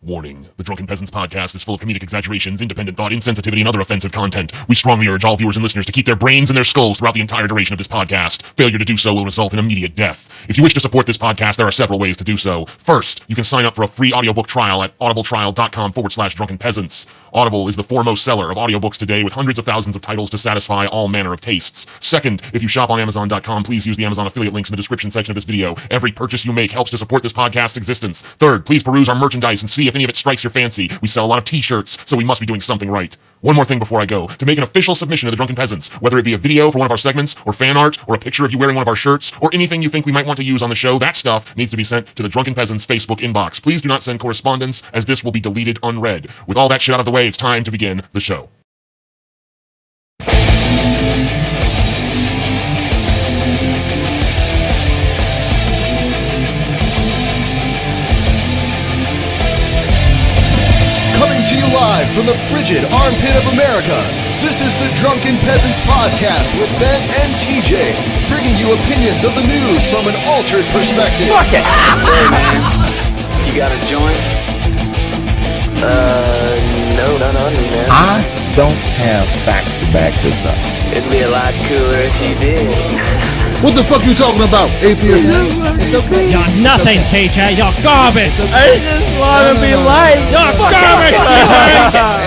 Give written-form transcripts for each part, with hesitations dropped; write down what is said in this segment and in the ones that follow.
Warning. The Drunken Peasants podcast is full of comedic exaggerations, independent thought, insensitivity, and other offensive content. We strongly urge all viewers and listeners to keep their brains in their skulls throughout the entire duration of this podcast. Failure to do so will result in immediate death. If you wish to support this podcast, there are several ways to do so. First, you can sign up for a free audiobook trial at audibletrial.com/drunkenpeasants. Audible is the foremost seller of audiobooks today with hundreds of thousands of titles to satisfy all manner of tastes. Second, if you shop on Amazon.com, please use the Amazon affiliate links in the description section of this video. Every purchase you make helps to support this podcast's existence. Third, please peruse our merchandise and see if any of it strikes your fancy. We sell a lot of t-shirts, so we must be doing something right. One more thing before I go. To make an official submission to the Drunken Peasants, whether it be a video for one of our segments, or fan art, or a picture of you wearing one of our shirts, or anything you think we might want to use on the show, that stuff needs to be sent to the Drunken Peasants Facebook inbox. Please do not send correspondence, as this will be deleted unread. With all that shit out of the way, it's time to begin the show. Coming to you live from the frigid armpit of America, this is the Drunken Peasants podcast with Ben and TJ, bringing you opinions of the news from an altered perspective. Fuck it! Hey man, you got a joint? No, not on me, man. I don't have facts to back this up. It'd be a lot cooler if you did. What the fuck are you talking about, atheist? It's okay. You're nothing, TJ. You're garbage. I just want to be light. You're garbage.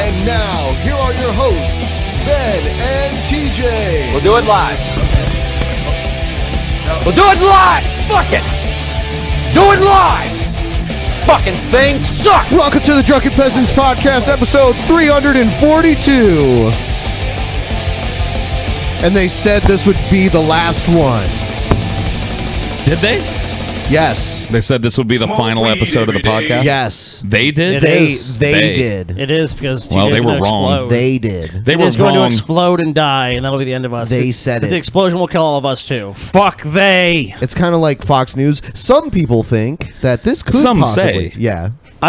And now, here are your hosts, Ben and TJ. We'll do it live. We'll do it live. Fuck it. Do it live. Fucking thing sucks. Welcome to the Drunken Peasants podcast, episode 342. And they said this would be the last one. Did they? Yes. They said this would be the final episode of the podcast? Yes. They did? They did. It is because Well, they TJ's were gonna wrong. explode. They did. They It were is going to wrong. explode and die, and that'll be the end of us. They said The it. explosion will kill all of us too. Fuck they. It's kind of like Fox News. Some people think that this could Some possibly. say. Yeah.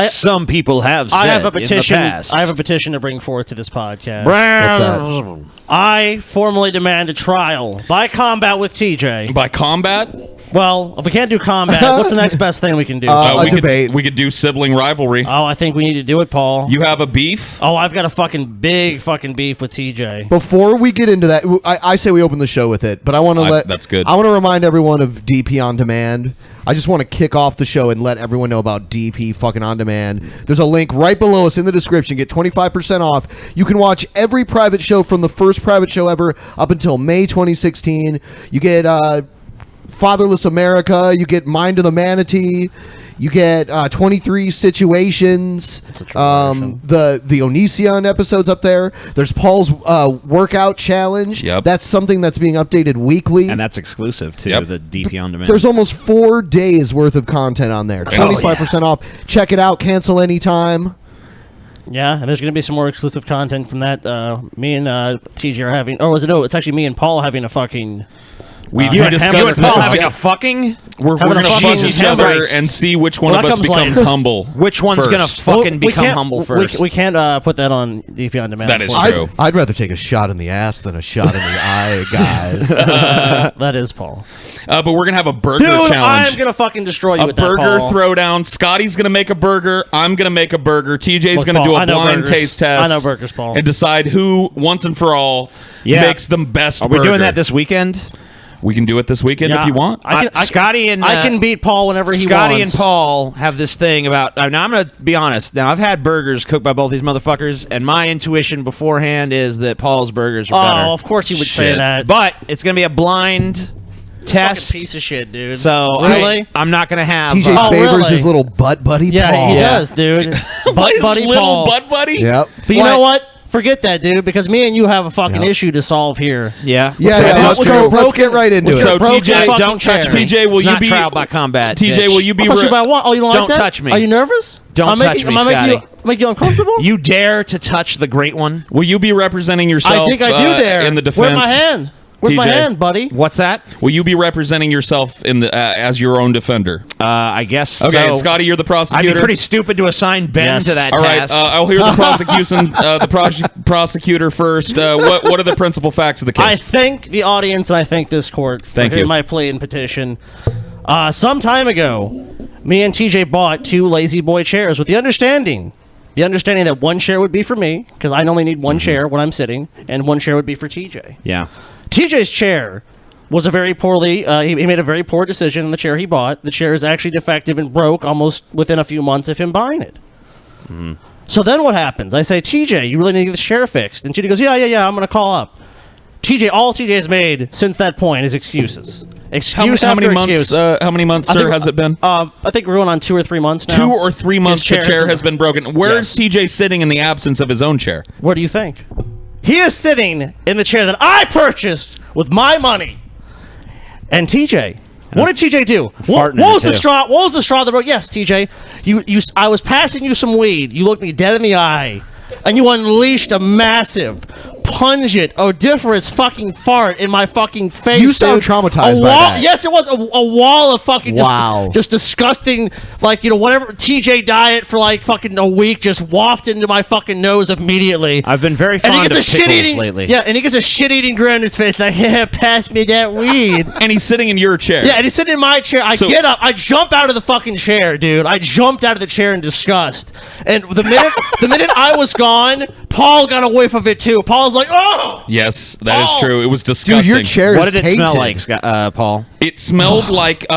Some people have said I have a in the petition. past. I have a petition to bring forth to this podcast. What's that? I formally demand a trial by combat with TJ. By combat? Well, if we can't do combat, what's the next best thing we can do? A we debate. we could do sibling rivalry. Oh, I think we need to do it, Paul. You have a beef? Oh, I've got a big beef with TJ. Before we get into that, I say we open the show with it, but I want to that's good. I want to remind everyone of DP On Demand. I just want to kick off the show and let everyone know about DP fucking On Demand. There's a link right below us in the description. Get 25% off. You can watch every private show from the first private show ever up until May 2016. You get Fatherless America. You get Mind of the Manatee. You get 23 Situations. The Onision episodes up there. There's Paul's workout challenge. Yep. That's something that's being updated weekly. and that's exclusive to Yep. the DP on demand. There's almost 4 days worth of content on there. 25% off. Check it out. Cancel anytime. Yeah, and there's going to be some more exclusive content from that. Me and TJ are having, or was it? No, it's actually me and Paul having a fucking. We you discussed and you and Paul this. having a fucking. We're having going a to fucking fuck each other embrace. and see which one Well, of that us comes becomes later. humble. Which one's first. gonna fucking we become can't- humble first? We can't put that on DP on demand. That is for- true. I'd rather take a shot in the ass than a shot in the eye, guys. That is Paul. But we're going to have a burger Dude, challenge. I'm gonna fucking destroy you A with burger that, Paul. throwdown. Scotty's going to make a burger. I'm going to make a burger. TJ's Look, going to do Paul, a I know blind burgers. taste test. I know burgers, Paul. And decide who, once and for all, makes the best Are burger. we doing that this weekend? We can do it this weekend Yeah, if you want. Scotty and I can beat Paul whenever he Scotty wants. and Paul have this thing about. Now I'm gonna be honest. Now I've had burgers cooked by both these motherfuckers, and my intuition beforehand is that Paul's burgers are better. Oh, of course you would say Shit. that. But it's gonna be a blind test. Fucking piece of shit, dude. So really, I'm not gonna have. TJ Oh, favors really? his little butt buddy yeah, Paul. he does, dude. What is buddy little Paul. butt buddy? Yep. But you know what? Forget that, dude, because me and you have a fucking Yep. issue to solve here. Yeah. Yeah, Let's go. let's get right into it. So broken TJ, fucking don't touch chair. me. TJ, will It's you not be trial by combat? TJ, bitch. will you be? I thought you might want. Oh, you don't Don't like that? touch me. Are you nervous? Don't I'm touch making, me, am I making Scotty. make you uncomfortable? You dare to touch the great one? Will you be representing yourself? I think I do dare. in the defense. Where's my hand? Where's my TJ? hand, buddy? What's that? Will you be representing yourself in the as your own defender? I guess. Okay, so. and Scotty, you're the I'd prosecutor. be pretty stupid to assign Ben Yes. to that All right, task. I'll hear the prosecution. Prosecutor first. What are the principal facts of the case? I thank the audience and I thank this court for Thank hearing you. my plea and petition. Some time ago, me and TJ bought 2 Lazy Boy chairs with the understanding that one chair would be for me, because I only need one chair when I'm sitting, and one chair would be for TJ. Yeah. TJ's chair was a very poorly, he made a very poor decision in the chair he bought. The chair is actually defective and broke almost within a few months of him buying it. So then what happens? I say, TJ, you really need to get this chair fixed. And TJ goes, yeah, I'm going to call up. All TJ has made since that point is excuses. How many months, sir, has it been? I think we're going on 2 or 3 months now. 2 or 3 months the chair has been broken. Where is TJ sitting in the absence of his own chair? Where do you think? He is sitting in the chair that I purchased with my money. And TJ, what did TJ do? What was the straw? What was the straw that broke? Yes, TJ, I was passing you some weed. You looked me dead in the eye, and you unleashed a massive, pungent, odoriferous fucking fart in my fucking face. You sound traumatized by that. Yes, it was a wall of fucking just disgusting, like, whatever TJ diet for like fucking a week just wafted into my fucking nose immediately. I've been very fond of pickles lately. Yeah, and he gets a shit-eating grin on his face like, yeah, pass me that weed. And he's sitting in your chair. Yeah, and he's sitting in my chair. I get up, I jump out of the fucking chair, dude. I jumped out of the chair in disgust. And the minute I was gone, Paul got a whiff of it too. Paul's like, oh! Yes, that is true. It was disgusting. Dude, your chair What is did it tainted. smell like, Paul? It smelled like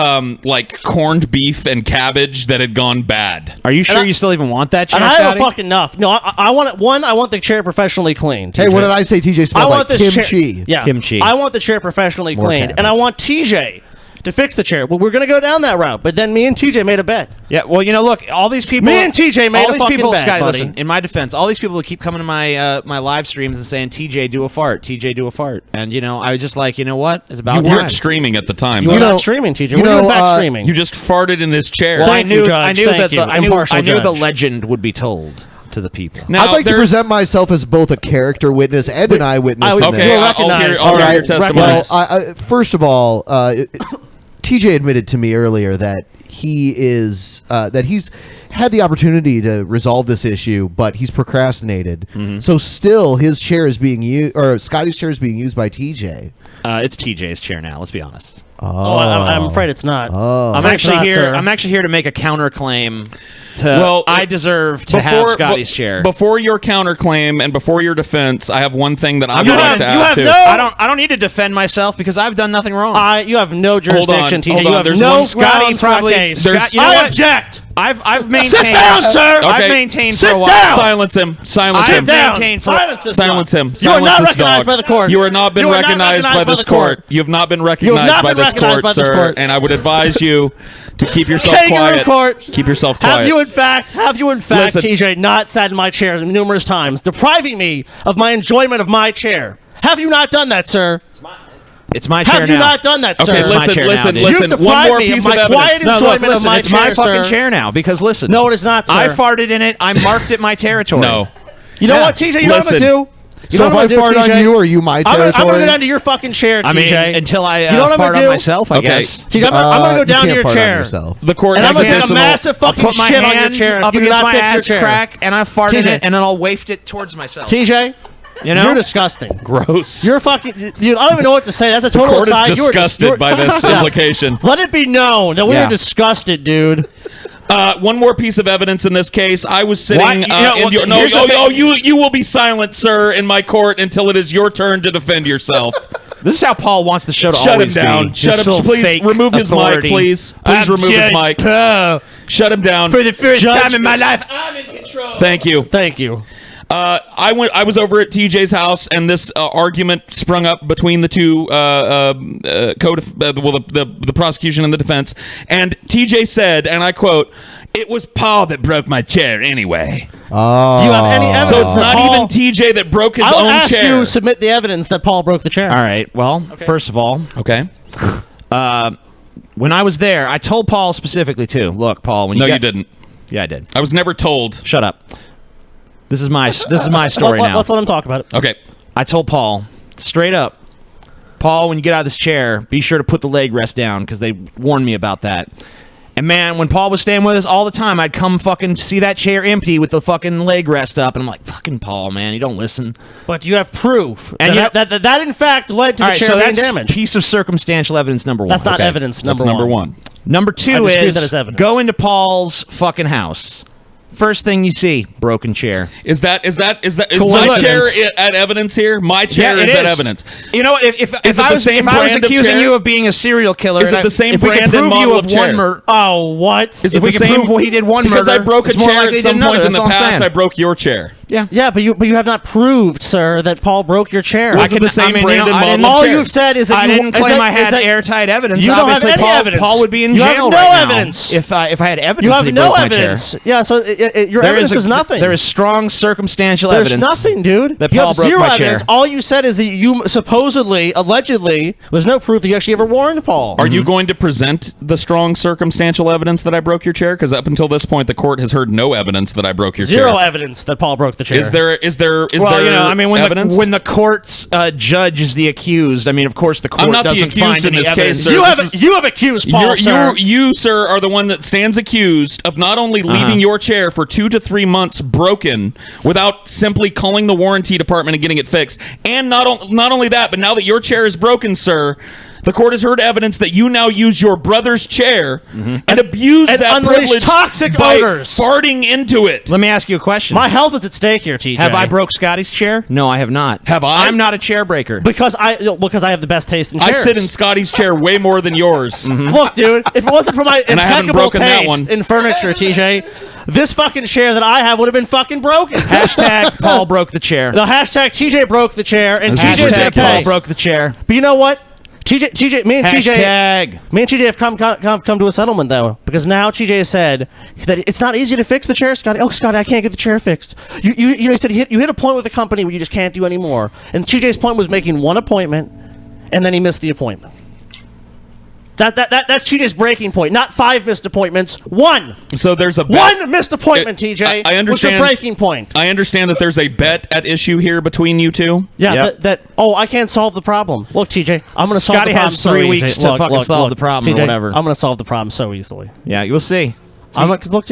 corned beef and cabbage that had gone bad. Are you sure you still even want that chair, And I have Scotty? a fucking enough. No, I want it. One, I want the chair professionally cleaned. Hey, what did I say? TJ smelled like kimchi. Kimchi. I want the chair professionally More cleaned, cabbage. and I want TJ to fix the chair. Well, we're gonna go down that route, but then me and TJ made a bet. Yeah, well, look, all these people. Me and TJ made all a these fucking people, bet, Scotty, buddy. listen, in my defense, all these people who keep coming to my my live streams and saying, TJ, do a fart. TJ, do a fart. And, I was just like, you know what? It's about You time. weren't streaming at the time. You were though. not streaming, TJ. We're doing back streaming. You just farted in this chair. Well, I Thank you, knew, Judge. I knew Thank that you. I knew Impartial the judge. legend would be told to the people. Now, I'd like to there's- present myself as both a character witness and an eyewitness in Okay, this. I'll hear your testimony. Well, first of all, TJ admitted to me earlier that he's had the opportunity to resolve this issue, but he's procrastinated. So still, his chair is being used, or Scotty's chair is being used by TJ. It's TJ's chair now. Let's be honest. I'm afraid it's not. I'm actually here. I'm actually here to make a counterclaim. I deserve to have Scotty's chair. Before your counterclaim and before your defense, I have one thing that I would You like to add to. I don't need to defend myself because I've done nothing wrong. You have no jurisdiction, TJ. hold You on. have There's no one- Scotty grounds for a probably- case. Scott- you know I what? object. I've maintained. Sit down, sir. Okay. I've maintained Sit for a while. down. Silence him. Silence I've him. maintained for Silence this Silence dog. him. You are Silence not this recognized dog. by the court. You are not been You are not recognized by this court. You have not been recognized by this court, sir. And I would advise you to keep yourself quiet. Court. Keep yourself quiet. Have you in fact, Listen. TJ, not sat in my chair numerous times, depriving me of my enjoyment of my chair? Have you not done that, sir? It's my chair now. Have you not done that, sir? Okay, It's my chair now, listen. dude. You One deprived more me of piece my of quiet evidence. No, look, enjoyment of listen, my it's my chair, fucking sir. chair now because listen. No, it is not, sir. I farted in it. I marked it my territory. No. You know Yeah. what, TJ? You know what I'm Listen. gonna do? You So know if what I I'm gonna fart do, on TJ? you, are you my I'm territory? gonna go down to your fucking chair, I mean, TJ. until I You know what I'm fart gonna on do? myself, I Okay. guess. TJ, I'm gonna go you down to can't your fart on chair. yourself. The court And I'm has gonna take a additional- massive fucking Put my shit on your hand chair. up You do against not my fix your ass chair. crack, and I farted TJ. it, and then I'll waft it towards myself. TJ, You know? you're disgusting. Gross. You're fucking, dude. I don't even know what to say. That's a The total court aside. is You were disgusted by this Yeah. implication. Let it be known that we Yeah. are disgusted, dude. One more piece of evidence in this case. I was sitting. Why- you know, in well, your, here's the thing. you will be silent, sir, in my court until it is your turn to defend yourself. This is how Paul wants the show to Shut him always down. be. Shut Just him. full Please fake remove his authority. mic, please. Please remove his mic. Shut him down. For the first Judge- time in my life, I'm in control. Thank you. Thank you. I was over at TJ's house, and this argument sprung up between the two the prosecution and the defense. And TJ said, and I quote, "It was Paul that broke my chair anyway." Oh. Do you have any evidence? So it's that not Paul- even TJ that broke his I will own ask chair. you submit the evidence that Paul broke the chair. All right. Well, first of all, Okay. when I was there, I told Paul specifically too. Look, Paul, when you No, get- you didn't. Yeah, I did. I was never told. Shut up. This is my story now. Let's let him talk about it. Okay. I told Paul straight up, Paul, when you get out of this chair, be sure to put the leg rest down because they warned me about that. And man, when Paul was staying with us all the time, I'd come fucking see that chair empty with the fucking leg rest up, and I'm like, fucking Paul, man, you don't listen. But you have proof And that in fact led to All the right, chair so being that's damaged. piece of circumstantial evidence number one. That's not Okay. evidence That's number number one. Number 2 I disagree is that it's evidence. go into Paul's fucking house. First thing you see, broken chair. Is my Coincidence. chair at evidence here? My chair Yeah, it is at is. evidence. You know what? If it I the was same if I was brand of accusing chair? you of being a serial killer, Is it the same if we brand could and prove you model of of chair? one murder, Oh, what? Is if it we the can same? prove he did one because murder, I broke a it's more chair likely at he did some point another. in the That's all I'm past. saying. I broke your chair. Yeah, but you have not proved, sir, that Paul broke your chair. Was it the same brand and model of all chair? you've said is that I you didn't claim I had airtight evidence. You don't have Obviously, any Paul, evidence. Paul would be in You have jail no right evidence. now if I had evidence. You that have he no broke my chair. evidence. Yeah, so your There evidence is nothing. There is strong circumstantial There's evidence. nothing, dude. That You Paul have broke zero my evidence. chair. All you said is that you supposedly, allegedly, there's no proof that you actually ever warned Paul. Are you going to present the strong circumstantial evidence that I broke your chair? Because up until this point, the court has heard no evidence that I broke your chair. Zero evidence that Paul broke the chair. Is there Well, you know, I mean, evidence? when the court's judge is the accused, I mean, of course, the court I'm not the doesn't accused find in any this evidence. case, sir. You have accused Paul, sir. You, sir, are the one that stands accused of not only leaving your chair for 2 to 3 months broken without simply calling the warranty department and getting it fixed, and not only that, but now that your chair is broken, sir, the court has heard evidence that you now use your brother's chair and abuse and that unleash privilege toxic by odors. farting into it. Let me ask you a question. My health is at stake here, TJ. Have I broke Scotty's chair? No, I have not. Have I? I'm not a chair breaker. Because I have the best taste in chairs. I sit in Scotty's chair way more than yours. Look, dude, if it wasn't for my And I haven't impeccable broken that taste one. in furniture, TJ, this fucking chair that I have would have been fucking broken. Hashtag Paul broke the chair. No, hashtag TJ broke the chair, and TJ's Hashtag okay. Paul broke the chair. But you know what? Me and Hashtag. TJ have come to a settlement though, because now TJ has said that it's not easy to fix the chair, Scotty. Oh, Scotty, I can't get the chair fixed. You said you hit a point with the company where you just can't do anymore. And TJ's point was making one appointment, and then he missed the appointment. That's TJ's breaking point. Not 5 missed appointments. 1. So there's a bet. 1 missed appointment, TJ. I understand. What's your breaking point? I understand that there's a bet at issue here between you two. Yeah, Yep. I can't solve the problem. Look, TJ, I'm going to solve Scotty the problem has 3 so weeks easy. to fucking solve the problem or TJ, whatever. I'm going to solve the problem so easily. Yeah, you'll see. Look, look,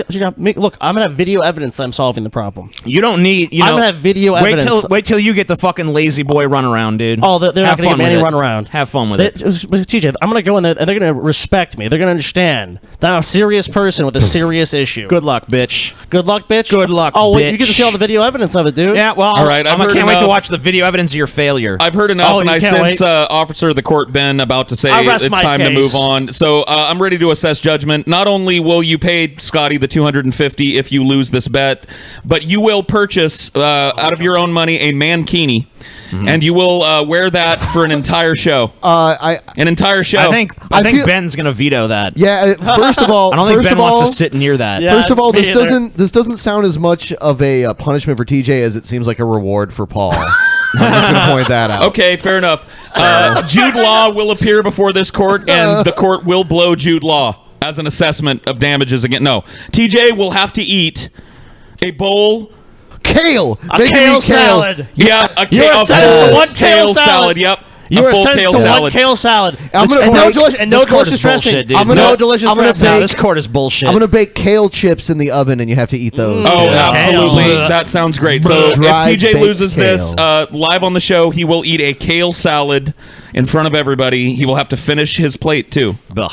I'm gonna have video evidence that I'm solving the problem. You don't need. You I'm know, gonna have video evidence. Wait till you get the fucking lazy boy runaround, dude. Oh, they're not Have gonna fun get me any with it. runaround. Have fun with it. TJ, I'm gonna go in there and they're gonna respect me. They're gonna understand that I'm a serious person with a serious issue. Good luck, bitch. Good luck, bitch. Good luck, Oh, wait, you bitch. get to see all the video evidence of it, dude. Yeah, well, All right, I've I heard can't wait to enough. watch the video evidence of your failure. I've heard enough, Oh, and you I can't sense wait? Officer of the court Ben about to say I rest it's my time to case. move on. So I'm ready to assess judgment. Not only will you pay Scotty the $250 if you lose this bet, but you will purchase out of your own money a mankini, and you will wear that for an entire show. An entire show. I think I think feel- Ben's gonna veto that. Yeah. First of all, I don't think first Ben of all, wants to sit near that. Yeah. First of all, me this either. doesn't sound as much of a punishment for TJ as it seems like a reward for Paul. I'm just gonna point that out. Okay, fair enough. Jude Law will appear before this court, and the court will blow Jude Law as an assessment of damages again. No, TJ will have to eat a bowl. Kale. A Making me kale salad. Yeah, You're a sentenced to full one kale salad. Yep. You a are full sentenced kale to salad. one kale salad. I'm gonna And no break- delicious This court delicious is dressing. bullshit, dude. I'm gonna- No delicious I'm gonna dressing. No, bake- this court is bullshit. I'm gonna bake kale chips in the oven, and you have to eat those. Oh, Yeah. absolutely. Kale. That sounds great. So if Dried TJ baked loses this kale. live on the show, he will eat a kale salad in front of everybody. He will have to finish his plate, too. Ugh.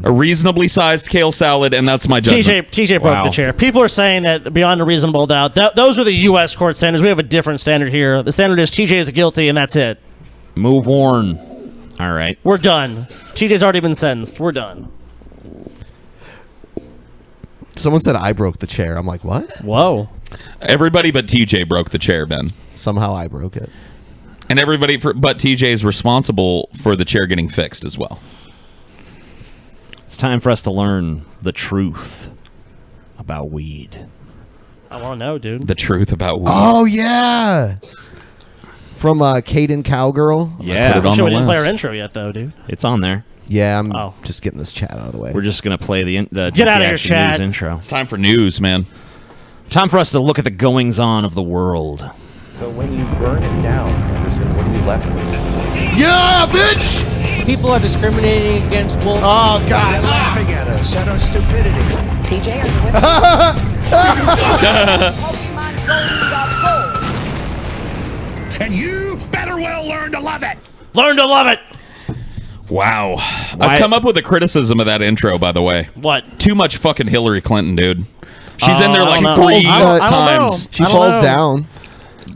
A reasonably sized kale salad, and that's my judgment. TJ broke Wow. the chair. People are saying that beyond a reasonable doubt. Those are the U.S. court standards. We have a different standard here. The standard is TJ is guilty, and that's it. Move on. All right. We're done. TJ's already been sentenced. We're done. Someone said I broke the chair. I'm like, what? Whoa. Everybody but TJ broke the chair, Ben. Somehow I broke it. And everybody but TJ is responsible for the chair getting fixed as well. It's time for us to learn the truth about weed. I want to know, dude. The truth about weed. Oh yeah. From Caiden Cowgirl. Yeah. put it on Sure, the we didn't play our list. intro yet, though, dude. It's on there. Yeah, I'm Oh. just getting this chat out of the way. We're just gonna play the Get out of here, Action Chad. News intro. It's time for news, man. Time for us to look at the goings on of the world. So when you burn it down, Anderson, what are you left with? Yeah, bitch. People are discriminating against wolves. Oh God. They're laughing at us at our stupidity. TJ, are you with me? And you better well learn to love it. Learn to love it. Wow. I've come up with a criticism of that intro, by the way. What? Too much fucking Hillary Clinton, dude. She's in there like I don't know. 3 I don't know. times. She falls down.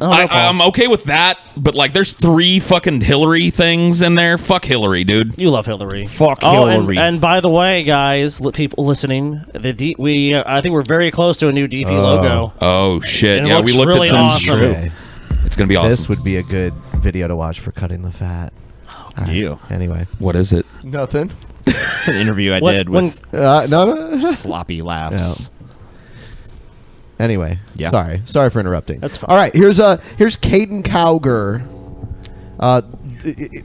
I'm okay with that, but like there's 3 fucking Hillary things in there. Fuck Hillary, dude. You love Hillary. Fuck Hillary. And by the way, guys, people listening, I think we're very close to a new DP logo. Oh shit! And it Yeah, looks we looked really at some. awesome. Okay. It's gonna be awesome. This would be a good video to watch for cutting the fat. All right. Anyway. What is it? Nothing. It's an interview I did with no. sloppy laughs. Anyway, Yeah. sorry for interrupting. That's fine. All right, here's Caiden Cowgirl.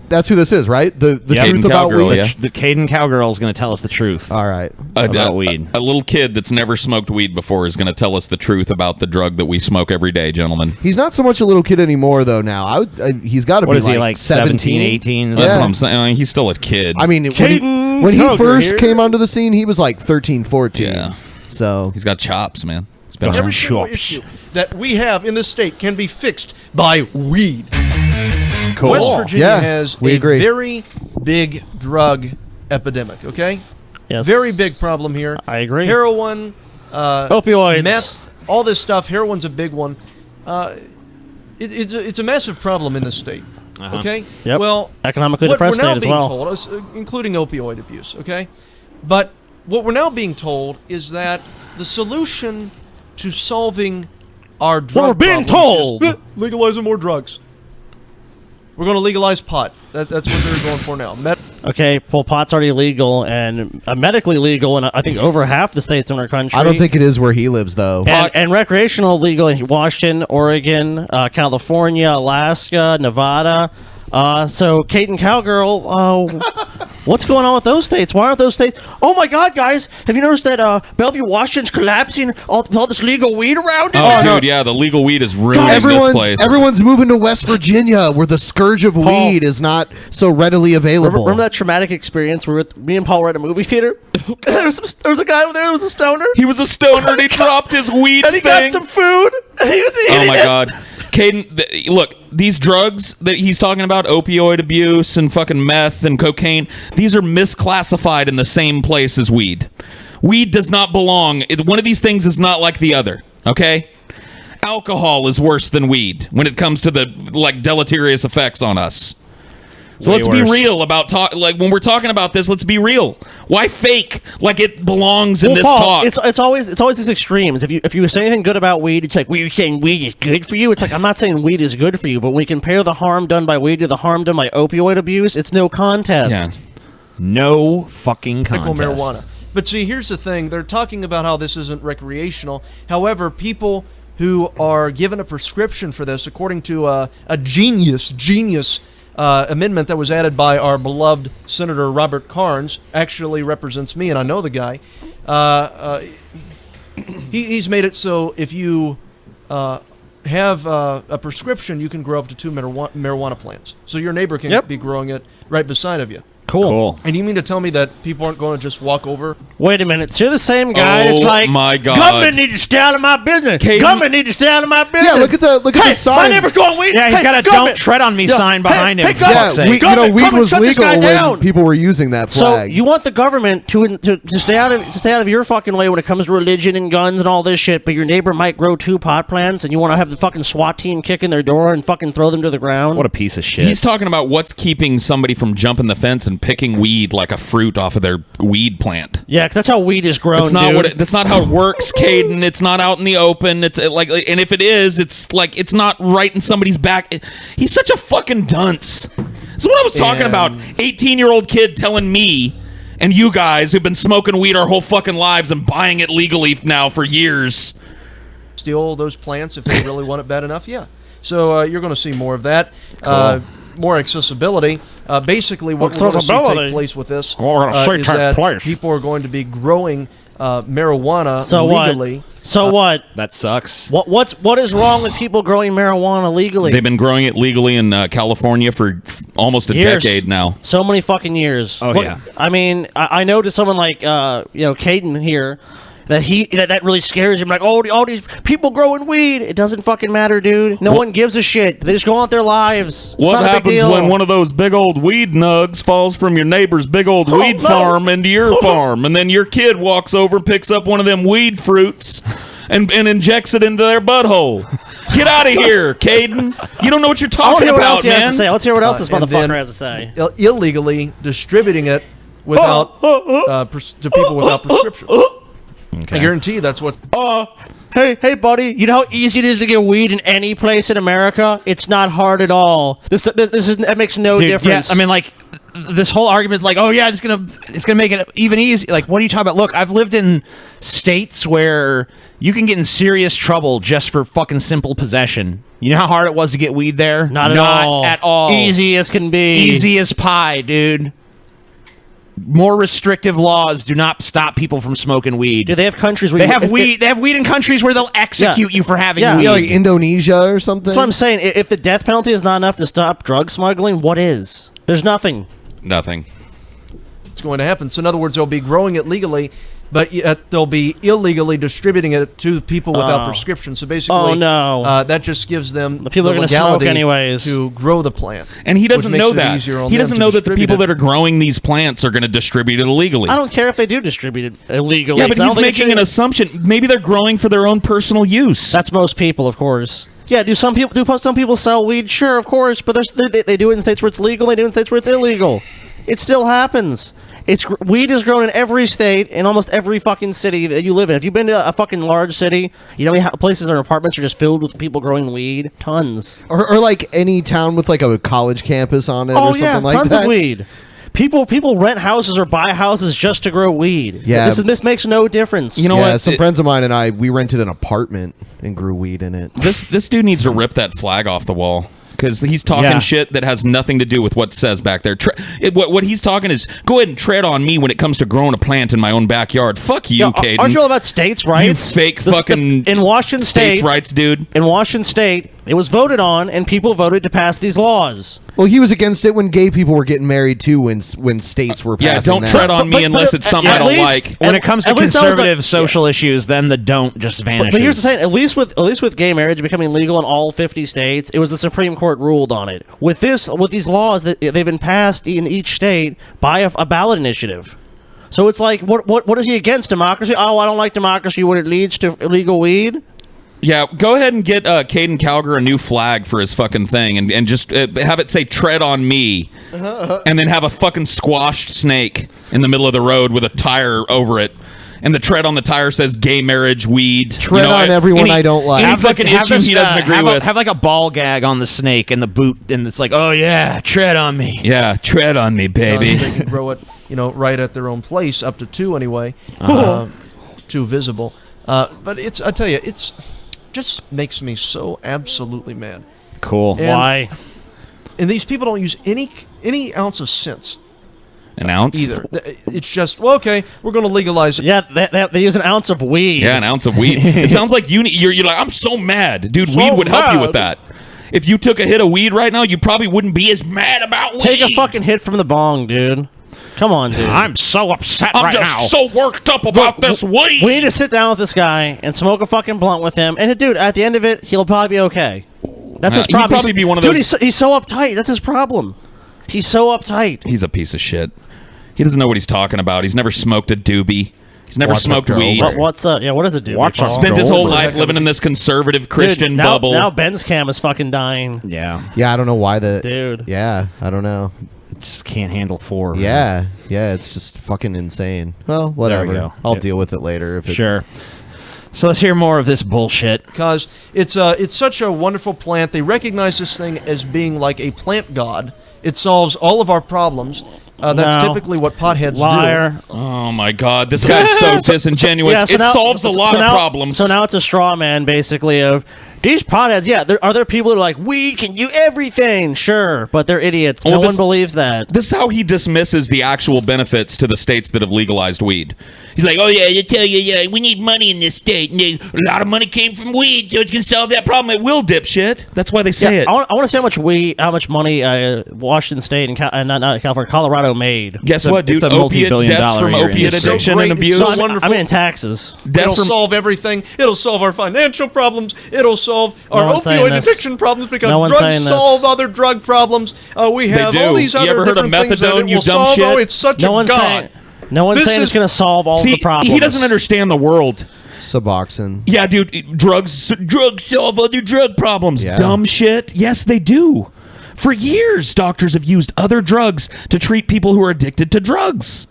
That's who this is, right? The truth about Cowgirl, weed. yeah. The Caiden Cowgirl is going to tell us the truth. All right. About weed. A little kid that's never smoked weed before is going to tell us the truth about the drug that we smoke every day, gentlemen. He's not so much a little kid anymore, though. Now he's got to be What is he, like 17, 18? That's what I'm saying. I mean, he's still a kid. I mean, when he first came onto the scene, he was like 13, 14. Yeah. So he's got chops, man. It's been Every around. single issue that we have in this state can be fixed by weed. Cool. West Virginia Yeah, has we a agree. very big drug epidemic, okay? Yes. Very big problem here. I agree. Heroin, Opioids. meth, all this stuff. Heroin's a big one. It's a massive problem in this state, okay? Yep. Well, Economically what depressed we're now state as being well. told, including opioid abuse, okay? But what we're now being told is that the solution to solving our drug we're being problems is told. legalizing more drugs. We're going to legalize pot. That's what they're going for now. Okay, well, pot's already legal and medically legal in I think over half the states in our country. I don't think it is where he lives, though. And recreational legal in Washington, Oregon, California, Alaska, Nevada. So Caiden Cowgirl, what's going on with those states? Why aren't those states? Oh my God, guys! Have you noticed that Bellevue, Washington's collapsing? All this legal weed around it. Oh, dude, yeah, the legal weed is ruining this place. Everyone's moving to West Virginia, where the scourge of weed is not so readily available. Remember that traumatic experience where me and Paul were at a movie theater? there was a guy over there that was a stoner. He was a stoner and he dropped his weed and he got some food. And he was eating Oh my it. God. Caiden, look, these drugs that he's talking about, opioid abuse and fucking meth and cocaine, these are misclassified in the same place as weed. Weed does not belong. One of these things is not like the other, okay? Alcohol is worse than weed when it comes to the like deleterious effects on us. So let's be real about when we're talking about this. Let's be real. Why fake like it belongs in this Paul, talk? It's always these extremes. If you say anything good about weed, it's like, well, you're saying weed is good for you. It's like, I'm not saying weed is good for you, but when we compare the harm done by weed to the harm done by opioid abuse, it's no contest. Yeah. No fucking contest. Marijuana. But see, here's the thing. They're talking about how this isn't recreational. However, people who are given a prescription for this, according to a genius amendment that was added by our beloved Senator Robert Carnes, actually represents me, and I know the guy. He's made it so if you have a prescription, you can grow up to 2 marijuana plants. So your neighbor can be growing it right beside of you. Cool. And you mean to tell me that people aren't going to just walk over? Wait a minute. So you're the same guy that's Oh, like, my God. government need to stay out of my business. Caiden- Government need to stay out of my business. Yeah, look at the sign. My neighbor's growing weed. Yeah, he's Hey, got a government. "Don't tread on me" sign behind him. Hey, for fuck's sake. Government, weed come was and shut this legal guy when down. people were using that So flag. you want the government to stay out of your fucking way when it comes to religion and guns and all this shit, but your neighbor might grow 2 pot plants and you want to have the fucking SWAT team kick in their door and fucking throw them to the ground? What a piece of shit. He's talking about what's keeping somebody from jumping the fence and picking weed like a fruit off of their weed plant. Yeah, because that's how weed is grown. It's not dude. that's not how it works, Caiden. It's not out in the open. It's like, and if it is, it's like it's not right in somebody's back. He's such a fucking dunce. This is what I was talking about. 18-year-old kid telling me and you guys who've been smoking weed our whole fucking lives and buying it legally now for years. Steal those plants if they really want it bad enough? Yeah. So you're going to see more of that. More accessibility. Basically, what we're going to see take place with this is that people are going to be growing marijuana legally. So what? That sucks. What is wrong with people growing marijuana legally? They've been growing it legally in California for almost a decade now. So many fucking years. Oh, yeah. I mean, I know to someone like Caiden here. that really scares him. Like, oh, all these people growing weed. It doesn't fucking matter, dude. No one gives a shit. They just go on their lives. What happens when one of those big old weed nugs falls from your neighbor's big old weed farm into your farm, and then your kid walks over and picks up one of them weed fruits and injects it into their butthole? Get out of here, Caiden. You don't know what you're talking about, man. Let's hear what else this motherfucker has to say. Illegally distributing it without to people without prescriptions. I guarantee that's what. Hey, buddy. You know how easy it is to get weed in any place in America? It's not hard at all. That makes no difference. Yeah, I mean, like, this whole argument is like, oh yeah, it's gonna make it even easy. Like, what are you talking about? Look, I've lived in states where you can get in serious trouble just for fucking simple possession. You know how hard it was to get weed there? Not at all. Easy as can be. Easy as pie, dude. More restrictive laws do not stop people from smoking weed. Do they have countries where they have weed? They have weed in countries where they'll execute you for having weed. Yeah, like Indonesia or something. That's what I'm saying. If the death penalty is not enough to stop drug smuggling, what is? There's nothing. Nothing. It's going to happen. So in other words, they'll be growing it legally, but they'll be illegally distributing it to people without prescriptions. So basically, that just gives them the people are going to smoke anyways to grow the plant. And he doesn't know that. He doesn't know that the people that are growing these plants are going to distribute it illegally. I don't care if they do distribute it illegally. Yeah, but he's making an assumption. Maybe they're growing for their own personal use. That's most people, of course. Yeah, do some people sell weed? Sure, of course, but they do it in states where it's legal. They do it in states where it's illegal. It still happens. Weed is grown in every state, in almost every fucking city that you live in. If you've been to a fucking large city, you know how places or apartments are just filled with people growing weed? Tons. Or like any town with like a college campus on it or something like tons that. Of weed. People rent houses or buy houses just to grow weed. Yeah. This makes no difference. You know what? Some friends of mine and we rented an apartment and grew weed in it. This dude needs to rip that flag off the wall. Because he's talking shit that has nothing to do with what says back there. What he's talking is, go ahead and tread on me when it comes to growing a plant in my own backyard. Fuck you, Caiden. Aren't you all about states' rights? You fake fucking in Washington states' rights, dude. In Washington State, it was voted on, and people voted to pass these laws. Well, he was against it when gay people were getting married too. When states were passing. Yeah, don't tread on me unless it's something I don't like. When it comes to conservative social issues, then the don't just vanishes. But here's the thing: at least with gay marriage becoming legal in all 50 states, it was the Supreme Court ruled on it. With these laws that they've been passed in each state by a ballot initiative. So it's like, what is he against? Democracy? Oh, I don't like democracy when it leads to illegal weed. Yeah, go ahead and get Caiden Cowgirl a new flag for his fucking thing, and just have it say "tread on me," and then have a fucking squashed snake in the middle of the road with a tire over it. And the tread on the tire says "gay marriage, weed." Tread on everyone I don't like. Any fucking issue he doesn't agree with. Have like a ball gag on the snake and the boot, and it's like, oh yeah, tread on me. Yeah, tread on me, baby. They can grow it, right at their own place, up to 2 anyway, 2 visible. But I tell you, it's just makes me so absolutely mad. Cool. And, why? And these people don't use any ounce of sense. An ounce? Either. It's just, well, okay, we're going to legalize it. Yeah, they use an ounce of weed. Yeah, an ounce of weed. It sounds like you're like, I'm so mad. Dude, weed would help you with that. If you took a hit of weed right now, you probably wouldn't be as mad about weed. Take a fucking hit from the bong, dude. Come on, dude. I'm so upset right now. I'm just so worked up about this weed. We need to sit down with this guy and smoke a fucking blunt with him. And, dude, at the end of it, he'll probably be okay. That's his problem. He'd probably be one of those. Dude, he's so uptight. That's his problem. He's so uptight. He's a piece of shit. He doesn't know what he's talking about. He's never smoked a doobie. He's never smoked weed. What does a doobie? Spent his whole life living in this conservative Christian bubble. Now Ben's cam is fucking dying. Yeah. Yeah, I don't know why Dude. Yeah, I don't know. Just can't handle 4. Yeah, it's just fucking insane. Well, whatever. There we go. I'll deal with it later. Sure. So let's hear more of this bullshit. Because it's such a wonderful plant. They recognize this thing as being like a plant god. It solves all of our problems. That's typically what potheads do. Oh my God, this guy's so disingenuous. It solves a lot of problems. So now it's a straw man, basically, of These potheads, yeah, are there people who are like, weed can do everything? Sure, but they're idiots. No one believes that. This is how he dismisses the actual benefits to the states that have legalized weed. He's like, oh, yeah, they tell you, yeah, we need money in this state. And a lot of money came from weed, so it's going to solve that problem. It will, dipshit. That's why they say it. I want to see how much money Washington State and not California, Colorado made. Guess what, dude? Opiate deaths from opiate addiction and abuse. So I mean, taxes. It'll solve everything. It'll solve our financial problems. It'll solve our opioid addiction problems because drugs solve other drug problems. We have all these other different things that it will solve. Oh, it's such a god. No one's saying it's going to solve all the problems. He doesn't understand the world. Suboxone. Yeah, dude. Drugs solve other drug problems. Yeah. Dumb shit. Yes, they do. For years, doctors have used other drugs to treat people who are addicted to drugs.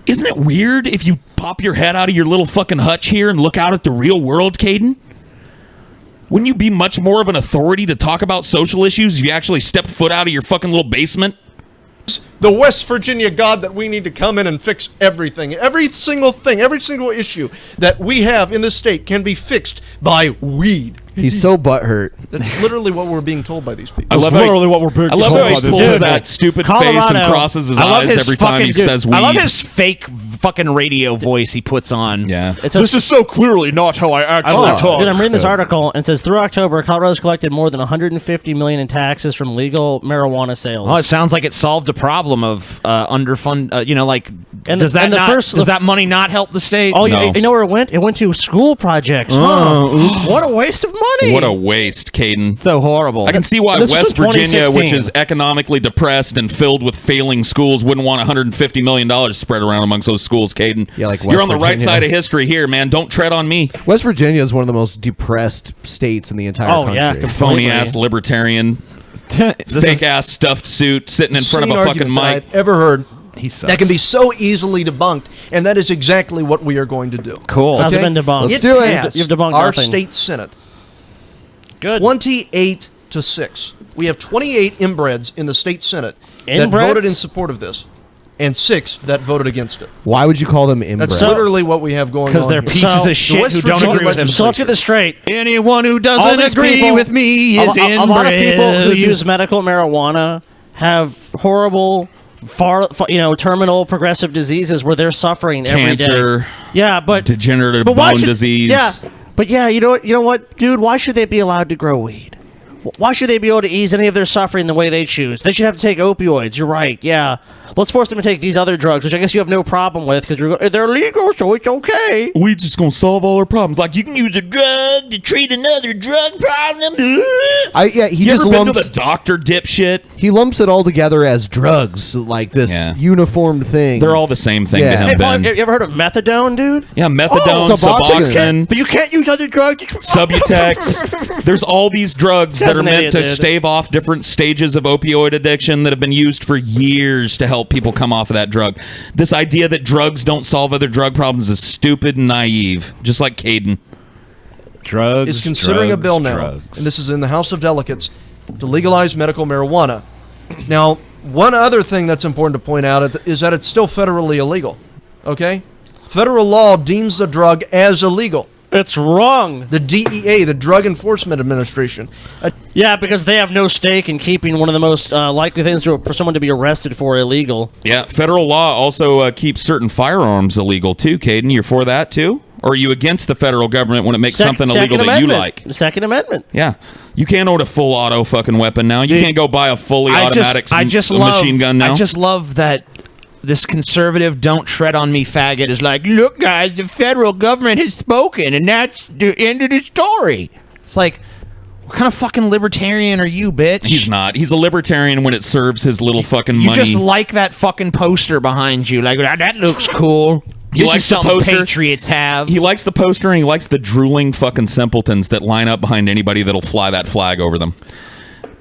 Isn't it weird if you pop your head out of your little fucking hutch here and look out at the real world, Caiden? Wouldn't you be much more of an authority to talk about social issues if you actually stepped foot out of your fucking little basement? The West Virginia God that we need to come in and fix everything. Every single thing, every single issue that we have in this state can be fixed by weed. He's so butthurt. That's literally what we're being told by these people. I love how he pulls that stupid face and crosses his eyes every time he says weed. I love his fake fucking radio voice he puts on. Yeah. This is so clearly not how I actually talk. Dude, I'm reading this article and it says through October, Colorado's collected more than $150 million in taxes from legal marijuana sales. Oh, it sounds like it solved a problem of underfund. Does that money not help the state? Oh, no. You know where it went? It went to school projects. What a waste of money. What a waste, Caiden. So horrible. I can see why West Virginia, which is economically depressed and filled with failing schools, wouldn't want $150 million spread around amongst those schools, Caiden. Yeah, like You're on the right side of history here, man. Don't tread on me. West Virginia is one of the most depressed states in the entire country. Yeah, phony-ass libertarian, fake-ass stuffed suit sitting in front of a fucking mic. I've ever heard. He sucks. That can be so easily debunked, and that is exactly what we are going to do. Cool. How's it been debunked? Let's do it. You've debunked our nothing. state Senate. Good. 28-6. We have 28 inbreds in the state Senate that Inbreds? voted in support of this, and 6 that voted against it. Why would you call them inbred? That's literally what we have going on. Because they're here. pieces of shit who don't agree with him. So let's get this straight. Anyone who All doesn't these agree people- with me is inbred. A lot of people who use medical marijuana have horrible, terminal progressive diseases where they're suffering every day. Cancer. Yeah, but Degenerative why bone should- disease. Yeah, but yeah, you know what, dude? Why should they be allowed to grow weed? Why should they be able to ease any of their suffering the way they choose? They should have to take opioids. You're right. Yeah. Let's force them to take these other drugs, which I guess you have no problem with because they're legal, so it's okay. We just gonna solve all our problems. Like you can use a drug to treat another drug problem. He You just ever been to lumps. the doctor, dipshit? He lumps it all together as drugs, like this uniformed thing. They're all the same thing to Yeah. him, Hey, Paul, Ben. you ever heard of methadone, dude? Yeah, methadone, Oh, Suboxone. Suboxone, But you can't use other drugs. Subutex. There's all these drugs that Guy's are an meant idiot, to dude. stave off different stages of opioid addiction that have been used for years to help people come off of that drug. This idea that drugs don't solve other drug problems is stupid and naive, just like Caiden. Drugs is considering a bill now, and this is in the House of Delegates, to legalize medical marijuana. Now, one other thing that's important to point out is that it's still federally illegal. Okay? Federal law deems the drug as illegal. It's wrong. The DEA, the Drug Enforcement Administration. Yeah, because they have no stake in keeping one of the most likely things for someone to be arrested for illegal. Yeah, federal law also keeps certain firearms illegal too, Caiden. You're for that too? Or are you against the federal government when it makes something illegal that you like? The Second Amendment. Yeah. You can't own a full auto fucking weapon now. You can't go buy a fully automatic machine gun now. I just love that this conservative don't tread on me faggot is like, look guys, the federal government has spoken and that's the end of the story. It's like, what kind of fucking libertarian are you, bitch? He's not. He's a libertarian when it serves his little fucking You money. just like that fucking poster behind you. Like, that looks cool. He This likes is the something poster. patriots have. He likes the poster and he likes the drooling fucking simpletons that line up behind anybody that'll fly that flag over them.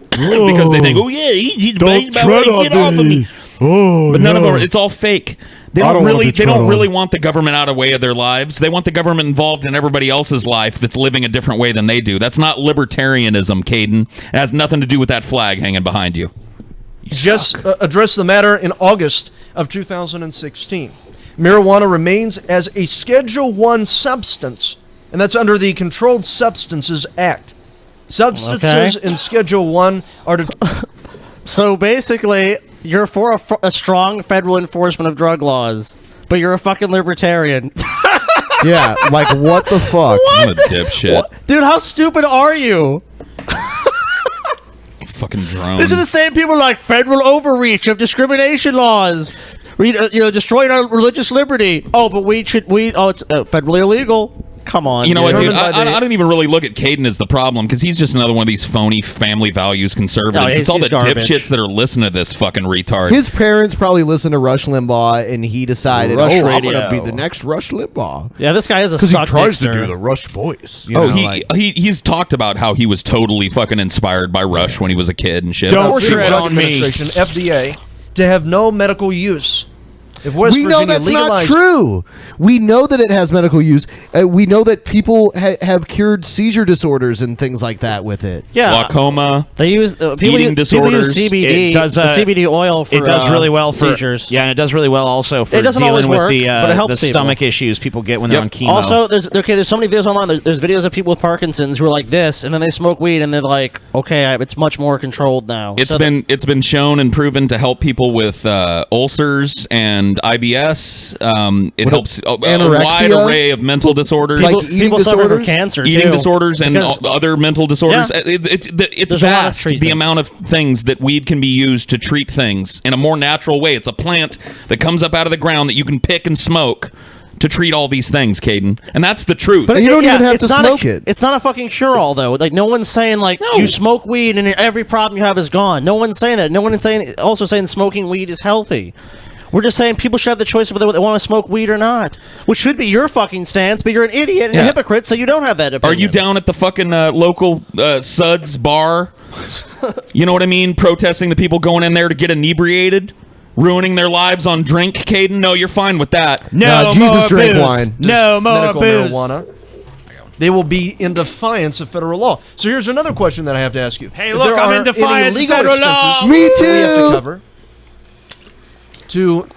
Because they think, oh yeah, he's bragging about what he get off of me. But none of them. It's all fake. They don't really want the government out of the way of their lives. They want the government involved in everybody else's life that's living a different way than they do. That's not libertarianism, Caiden. It has nothing to do with that flag hanging behind you. Just addressed the matter in August of 2016. Marijuana remains as a Schedule I substance and that's under the Controlled Substances Act. Substances in Schedule 1 are So basically, you're for a strong federal enforcement of drug laws, but you're a fucking libertarian. Yeah, like what the fuck? I'm a dipshit. Dude, how stupid are you? Fucking drone. These are the same people like federal overreach of discrimination laws. Destroying our religious liberty. Oh, but it's federally illegal. Come on. You know what, dude? Determined by I don't even really look at Caiden as the problem because he's just another one of these phony family values conservatives. No, it's all the he's garbage. dipshits that are listening to this fucking retard. His parents probably listened to Rush Limbaugh, and he decided, Rush I'm Radio. going to be the next Rush Limbaugh. Yeah, this guy is a Because he suck tries to dixter. do the Rush voice. You know, like- he's talked about how he was totally fucking inspired by Rush when he was a kid and shit. Don't Forcing tread Drug on me. Administration, FDA, to have no medical use. If West we know Virginia that's not legalized- true. We know that it has medical use. We know that people have cured seizure disorders and things like that with it. Yeah. Glaucoma. They use people Eating use, disorders. People use CBD. It does, the CBD oil for it does really well for seizures. Yeah, and it does really well also for It doesn't dealing always with work, the but it helps the people. stomach issues people get when they're on chemo. Also, there's so many videos online. There's videos of people with Parkinson's who are like this, and then they smoke weed, and they're like, okay, it's much more controlled now. It's been shown and proven to help people with ulcers and IBS. It helps a wide anorexia? array of mental disorders, Like eating people suffer from disorders? cancer, eating too, disorders, and because- other mental disorders. Yeah. It's There's a lot of vast the treatments. amount of things that weed can be used to treat things in a more natural way. It's a plant that comes up out of the ground that you can pick and smoke to treat all these things, Caiden. And that's the truth. But you don't even have it's to not smoke it. It's not a fucking cure-all, though. Like, no one's saying, like, you smoke weed and every problem you have is gone. No one's saying that. No one is also saying smoking weed is healthy. We're just saying people should have the choice of whether they want to smoke weed or not, which should be your fucking stance, but you're an idiot and a hypocrite, so you don't have that opinion. Are you down at the fucking local Suds bar? You know what I mean? Protesting the people going in there to get inebriated? Ruining their lives on drink, Caiden? No, you're fine with that. No, Jesus drank wine. No more medical booze. marijuana. They will be in defiance of federal law. So here's another question that I have to ask you. Hey, If look, there I'm are in defiance any of legal federal expenses law. Me we have to too. cover to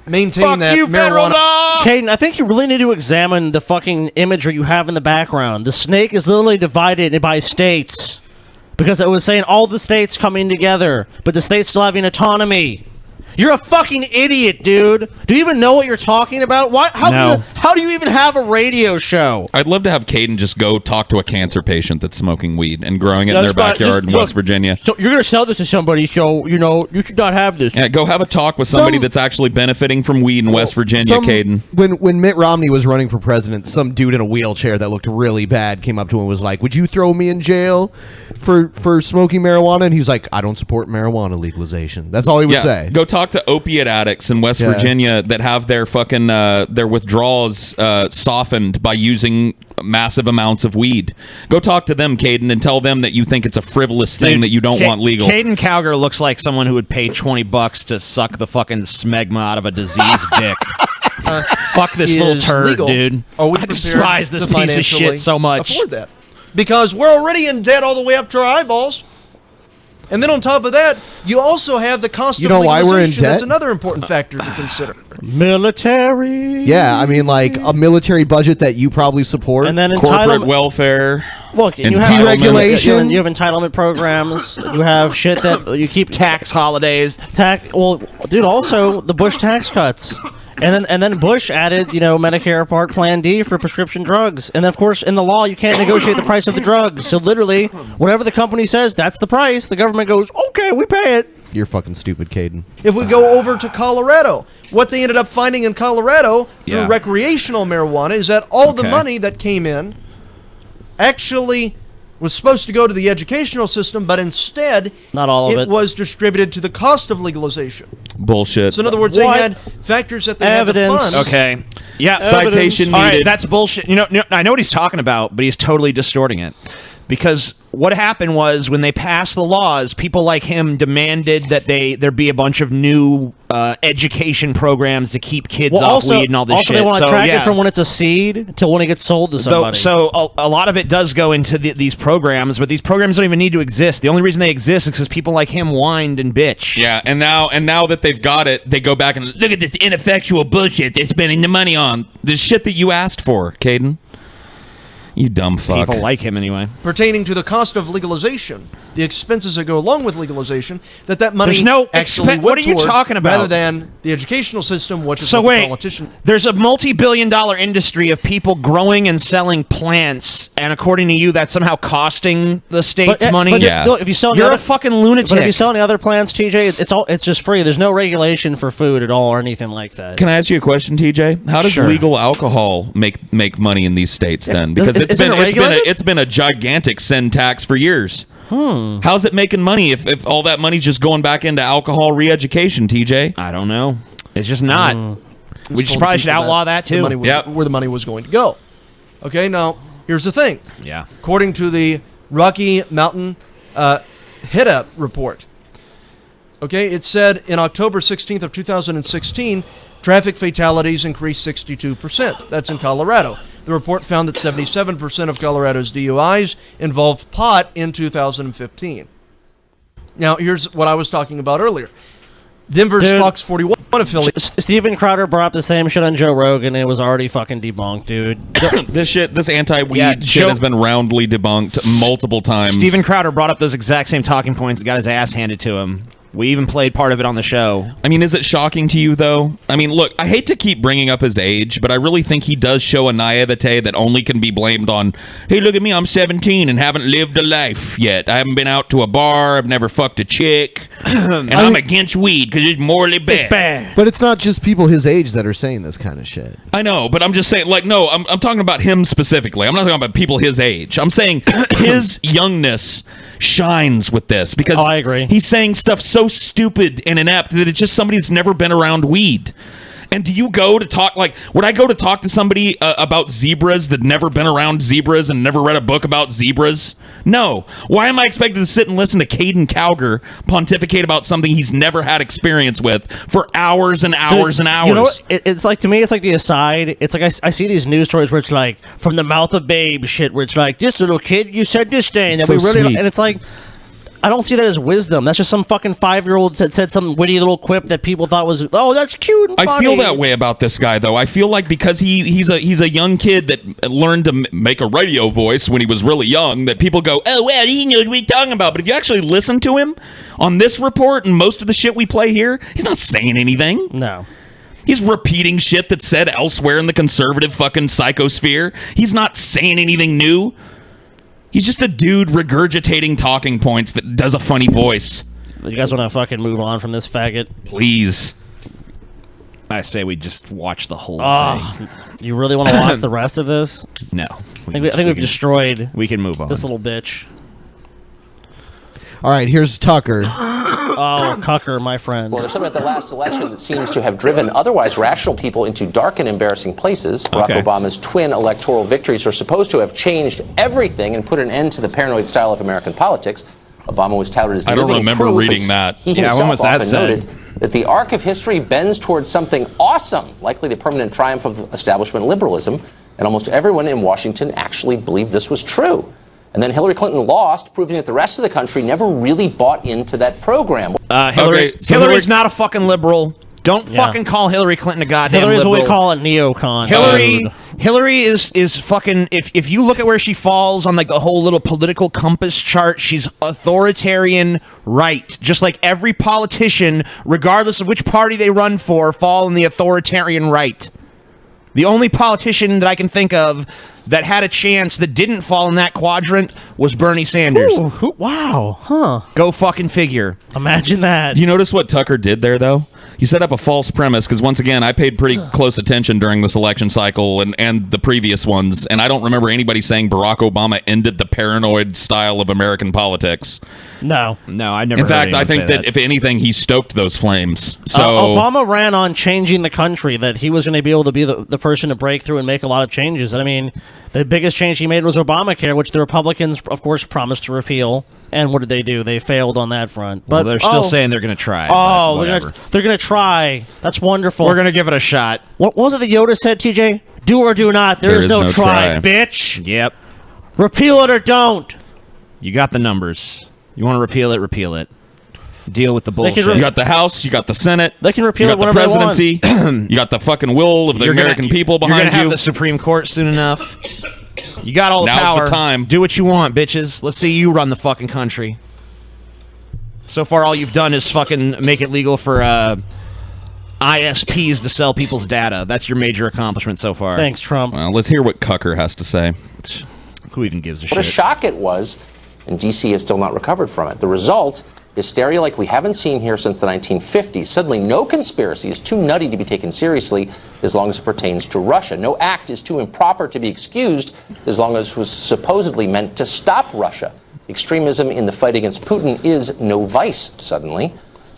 maintain Fuck that you, federal marijuana. law! Caden, I think you really need to examine the fucking imagery you have in the background. The snake is literally divided by states. Because it was saying all the states coming together, but the states still having autonomy. You're a fucking idiot, dude. Do you even know what you're talking about? Why? No. How do you even have a radio show? I'd love to have Caiden just go talk to a cancer patient that's smoking weed and growing it in That's their fine. backyard in Just- West Virginia. So you're gonna sell this to somebody, so you know you should not have this. Yeah, go have a talk with somebody that's actually benefiting from weed in West Virginia, Caiden. When Mitt Romney was running for president, some dude in a wheelchair that looked really bad came up to him and was like, "Would you throw me in jail for smoking marijuana?" And he's like, "I don't support marijuana legalization." That's all he would say. Go talk to opiate addicts in West Yeah. Virginia that have their fucking their withdrawals softened by using massive amounts of weed. Go talk to them, Caiden, and tell them that you think it's a frivolous thing that you don't want legal. Caiden Cowgirl looks like someone who would pay $20 to suck the fucking smegma out of a diseased dick. Fuck this little Is turd, legal. dude. Are we I prepared despise this to piece of financially shit so much. afford that? Because we're already in debt all the way up to our eyeballs. And then on top of that, you also have the cost You of know why we're in legalization. That's debt? another important factor to consider. Military. Yeah, I mean, like a military budget that you probably support. And then Corporate entitlement. welfare. Look, and and you have deregulation. You have entitlement programs. You have shit that you keep Tax holidays. Well, dude. Also, the Bush tax cuts, and then Bush added, Medicare Part Plan D for prescription drugs, and then, of course, in the law, you can't negotiate the price of the drugs. So literally, whatever the company says, that's the price. The government goes, okay, we pay it. You're fucking stupid, Caiden. If we go over to Colorado, what they ended up finding in Colorado through Yeah. recreational marijuana is that all the money that came in actually was supposed to go to the educational system, but instead Not all of it. was distributed to the cost of legalization. Bullshit. So in other words, What? they had factors that they Evidence. had to fund. Okay. Yeah. Citation All right, needed. that's bullshit. I know what he's talking about, but he's totally distorting it. Because what happened was when they passed the laws, people like him demanded that there be a bunch of new education programs to keep kids off weed and all this shit. They want to So, track yeah. it from when it's a seed till when it gets sold to somebody. So a lot of it does go into these programs, but these programs don't even need to exist. The only reason they exist is because people like him whined and bitch. Yeah, and now that they've got it, they go back and look at this ineffectual bullshit they're spending the money on. The shit that you asked for, Caiden. You dumb fuck. People like him anyway. Pertaining to the cost of legalization, the expenses that go along with legalization, that money There's no actually went what are you toward, talking about? rather than the educational system, which is So what the wait, politician. there's a multi-billion-dollar industry of people growing and selling plants, and according to you, that's somehow costing the state's money. But look, if you sell You're a fucking lunatic. But if you sell any other plants, TJ, it's just free. There's no regulation for food at all or anything like that. Can I ask you a question, TJ? How does Sure. legal alcohol make money in these states then? Because Isn't it regulated? it's been a gigantic sin tax for years. How's it making money if all that money's just going back into alcohol re-education, TJ? I don't know. It's just not. We just probably should outlaw that too. Where the money was going to go. Okay, now here's the thing. Yeah. According to the Rocky Mountain HIDA report, okay, it said in October 16th of 2016, traffic fatalities increased 62%. That's in Colorado. The report found that 77% of Colorado's DUIs involved pot in 2015. Now, here's what I was talking about earlier. Denver's Fox 41 affiliate. Steven Crowder brought up the same shit on Joe Rogan, and it was already fucking debunked, dude. This anti-weed shit has been roundly debunked multiple times. Steven Crowder brought up those exact same talking points and got his ass handed to him. We even played part of it on the show. I mean, is it shocking to you, though? I mean, look, I hate to keep bringing up his age, but I really think he does show a naivete that only can be blamed on, hey, look at me, I'm 17 and haven't lived a life yet. I haven't been out to a bar, I've never fucked a chick, and I'm against weed because it's morally bad. But it's not just people his age that are saying this kind of shit. I know, but I'm just saying, like, no, I'm talking about him specifically. I'm not talking about people his age. I'm saying his youngness shines with this because I agree. He's saying stuff so stupid and inept that it's just somebody that's never been around weed. And do you go to talk, like, would I go to talk to somebody about zebras that never been around zebras and never read a book about zebras? No. Why am I expected to sit and listen to Caiden Cowgirl pontificate about something he's never had experience with for hours and hours and hours? You know what? It's like, to me, it's like the aside. It's like I see these news stories where it's like, from the mouth of babe shit, where it's like, this little kid, you said this thing. So sweet. And it's like, I don't see that as wisdom. That's just some fucking 5-year-old that said some witty little quip that people thought was, oh, that's cute and funny. I feel that way about this guy, though. I feel like because he's a young kid that learned to make a radio voice when he was really young, that people go, oh, well, he knows what he's talking about. But if you actually listen to him on this report and most of the shit we play here, he's not saying anything. No. He's repeating shit that's said elsewhere in the conservative fucking psychosphere. He's not saying anything new. He's just a dude regurgitating talking points that does a funny voice. You guys want to fucking move on from this faggot? Please. I say we just watch the whole thing. You really want to watch the rest of this? No. I think we've destroyed we can move on. this little bitch. All right, here's Tucker. Oh, Cucker, my friend. Well, there's something at the last election that seems to have driven otherwise rational people into dark and embarrassing places. Barack Obama's twin electoral victories are supposed to have changed everything and put an end to the paranoid style of American politics. Obama was touted as the I don't living remember proof, reading as that. He Yeah, when was that often said? noted that the arc of history bends towards something awesome, likely the permanent triumph of establishment liberalism, and almost everyone in Washington actually believed this was true. And then Hillary Clinton lost, proving that the rest of the country never really bought into that program. Hillary's not a fucking liberal. Don't fucking call Hillary Clinton a goddamn Hillary's liberal. what we call a neocon. Hillary is fucking. If you look at where she falls on like the whole little political compass chart, she's authoritarian right. Just like every politician, regardless of which party they run for, fall in the authoritarian right. The only politician that I can think of that had a chance that didn't fall in that quadrant was Bernie Sanders. Ooh, wow. Huh. Go fucking figure. Imagine that. Do you notice what Tucker did there, though? He set up a false premise because, once again, I paid pretty close attention during this election cycle and the previous ones, and I don't remember anybody saying Barack Obama ended the paranoid style of American politics. No, I never. In fact, I think that if anything, he stoked those flames. So Obama ran on changing the country, that he was going to be able to be the person to break through and make a lot of changes. I mean, the biggest change he made was Obamacare, which the Republicans, of course, promised to repeal. And what did they do? They failed on that front. But well, they're still saying they're going to try. Oh, they're going to try. That's wonderful. We're going to give it a shot. What was it that Yoda said, TJ? Do or do not. There is no try, bitch. Yep. Repeal it or don't. You got the numbers. You want to repeal it, repeal it. Deal with the bullshit. You got the House, you got the Senate. They can repeal you it got the whenever presidency. they want. You got the fucking will of the American people behind You're gonna you. have the Supreme Court soon enough. You got all the Now's power. the time. Do what you want, bitches. Let's see you run the fucking country. So far, all you've done is fucking make it legal for ISPs to sell people's data. That's your major accomplishment so far. Thanks, Trump. Well, let's hear what Cucker has to say. Who even gives a What a shit? shock it was, and D.C. has still not recovered from it. The result, hysteria like we haven't seen here since the 1950s. Suddenly, no conspiracy is too nutty to be taken seriously as long as it pertains to Russia. No act is too improper to be excused as long as it was supposedly meant to stop Russia. Extremism in the fight against Putin is no vice, suddenly.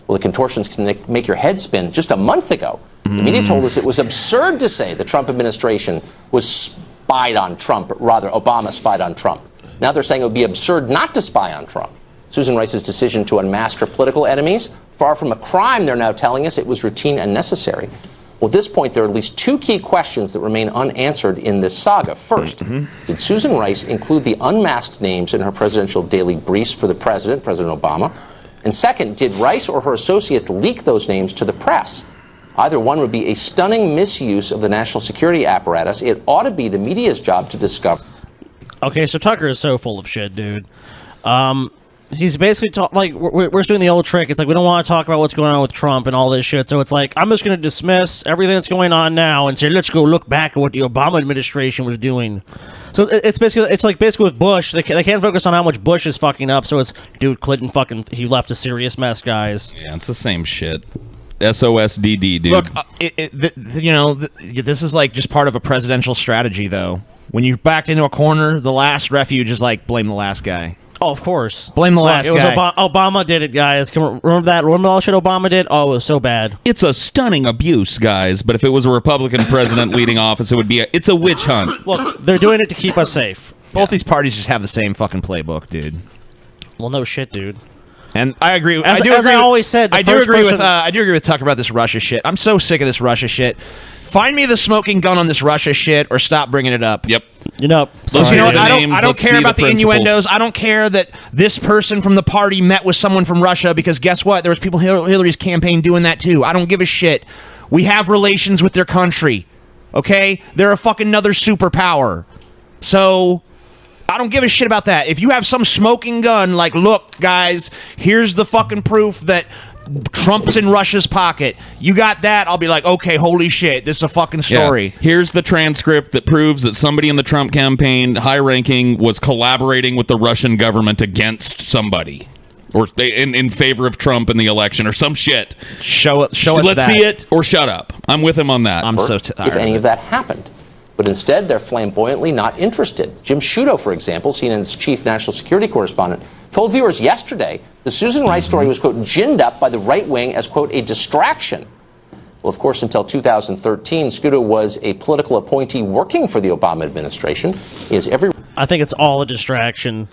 Well, the contortions can make your head spin. Just a month ago, the media told us it was absurd to say the Trump administration was spied on Trump, rather Obama spied on Trump. Now they're saying it would be absurd not to spy on Trump. Susan Rice's decision to unmask her political enemies, far from a crime, they're now telling us it was routine and necessary. Well, at this point, there are at least two key questions that remain unanswered in this saga. First, did Susan Rice include the unmasked names in her presidential daily briefs for the president, President Obama? And second, did Rice or her associates leak those names to the press? Either one would be a stunning misuse of the national security apparatus. It ought to be the media's job to discover. Okay, so Tucker is so full of shit, dude. He's basically we're just doing the old trick. It's like we don't want to talk about what's going on with Trump and all this shit. So it's like I'm just going to dismiss everything that's going on now and say let's go look back at what the Obama administration was doing. So it's basically with Bush. They can't focus on how much Bush is fucking up. So it's dude, Clinton he left a serious mess, guys. Yeah, it's the same shit. SOSDD, dude. Look, this is like just part of a presidential strategy, though. When you're backed into a corner, the last refuge is like blame the last guy. Oh, of course. Blame the last guy. It was guy. Obama did it, guys. Remember that? Remember all the shit Obama did? Oh, it was so bad. It's a stunning abuse, guys. But if it was a Republican president leading office, it's a witch hunt. Look, they're doing it to keep us safe. Both these parties just have the same fucking playbook, dude. Well, no shit, dude. And I agree. As I always said, I do agree with Tucker about this Russia shit. I'm so sick of this Russia shit. Find me the smoking gun on this Russia shit, or stop bringing it up. Yep. You know, I don't care about the innuendos. I don't care that this person from the party met with someone from Russia, because guess what? There was people in Hillary's campaign doing that too. I don't give a shit. We have relations with their country. Okay? They're a fucking another superpower. So I don't give a shit about that. If you have some smoking gun, like, look, guys, here's the fucking proof that Trump's in Russia's pocket. You got that? I'll be like, okay, holy shit, this is a fucking story. Yeah. Here's the transcript that proves that somebody in the Trump campaign, high-ranking, was collaborating with the Russian government against somebody, or in favor of Trump in the election, or some shit. Show us Let's that. see it, or shut up. I'm with him on that. I'm so tired. If any of that happened. But instead, they're flamboyantly not interested. Jim Sciutto, for example, CNN's chief national security correspondent, told viewers yesterday the Susan Rice story was, quote, ginned up by the right wing as, quote, a distraction. Well, of course, until 2013, Sciutto was a political appointee working for the Obama administration. I think it's all a distraction.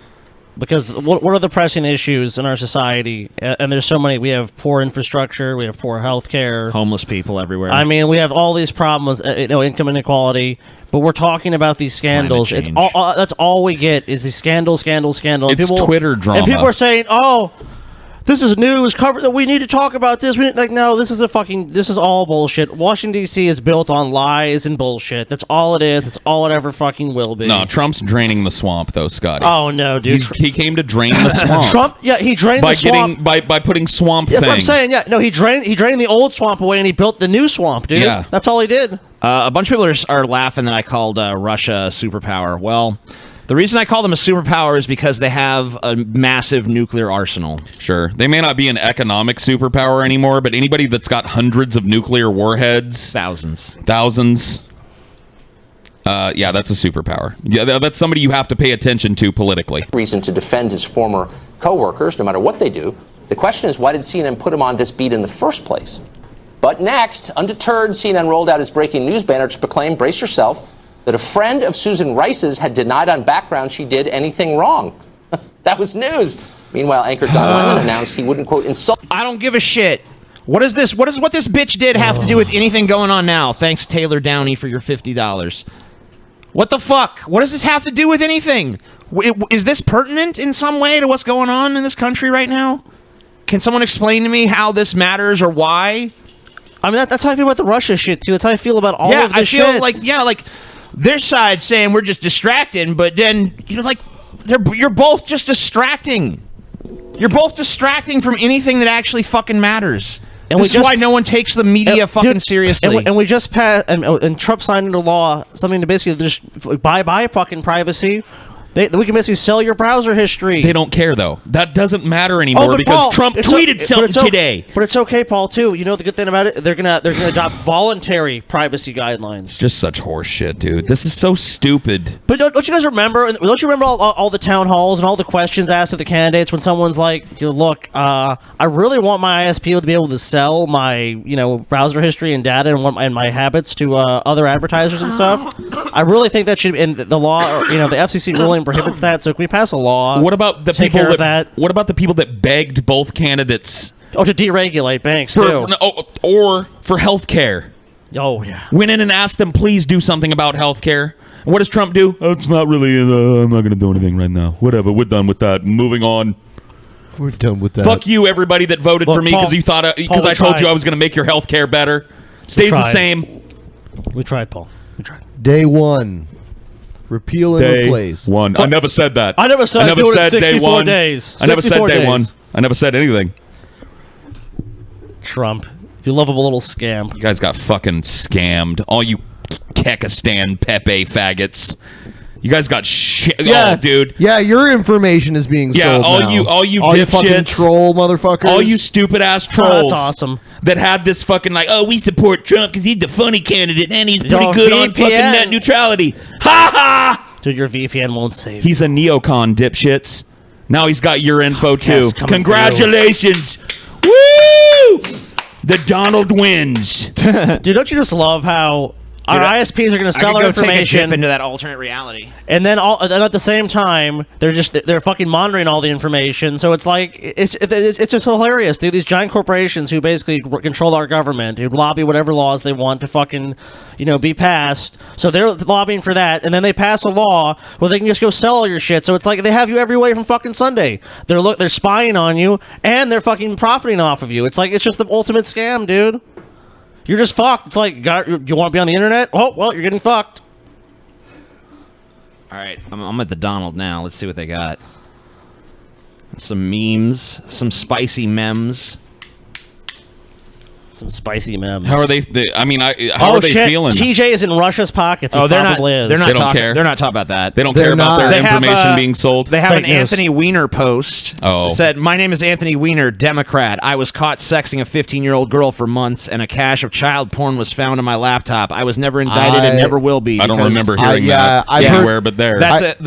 Because what are the pressing issues in our society? And there's so many. We have poor infrastructure. We have poor health care. Homeless people everywhere. I mean, we have all these problems, income inequality. But we're talking about these scandals. It's all, that's all we get is these scandals. It's Twitter drama. And people are saying, oh, this is news cover that we need to talk about this. No, this is all bullshit. Washington, D.C. is built on lies and bullshit. That's all it is. It's all it ever fucking will be. No, Trump's draining the swamp, though, Scotty. Oh, no, dude. He came to drain the swamp. Trump, yeah, he drained the swamp. By putting swamp That's thing. what I'm saying, yeah. No, he drained the old swamp away and he built the new swamp, dude. Yeah. That's all he did. A bunch of people are laughing that I called Russia a superpower. Well, the reason I call them a superpower is because they have a massive nuclear arsenal. Sure. They may not be an economic superpower anymore, but anybody that's got hundreds of nuclear warheads... Thousands. Yeah, that's a superpower. Yeah, that's somebody you have to pay attention to politically. Reason to defend his former co-workers, no matter what they do. The question is, why did CNN put him on this beat in the first place? But next, undeterred, CNN rolled out his breaking news banner to proclaim, brace yourself, that a friend of Susan Rice's had denied on background she did anything wrong. That was news. Meanwhile, anchor Don Lemon announced he wouldn't, quote, insult... I don't give a shit. What does what this bitch did have to do with anything going on now? Thanks, Taylor Downey, for your $50. What the fuck? What does this have to do with anything? Is this pertinent in some way to what's going on in this country right now? Can someone explain to me how this matters or why? I mean, that's how I feel about the Russia shit, too. That's how I feel about all of this shit. Like Their side saying we're just distracting, but then you're both just distracting. You're both distracting from anything that actually fucking matters. And this is why no one takes the media fucking seriously. And we just passed, and Trump signed into law something to basically just bye fucking privacy. We can basically sell your browser history. They don't care though. That doesn't matter anymore because Paul, Trump tweeted something today. But it's okay, Paul. Too. You know the good thing about it? They're gonna adopt voluntary privacy guidelines. It's just such horse shit, dude. This is so stupid. But don't you guys remember? Don't you remember all the town halls and all the questions asked of the candidates when someone's like, "Look, I really want my ISP to be able to sell my browser history and data and my habits to other advertisers and stuff. I really think that should in the law, the FCC ruling prohibits that. So can we pass a law? What about the people What about the people that begged both candidates? To deregulate banks too, or for health care? Oh yeah. Went in and asked them, please do something about health care. What does Trump do? Oh, it's not really. I'm not going to do anything right now. Whatever. We're done with that. Moving on. We're done with that. Fuck you, everybody that voted for me because you thought because I told you I was going to make your health care better. Stays the same. We tried, Paul. We tried. Day one. Repeal and replace. I never said that. I never said do it in 64 days. I never said day one. I never said anything. Trump, you lovable little scam. You guys got fucking scammed. All you Kekistan Pepe faggots. You guys got shit. Yeah, dude. Yeah, your information is being sold all now. you fucking dipshits, troll motherfuckers. all you stupid ass trolls. That's awesome. That had this fucking we support Trump because he's the funny candidate and he's pretty good on fucking net neutrality. Ha ha! Dude, your VPN won't save. He's a neocon, dipshits. Now he's got your info too. Congratulations! Woo! The Donald wins. Dude, don't you just love how our ISPs are going to sell our information take a dip into that alternate reality, and then at the same time they're fucking monitoring all the information. So it's like it's just hilarious, dude. These giant corporations who basically control our government, who lobby whatever laws they want to fucking be passed. So they're lobbying for that, and then they pass a law where they can just go sell all your shit. So it's like they have you every way from fucking Sunday. They're spying on you and they're fucking profiting off of you. It's like it's just the ultimate scam, dude. You're just fucked. It's like, you want to be on the internet? Oh, well, you're getting fucked. All right, I'm at the Donald now. Let's see what they got. Some memes, some spicy memes. Some spicy memes. How are they? How are they feeling? TJ is in Russia's pockets. Oh, they're not. They don't talking, care. They're not talking about that. They don't care about their information being sold. They have Fake an news. Anthony Weiner post. Oh. Said, "My name is Anthony Weiner, Democrat. I was caught sexting a 15-year-old girl for months, and a cache of child porn was found on my laptop. I was never indicted and never will be." I don't remember hearing that anywhere but there. That's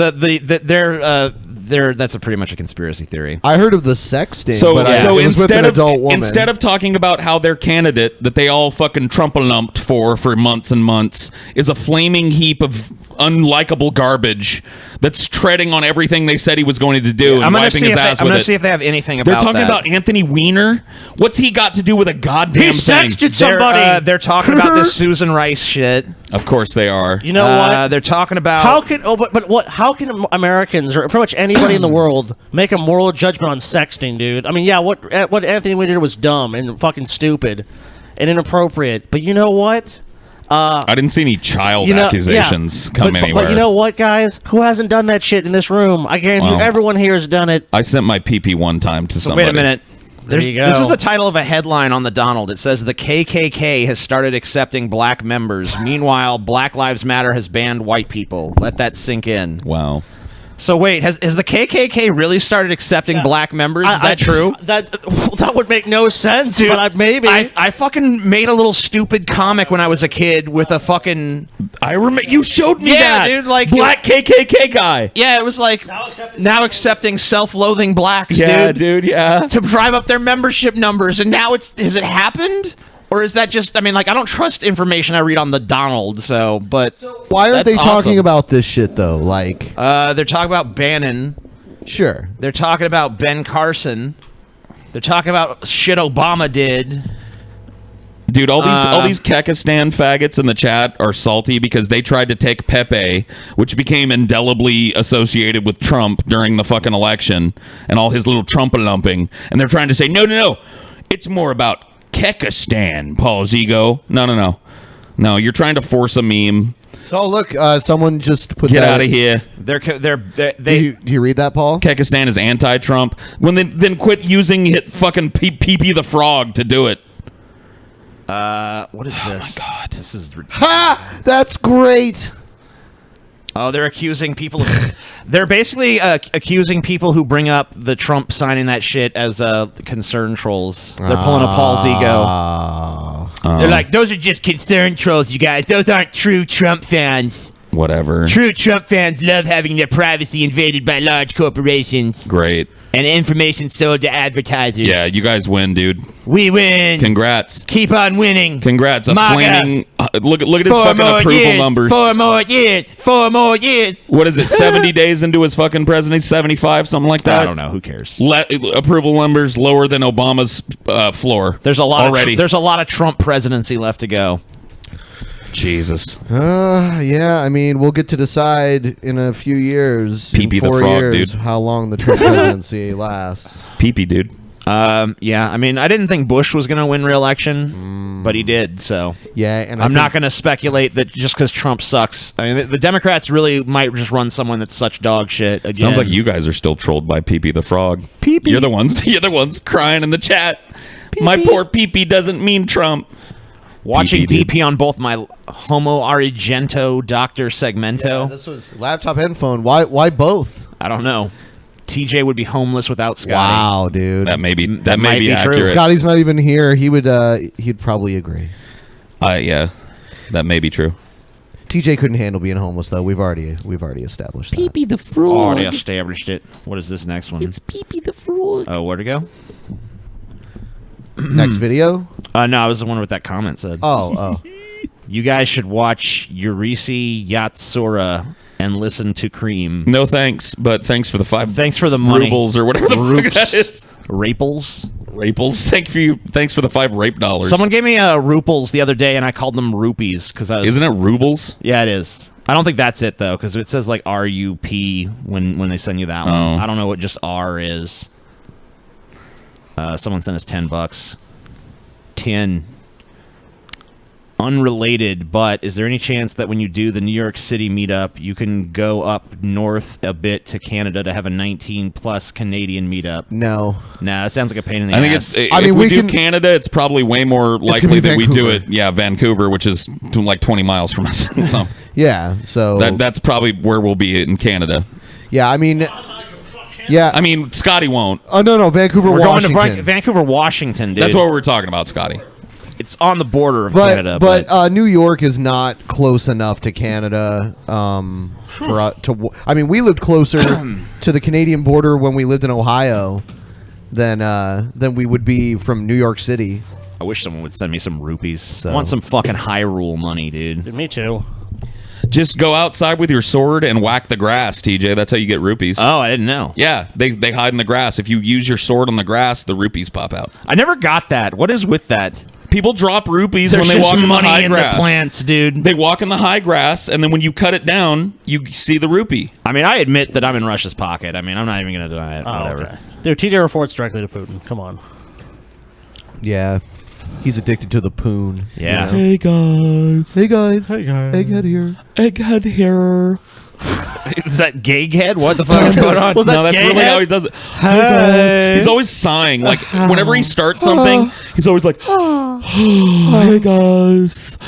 that's pretty much a conspiracy theory. I heard of the sexting, so but it was with an adult woman. Instead of talking about how their candidate that they all fucking Trump-a-lumped for months and months is a flaming heap of unlikable garbage that's treading on everything they said he was going to do and wiping his ass with it. I'm going to see if they have anything about They're talking about Anthony Weiner? What's he got to do with a goddamn he thing? sexted somebody! They're talking about this Susan Rice shit. Of course they are. You know what? They're talking about... How can Americans, or pretty much anybody in the world, make a moral judgment on sexting, dude? I mean, yeah, what Anthony Weiner did was dumb and fucking stupid and inappropriate. But you know what? I didn't see any child accusations come anywhere. But you know what, guys? Who hasn't done that shit in this room? I guarantee you everyone here has done it. I sent my PP one time to somebody. Wait a minute. There you go. This is the title of a headline on the Donald. It says, "The KKK has started accepting black members. Meanwhile, Black Lives Matter has banned white people." Let that sink in. Wow. So wait, has the KKK really started accepting black members? Is that true? That would make no sense, dude, but maybe. I fucking made a little stupid comic when I was a kid with a fucking... I remember you showed me that, dude, like black KKK guy. Yeah, it was like now accepting self-loathing blacks, dude, yeah, to drive up their membership numbers, and now has it happened? Or is that just, I don't trust information I read on the Donald, so why aren't they talking about this shit, though? Like... they're talking about Bannon. Sure. They're talking about Ben Carson. They're talking about shit Obama did. Dude, all these Kekistan faggots in the chat are salty because they tried to take Pepe, which became indelibly associated with Trump during the fucking election, and all his little Trump-a-lumping, and they're trying to say, no, it's more about Kekistan, Paul's ego. No. You're trying to force a meme So look, someone just put Get that out of here. Do you read that, Paul? Kekistan is anti-Trump. When then quit using fucking Pee-Pee the Frog to do it. What is this? Oh my God, this is ha! That's great. Oh, they're accusing people of. They're basically accusing people who bring up the Trump signing that shit as concern trolls. They're pulling a Paul's ego. They're like, those are just concern trolls, you guys. Those aren't true Trump fans. Whatever. True Trump fans love having their privacy invaded by large corporations. Great. And information sold to advertisers. Yeah, you guys win, dude. We win. Congrats. Keep on winning. Congrats. A MAGA. flaming. Look at his fucking approval years. numbers. 4 more years. 4 more years. What is it? 70 days into his fucking presidency, 75, something like that. I don't know. Who cares? Approval numbers lower than Obama's floor. There's a lot already. There's a lot of Trump presidency left to go. Jesus. Yeah, I mean, we'll get to decide in a few years, Pee-Pee in the 4 Frog, years, dude. how long the Trump presidency lasts. Pee-Pee, dude. Yeah, I mean, I didn't think Bush was going to win re-election, but he did, so. Yeah, and I'm not going to speculate that just because Trump sucks. I mean, the Democrats really might just run someone that's such dog shit again. Sounds like you guys are still trolled by Pee-Pee the Frog. Pee-Pee. You're the ones crying in the chat. Pee-pee. My poor Pee-Pee doesn't mean Trump. Watching Pee-pee, DP on both my Homo Argento Dr. Segmento. Yeah, this was laptop and phone. Why both? I don't know. TJ would be homeless without Scotty. Wow, dude. That may be might be true. accurate. Scotty's not even here. He'd probably agree. Yeah, that may be true. TJ couldn't handle being homeless though. We've already established that. Pee-Pee the Frog. Already established it. What is this next one? It's Pee-Pee the Frog. Oh, where'd it go? Next video? No, I was the one with that comment said. Oh. You guys should watch Yurisi Yatsura and listen to Cream. No thanks, but thanks for the 5. Thanks for the money. Rubles or whatever the fuck that is. Raples. Thanks for the 5 rape dollars. Someone gave me ruples the other day, and I called them rupees because I was. Isn't it rubles? Yeah, it is. I don't think that's it though, because it says like RUP when they send you that one. I don't know what just R is. Someone sent us $10. 10. Unrelated, but is there any chance that when you do the New York City meetup, you can go up north a bit to Canada to have a 19+ Canadian meetup? No. Nah, that sounds like a pain in the I ass. think if we do Canada, it's probably way more likely that we do it. Yeah, Vancouver, which is like 20 miles from us. So yeah, so that's probably where we'll be in Canada. Yeah, I mean. Yeah, I mean Scotty won't. Oh no, Vancouver, Washington. Going to Vancouver, Washington, dude. That's what we're talking about, Scotty. It's on the border of Canada, but New York is not close enough to Canada for to. I mean, we lived closer to the Canadian border when we lived in Ohio than we would be from New York City. I wish someone would send me some rupees. I want some fucking Hyrule money, dude. Me too. Just go outside with your sword and whack the grass, TJ. That's how you get rupees. Oh, I didn't know. Yeah, they hide in the grass. If you use your sword on the grass, the rupees pop out. I never got that. What is with that? People drop rupees There's when they just walk in the money high in grass. the plants, dude. They walk in the high grass, and then when you cut it down, you see the rupee. I mean, I admit that I'm in Russia's pocket. I mean, I'm not even going to deny it. Oh, Whatever. okay. Dude, TJ reports directly to Putin. Come on. Yeah, he's addicted to the poon. Yeah. You know? Hey guys. Hey guys. Egghead here. Egghead here. Is that Gaghead? What the fuck is going on? No, that's really how he does it. Hey guys. He's always sighing. Like whenever he starts something, he's always like, "Hey guys,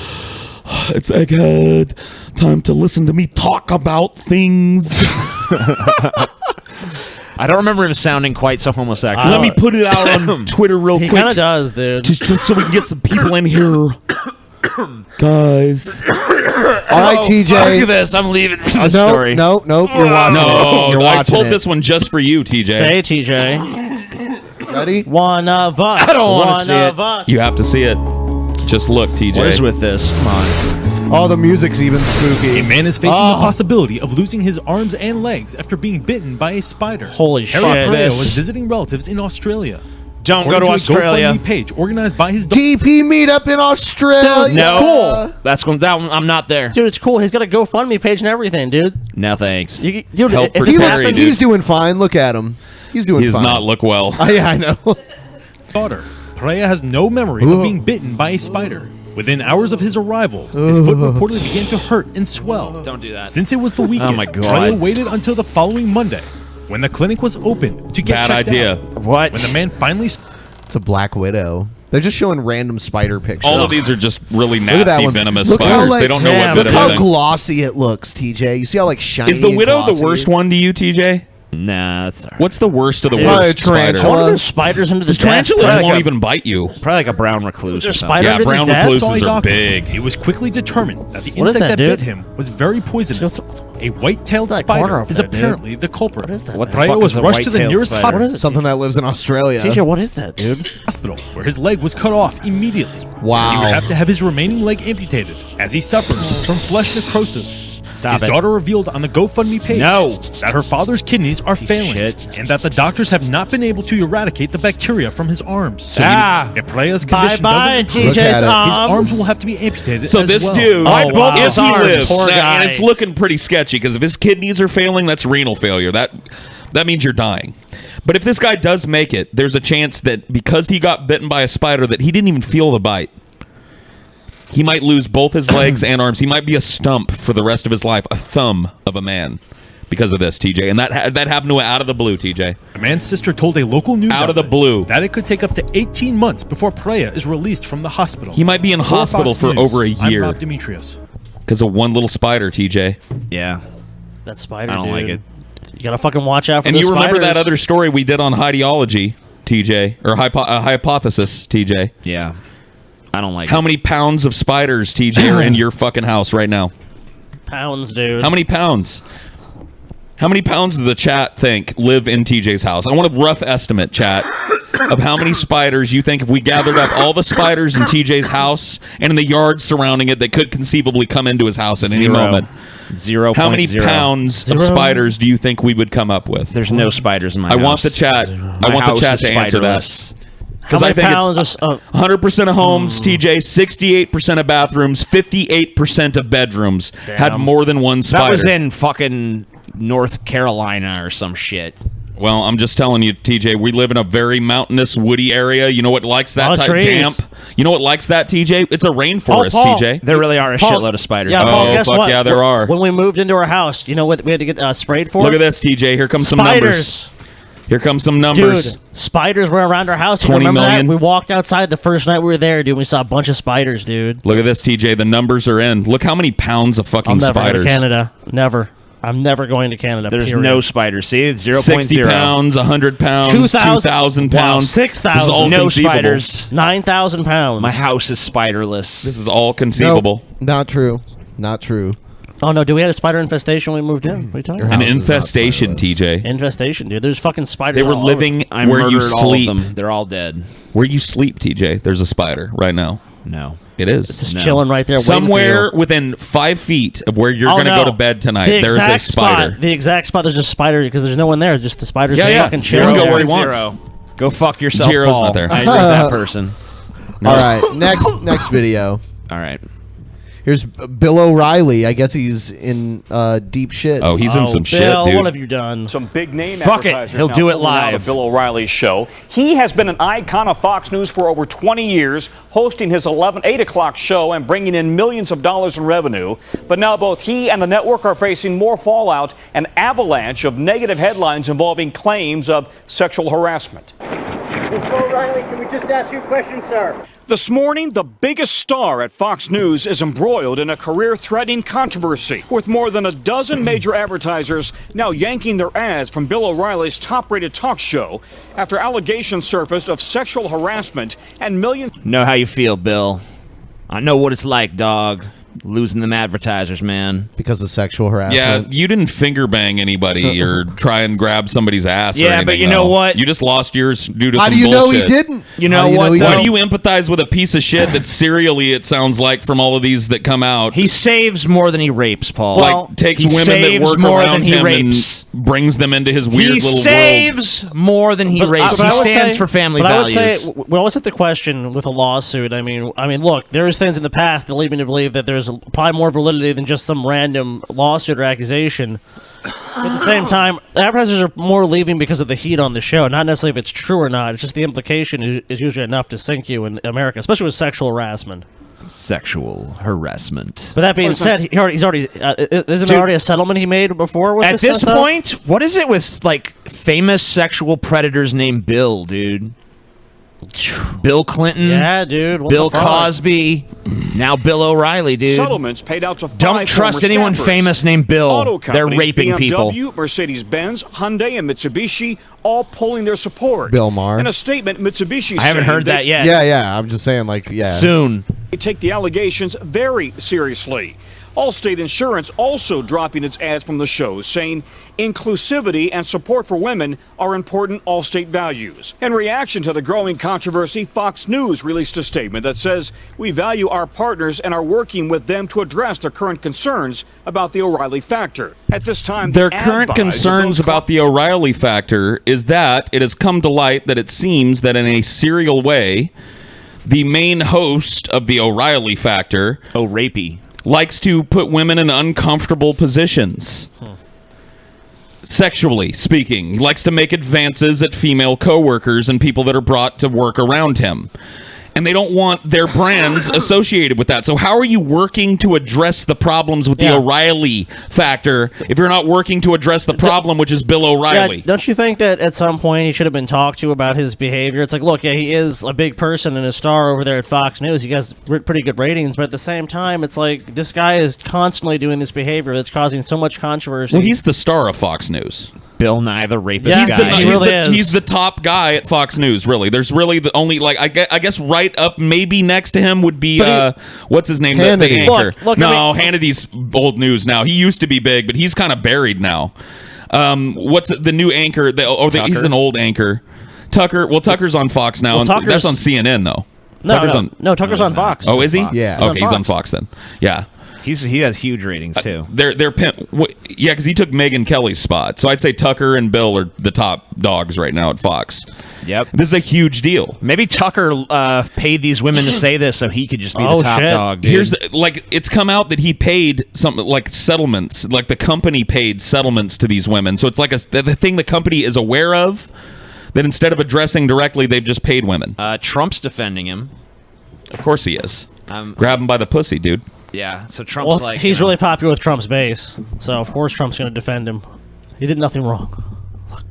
it's Egghead. Time to listen to me talk about things." I don't remember him sounding quite so homosexual. Let me put it out on Twitter real quick. He kind of does, dude. Just so we can get some people in here. Guys. All right, TJ. Fuck this. I'm leaving this story. No, you're watching it. You're I watching pulled it. this one just for you, TJ. Hey, TJ. Ready? One of us. I don't want to see it. Us. You have to see it. Just look, TJ. What is with this? Come on. Oh, the music's even spooky. A man is facing the possibility of losing his arms and legs after being bitten by a spider. Holy shit. Harry Perea was visiting relatives in Australia. Don't go to Australia. A GoFundMe page organized by his DP meetup in Australia. No. Cool. That's that one, I'm not there. Dude, it's cool. He's got a GoFundMe page and everything, dude. No thanks. Dude, Help for if Terry, dude. He's doing fine. Look at him. He's doing He does fine. not look well. Yeah, I know. daughter. Perea has no memory of being bitten by a spider. Within hours of his arrival, his foot reportedly began to hurt and swell. Don't do that. Since it was the weekend, Oh my God. Praya waited until the following Monday, when the clinic was open to get Bad checked idea. out. What? When the man finally... It's a Black Widow. They're just showing random spider pictures. All of these are just really Look at that nasty, one. venomous Look how, spiders. like, They don't know what look bit how of anything. glossy it looks, TJ. You see how like shiny. Is the and widow glossy? the worst one to you, TJ? Nah, that's all right. What's the worst of the Probably worst a tarantula. spider? What are those spiders under the Tarantulas desk? won't even bite you. Probably like a brown recluse. There's or spider something. Yeah, under brown these desks? recluses are Doctor. big. It was quickly determined that the What is insect that, that bit dude? him was very poisonous. A white-tailed What's that corner spider over is there, dude? apparently the culprit. What is that? What the Praya fuck was is a rushed to the white-tailed nearest spider? What is it? Something that lives in Australia. TJ, what is that, dude? hospital, where his leg was cut off immediately. Wow. He would have to have his remaining leg amputated, as he suffers from flesh necrosis. Stop His it. daughter revealed on the GoFundMe page No. that her father's kidneys are failing, shit. and that the doctors have not been able to eradicate the bacteria from his arms. If Praya's condition Bye-bye, doesn't improve, TJ's his arms. arms will have to be amputated. So as this well. dude, Oh, wow. if he Arms, lives, poor guy. and it's looking pretty sketchy because if his kidneys are failing, that's renal failure. That means you're dying. But if this guy does make it, there's a chance that because he got bitten by a spider that he didn't even feel the bite. He might lose both his legs and arms. He might be a stump for the rest of his life, a thumb of a man, because of this, TJ. And that happened to him out of the blue, TJ. The man's sister told a local news Out of the outlet blue. that it could take up to 18 months before Praya is released from the hospital. He might be in For hospital Fox for News, over a I'm year. Rob Demetrius. Because of one little spider, TJ. Yeah. That spider, I don't dude. like it. You gotta fucking watch out for And the you remember spiders. that other story we did on ideology, TJ, or hypothesis, TJ? Yeah. I don't like How it. many pounds of spiders, TJ, are in your fucking house right now? pounds, dude? How many pounds? How many pounds does the chat think live in TJ's house? I want a rough estimate, chat, of how many spiders you think if we gathered up all the spiders in TJ's house and in the yard surrounding it that could conceivably come into his house at any moment. 0. How many pounds of spiders do you think we would come up with? There's no spiders in my I house. want the chat. I want the chat to answer that. How Because I many think pounds it's of- 100% of homes, TJ, 68% of bathrooms, 58% of bedrooms had more than one spider. That was in fucking North Carolina or some shit. Well, I'm just telling you, TJ, we live in a very mountainous, woody area. You know what likes that type trees. damp? You know what likes that, TJ? It's a rainforest, Paul. TJ. There really are a Paul- shitload of spiders. Yeah, Paul, Oh, guess fuck what? yeah, there are. When we moved into our house, you know what we had to get sprayed for? Look at this, TJ. Here comes some numbers. Spiders. Here comes some numbers. Dude, spiders were around our house. You 20 remember million. that? We walked outside the first night we were there, dude. We saw a bunch of spiders, dude. Look at this, TJ. The numbers are in. Look how many pounds of fucking I'm never going spiders. to Canada. Never. I'm never going to Canada. There's period. no spiders. See, it's 0.0. 60 pounds, 100 pounds, 2,000 pounds. Wow, 6,000. This is all No conceivable. spiders. 9,000 pounds. My house is spiderless. This is all conceivable. Nope, not true. Not true. Oh no, dude, we had a spider infestation when we moved in. What are you talking Your about? An house is not infestation, spiderless. TJ. Infestation, dude. There's fucking spiders. They were all living I where you murdered sleep. all of them. They're all dead. Where you sleep, TJ, there's a spider right now. No. It is. just No. chilling right there. waiting for Somewhere you. within 5 feet of where you're Oh, going to no. go to bed tonight, The there's a exact spider. Spot, the exact spot. There's just spider because there's no one there. Just the spiders. Yeah, just yeah. Fucking Zero chilling go there. where he wants. Zero. Go fuck yourself, Zero's Paul. not there. I agree with that person. All right, next video. All right. Here's Bill O'Reilly. I guess he's in deep shit. Oh, he's in some shit, Bill, dude. what have you done? Some big name Fuck it. advertisers He'll now do it pulling out of live. Bill O'Reilly's show. He has been an icon of Fox News for over 20 years, hosting his 8 o'clock show and bringing in millions of dollars in revenue. But now both he and the network are facing more fallout, an avalanche of negative headlines involving claims of sexual harassment. Mr. O'Reilly, can we just ask you a question, sir? This morning, the biggest star at Fox News is embroiled in a career-threatening controversy, with more than a dozen major advertisers now yanking their ads from Bill O'Reilly's top-rated talk show after allegations surfaced of sexual harassment and millions... Know how you feel, Bill. I know what it's like, dog. Losing them advertisers, man. Because of sexual harassment. Yeah, you didn't finger bang anybody or try and grab somebody's ass or Yeah, anything, but you know though. what? You just lost yours due to How some do you know he bullshit. didn't? You know How do what, he though? Why didn't? do you empathize with a piece of shit that's serially, it sounds like, from all of these that come out? He saves more than he rapes, Paul. Like, takes he women that saves work more around than he him rapes. and brings them into his weird He little world. saves more than he But rapes. He I would stands say- for family but values. I would say we always have to question with a lawsuit. I mean, look, there's things in the past that lead me to believe that there's probably more validity than just some random lawsuit or accusation. But at the same time, advertisers are more leaving because of the heat on the show, not necessarily if it's true or not. It's just the implication is usually enough to sink you in America, especially with sexual harassment. sexual harassment. But that being said, he's already isn't there already a settlement he made before with at this point? What is it with like famous sexual predators named Bill, dude? Bill Clinton, yeah, dude. Bill Cosby, now Bill O'Reilly, dude. Settlements paid out to 5 Don't trust former anyone staffers. famous named Bill. Auto They're companies, raping BMW, people. Mercedes-Benz, Hyundai, and Mitsubishi all pulling their support. Bill Maher. In a statement, Mitsubishi I haven't saying heard that yet. Yeah. I'm just saying, like, yeah. Soon. They take the allegations very seriously. Allstate Insurance also dropping its ads from the show, saying inclusivity and support for women are important Allstate values. In reaction to the growing controversy, Fox News released a statement that says, "We value our partners and are working with them to address their current concerns about the O'Reilly factor." At this time, Their the ad current buys of concerns those about the O'Reilly factor is that it has come to light that it seems that in a serial way, the main host of the O'Reilly factor, O'Rapey, likes to put women in uncomfortable positions. Sexually speaking, he likes to make advances at female coworkers and people that are brought to work around him. And they don't want their brands associated with that. So how are you working to address the problems with the O'Reilly factor if you're not working to address the problem, which is Bill O'Reilly? Yeah, don't you think that at some point he should have been talked to about his behavior? It's like, look, yeah, he is a big person and a star over there at Fox News. He has pretty good ratings, but at the same time, it's like this guy is constantly doing this behavior that's causing so much controversy. Well, he's the star of Fox News. Bill Nye, the rapist guy. He's the top guy at Fox News, really. There's really the only, like, I guess right up maybe next to him would be, what's his name? The anchor. Look, no, Hannity's old news now. He used to be big, but he's kind of buried now. What's the new anchor? He's an old anchor. Tucker. Well, Tucker's on Fox now. Well, and that's on CNN, though. Tucker's on Fox. Oh, is he? Yeah. Okay, he's on Fox then. Yeah. He has huge ratings too. Yeah, because he took Megyn Kelly's spot. So I'd say Tucker and Bill are the top dogs right now at Fox. Yep. This is a huge deal. Maybe Tucker paid these women to say this so he could just be the top dog. Dude. It's come out that he paid something like settlements, like the company paid settlements to these women. So it's like the thing the company is aware of, that instead of addressing directly, they've just paid women. Trump's defending him. Of course he is. Grab him by the pussy, dude. Yeah, so Trump's he's really popular with Trump's base, so of course Trump's going to defend him. He did nothing wrong. I'm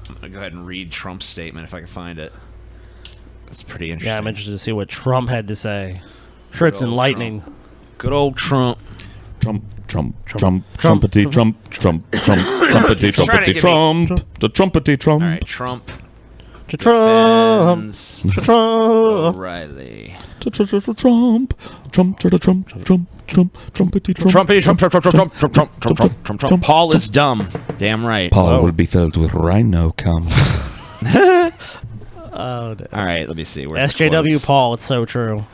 going to go ahead and read Trump's statement if I can find it. That's pretty interesting. Yeah, I'm interested to see what Trump had to say. Sure, it's enlightening. Good old Trump. Trumpety Trump, trumpety Trump. All right, Trump. Trump. O'Reilly. Trump. Paul is dumb. Damn right. Paul will be filled with rhino cum. All right, let me see. Where's SJW Paul, it's so true.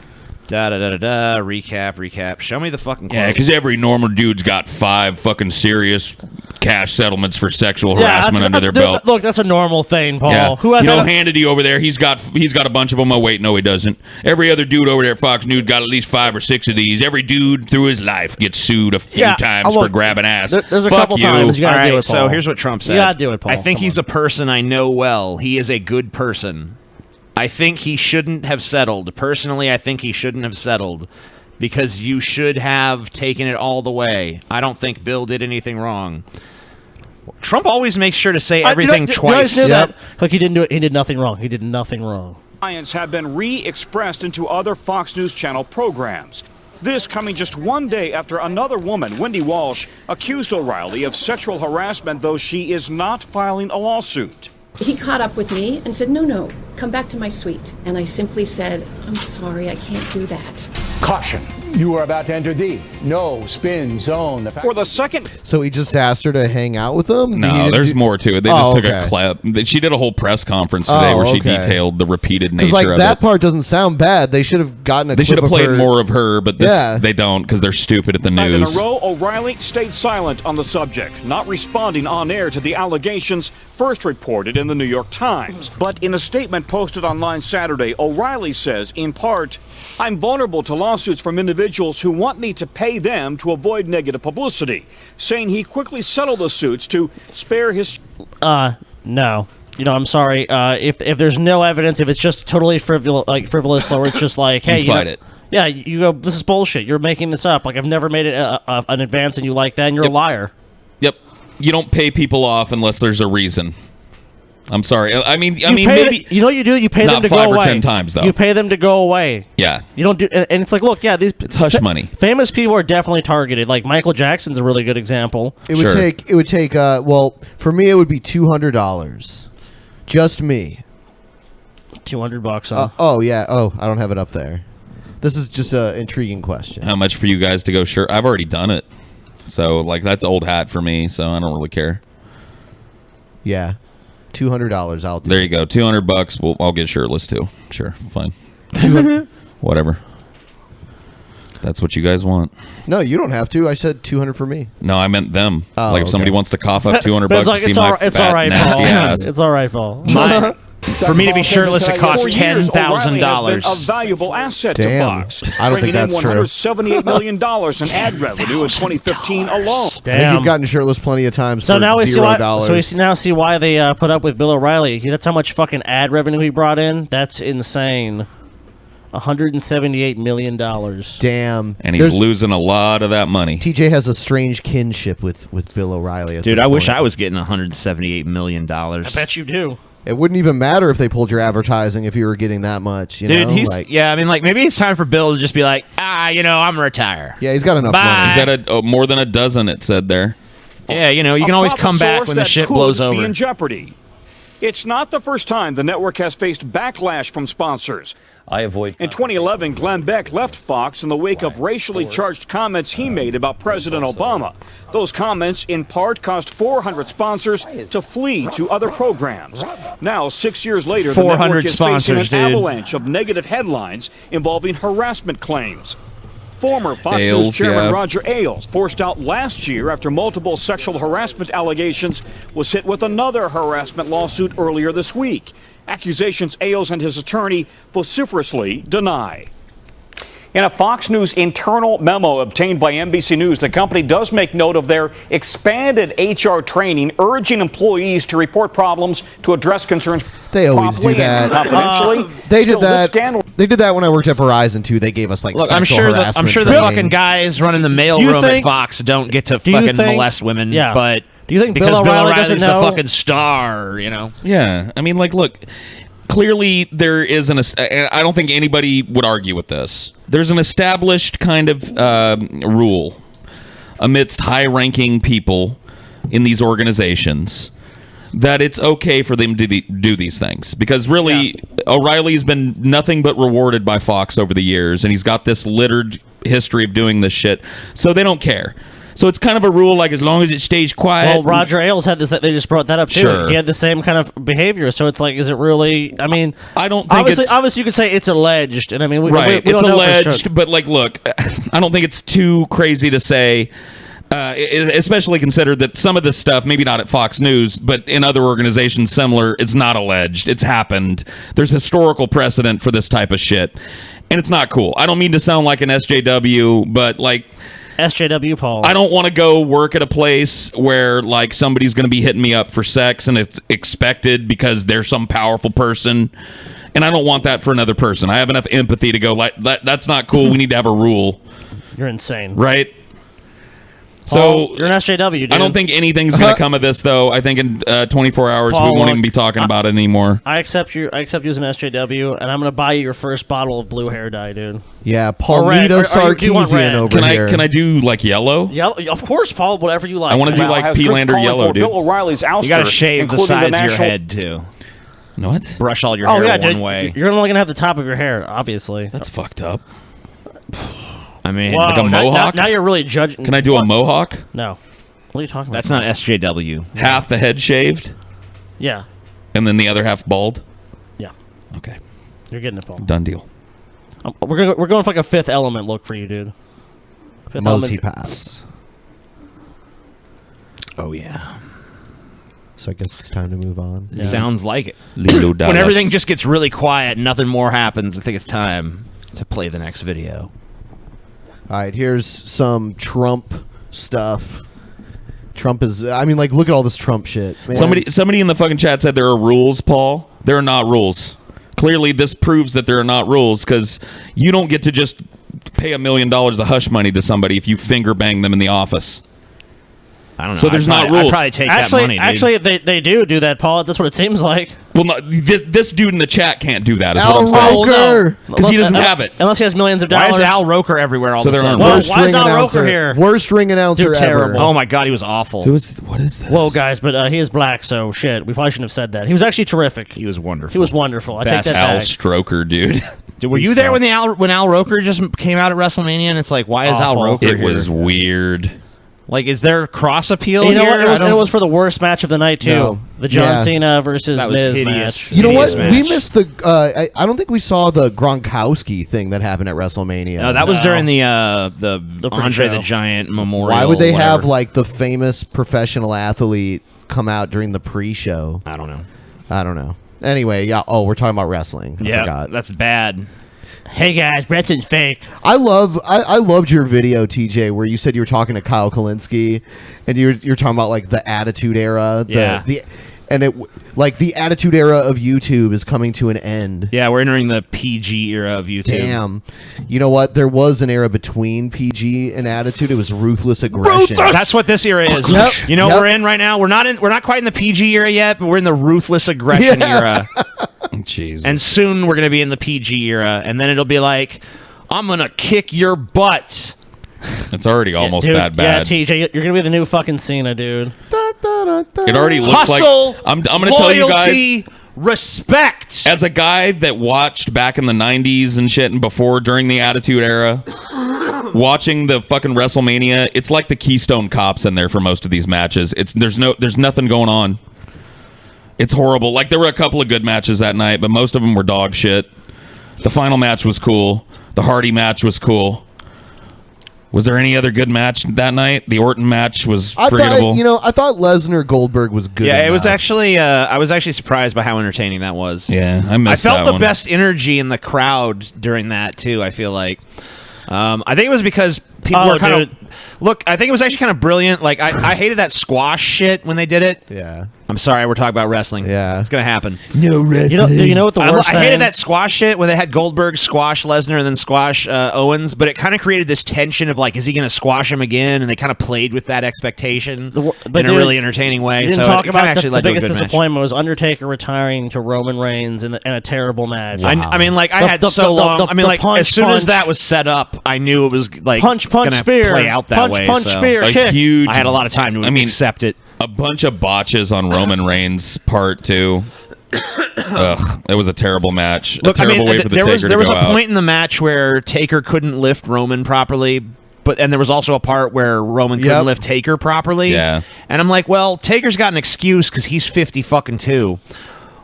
Recap. Show me the fucking quote. Yeah, because every normal dude's got 5 fucking serious cash settlements for sexual harassment under their belt. Look, that's a normal thing, Paul. Yeah. Who has Hannity over there, he's got a bunch of them. Oh, wait, no, he doesn't. Every other dude over there at Fox News got at least 5 or 6 of these. Every dude through his life gets sued a few times for grabbing ass. There's a Fuck couple you. times you gotta do it, Paul. So here's what Trump said. You gotta do it, Paul. I think he's a person I know well. He is a good person. I think he shouldn't have settled. Personally, I think he shouldn't have settled because you should have taken it all the way. I don't think Bill did anything wrong. Trump always makes sure to say everything twice. You guys knew that? Like he didn't do it. He did nothing wrong. He did nothing wrong. Have been re-expressed into other Fox News Channel programs. This coming just one day after another woman, Wendy Walsh, accused O'Reilly of sexual harassment, though she is not filing a lawsuit. He caught up with me and said, no, come back to my suite. And I simply said, I'm sorry, I can't do that. Caution. You are about to enter the no spin zone. For the second. So he just asked her to hang out with him? No, there's more to it. They just took a clip. She did a whole press conference today where she detailed the repeated nature of it. That part doesn't sound bad. They should have gotten a clip. They should have played her. more of her, but they don't because they're stupid at the Night news. in a row, O'Reilly stayed silent on the subject, not responding on air to the allegations first reported in the New York Times. But in a statement posted online Saturday, O'Reilly says, in part, I'm vulnerable to lawsuits from individuals who want me to pay them to avoid negative publicity, saying he quickly settled the suits to spare his... No. I'm sorry. If there's no evidence, if it's just totally frivolous, or it's just like, hey, fight it. Yeah, you go. This is bullshit. You're making this up. Like I've never made it an advance, and you like that, and you're a liar. Yep. You don't pay people off unless there's a reason. I'm sorry. I mean, maybe you know what you do. You pay them to go away. Not 5 or 10 times though. You pay them to go away. Yeah. You don't do, and it's like, look, yeah, it's hush money. Famous people are definitely targeted. Like Michael Jackson's a really good example. It would take. Well, for me, it would be $200. Just me. $200. Huh? Oh yeah. Oh, I don't have it up there. This is just an intriguing question. How much for you guys to go shirt? I've already done it, so like that's old hat for me. So I don't really care. Yeah. $200. I'll do. There you go. $200. I'll get shirtless too. Sure, fine. Whatever. That's what you guys want. No, you don't have to. I said $200 for me. No, I meant them. Oh, like if somebody wants to cough up $200 to see my it's fat, all right, nasty Paul. ass. It's all right, Paul. For me to be shirtless, it costs $10,000. A valuable asset to Fox. I don't think that's true. $178 million in ad revenue in 2015 alone. I think you've gotten shirtless plenty of times So for now we see why. $0. So we now see why they put up with Bill O'Reilly. That's how much fucking ad revenue he brought in. That's insane. $178 million. Damn. And he's losing a lot of that money. TJ has a strange kinship with Bill O'Reilly. Dude, I wish I was getting $178 million. I bet you do. It wouldn't even matter if they pulled your advertising if you were getting that much. You Dude, know? I mean, like maybe it's time for Bill to just be like, I'm retire. Yeah, he's got enough money. Is that more than a dozen? It said there. Yeah, you can always come back when the shit blows over. Be in jeopardy. It's not the first time the network has faced backlash from sponsors. In 2011, Glenn Beck left Fox in the wake of racially charged comments he made about President Obama. Those comments, in part, caused 400 sponsors to flee to other programs. Now, 6 years later, the network is facing an avalanche of negative headlines involving harassment claims. Former Fox News chairman Roger Ailes, forced out last year after multiple sexual harassment allegations, was hit with another harassment lawsuit earlier this week. Accusations Ailes and his attorney vociferously deny. In a Fox News internal memo obtained by NBC News, the company does make note of their expanded HR training, urging employees to report problems to address concerns. They always do that. They did that. They did that when I worked at Verizon too. They gave us like I'm sure the fucking guys running the mailroom at Fox don't get to fucking molest women. Yeah. But do you think because Bill O'Reilly's the fucking star? Yeah. I mean, like, look. Clearly, there is I don't think anybody would argue with this. There's an established kind of rule amidst high-ranking people in these organizations that it's okay for them to do these things. Because really, O'Reilly's been nothing but rewarded by Fox over the years, and he's got this littered history of doing this shit, so they don't care. So it's kind of a rule, like as long as it stays quiet. Well, Roger Ailes had this. They just brought that up too. Sure. He had the same kind of behavior. So it's like, is it really? I mean, I don't think obviously you could say it's alleged, and I mean, we it's don't know alleged, for sure. but like, look, I don't think it's too crazy to say. Especially considered that some of this stuff, maybe not at Fox News, but in other organizations similar, it's not alleged. It's happened. There's historical precedent for this type of shit, and it's not cool. I don't mean to sound like an SJW, but like. SJW, Paul. I don't want to go work at a place where like somebody's going to be hitting me up for sex and it's expected because they're some powerful person, and I don't want that for another person. I have enough empathy to go like that's not cool. We need to have a rule. You're insane, right? Paul, So you're an SJW, dude. I don't think anything's going to come of this, though. I think in 24 hours Paul, we won't even be talking about it anymore. I accept you as an SJW, and I'm going to buy you your first bottle of blue hair dye, dude. Yeah, Paulita Sarkeesian over here. Can I do like yellow? Yellow, of course, Paul. Whatever you like. I want to do like Peelander yellow, dude. Bill O'Reilly's ouster, You got to shave the sides of your head too. What? Brush all your hair one dude, way. You're only going to have the top of your hair, obviously. That's fucked up. I mean, like a mohawk. Now you're really judging. Can I do a mohawk? No. What are you talking about? That's not SJW. Half the head shaved? Yeah. And then the other half bald? Yeah. Okay. You're getting it, Paul. Done deal. We're going for like a Fifth Element look for you, dude. Multi-pass. Oh, yeah. So I guess it's time to move on. It sounds like it. When everything just gets really quiet and nothing more happens, I think it's time to play the next video. All right, here's some Trump stuff. Trump is. I mean, like, look at all this Trump shit. Man. Somebody in the fucking chat said there are rules, Paul. There are not rules. Clearly, this proves that there are not rules because you don't get to just pay $1 million of hush money to somebody if you finger bang them in the office. I don't know. So there's not rules. I'd probably take that money, dude. Actually, they do that, Paul. That's what it seems like. Well, no, this dude in the chat can't do that. Is Al what I'm saying. Roker. Because he doesn't have it. Unless he has millions of dollars. Why is Al Roker everywhere all So of a there sudden? aren't Why is Al Roker here? Worst ring announcer Dude, ever. terrible. Oh my god, he was awful. What is that? Whoa, guys, but he is black, so shit. We probably shouldn't have said that. He was actually terrific. He was wonderful. He was wonderful. I Best take that Al back. Stroker, dude. Dude, were you there when Al Roker just came out at WrestleMania? And it's like, why is Al Awful. Roker It here? was weird. Like, is there cross appeal You know here? what? It was for the worst match of the night too. No. The John Yeah. Cena versus That was Miz hideous. match. You know what? Match. We missed the. I don't think we saw the Gronkowski thing that happened at WrestleMania. No, that was No. during the Andre pre-show. the Giant Memorial. Why would they have whatever. like the famous professional athlete come out during the pre-show? I don't know. I don't know. Anyway, yeah. Oh, we're talking about wrestling. I Yeah, forgot. that's bad. Hey guys, Bretton's fake. I loved your video, TJ, where you said you were talking to Kyle Kalinske, and you're talking about like the Attitude Era. Yeah. And it like the Attitude Era of YouTube is coming to an end. Yeah, we're entering the PG era of YouTube. Damn. You know what? There was an era between PG and Attitude. It was ruthless aggression. That's what this era is. Yep. You know Yep. what we're in right now? We're not quite in the PG era yet, but we're in the ruthless aggression era. Jesus. And soon we're going to be in the PG era, and then it'll be like, I'm going to kick your butt. It's already almost Dude, that bad. Yeah, TJ, you're gonna be the new fucking Cena, dude. It already looks Hustle, like I'm going to tell you guys, loyalty, respect. as a guy that watched back in the 90s and shit and before during the Attitude Era, watching the fucking WrestleMania, it's like the Keystone Cops in there for most of these matches. There's nothing going on. It's horrible. Like, there were a couple of good matches that night, but most of them were dog shit. The final match was cool. The Hardy match was cool. Was there any other good match that night? The Orton match was forgettable. I thought Lesnar Goldberg was good. Yeah, it was enough. actually. I was actually surprised by how entertaining that was. Yeah, I missed I felt that the one. best energy in the crowd during that too. I feel like. I think it was because people were kind of. Look, I think it was actually kind of brilliant. Like I hated that squash shit when they did it. Yeah. I'm sorry, we're talking about wrestling. Yeah, it's gonna happen. No wrestling. You know what the worst I hated thing- that squash shit when they had Goldberg squash Lesnar and then squash Owens, but it kind of created this tension of like, is he going to squash him again? And they kind of played with that expectation in a dude, really entertaining way. You didn't so talk it about actually the led to a biggest good match. disappointment was Undertaker retiring to Roman Reigns in a terrible match. I mean, like I had so long. I mean, like as soon as that was set up, I knew it was like Punch, gonna spear, play out that punch, way. punch, so. spear, a kick. huge. I had a lot of time to accept it. A bunch of botches on Roman Reigns' part too. Ugh, it was a terrible match. Look, a terrible way for the there Taker was to there was go a out. point in the match where Taker couldn't lift Roman properly. And there was also a part where Roman couldn't lift Taker properly. Yeah. And I'm like, well, Taker's got an excuse because he's 50 fucking 2.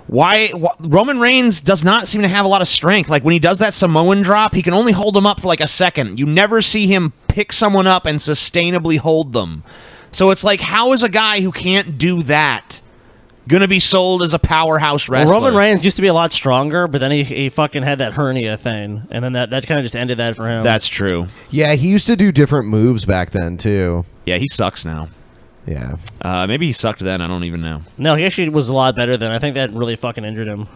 Why Roman Reigns does not seem to have a lot of strength. Like when he does that Samoan drop, he can only hold them up for like a second. You never see him pick someone up and sustainably hold them. So it's like, how is a guy who can't do that gonna be sold as a powerhouse wrestler? Roman Reigns used to be a lot stronger, but then he fucking had that hernia thing, and then that kind of just ended that for him. That's true. Yeah, he used to do different moves back then too. Yeah, he sucks now. Yeah. Maybe he sucked then. I don't even know. No, he actually was a lot better then. I think that really fucking injured him.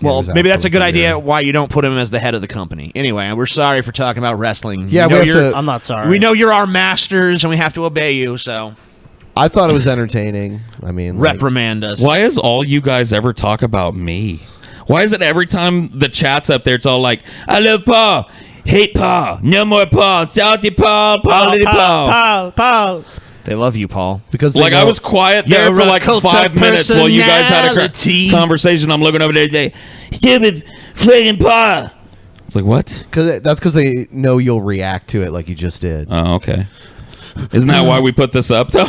Well, maybe that's a good idea why you don't put him as the head of the company. Anyway, we're sorry for talking about wrestling. Yeah, We know we have you're- to- I'm not sorry. We know you're our masters and we have to obey you, so I thought it was entertaining. I mean, like, reprimand us. Why is all you guys ever talk about me? Why is it every time the chat's up there, it's all like, I love Paul, hate Paul, no more Paul, salty Paul, Paul, Paul. They love you, Paul. because Like, I was quiet there You're for a like cult 5 of minutes while you guys had a personality. conversation. I'm looking over there and say, stupid friggin' Paul. It's like, what? that's because they know you'll react to it like you just did. Oh, okay. Isn't that why we put this up, though?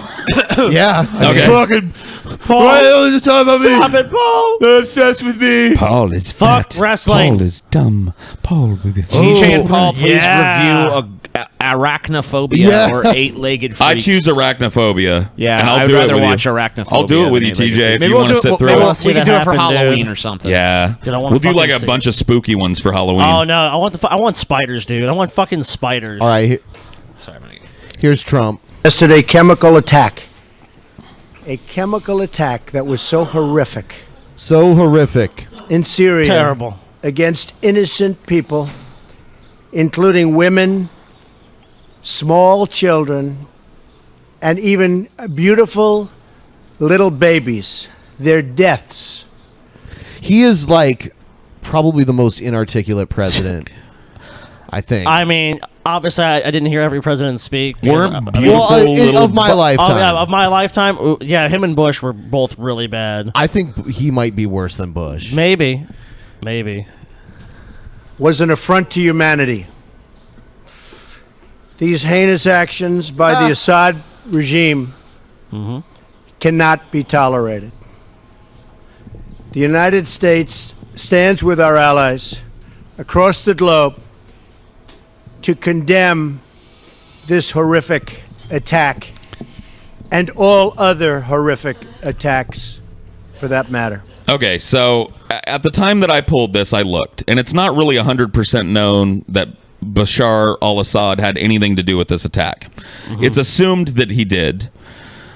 Yeah. I Okay. mean, Fucking Paul. Why are you talking about me? Stop it, Paul. They're obsessed with me. Paul is Fuck fat. wrestling. Paul is dumb. Paul will be TJ and Paul, please yeah. review arachnophobia Yeah. or eight-legged freaks. I choose arachnophobia. Yeah, and I'd I'll do rather it with watch you. arachnophobia. I'll do it with than you, eight-legged TJ, freaks. if you want to sit through maybe it. we'll, see we can that do it for happen, Halloween dude. or something. Yeah. Dude, I wanna We'll do like fucking a see bunch of spooky ones for Halloween. Oh no, I want spiders, dude. I want fucking spiders. All right. Sorry, I'm gonna Here's Trump. Yesterday, chemical attack. A chemical attack that was so horrific. So horrific. In Syria. Terrible. Against innocent people, including women, small children, and even beautiful little babies. Their deaths. He is like probably the most inarticulate president, I think. I mean, obviously, I didn't hear every president speak. We're of my lifetime. Oh, yeah, of my lifetime, yeah, him and Bush were both really bad. I think he might be worse than Bush. Maybe. Was an affront to humanity. These heinous actions by the Assad regime cannot be tolerated. The United States stands with our allies across the globe to condemn this horrific attack and all other horrific attacks for that matter. Okay, so at the time that I pulled this, I looked, and it's not really 100% known that Bashar al-Assad had anything to do with this attack. It's assumed that he did,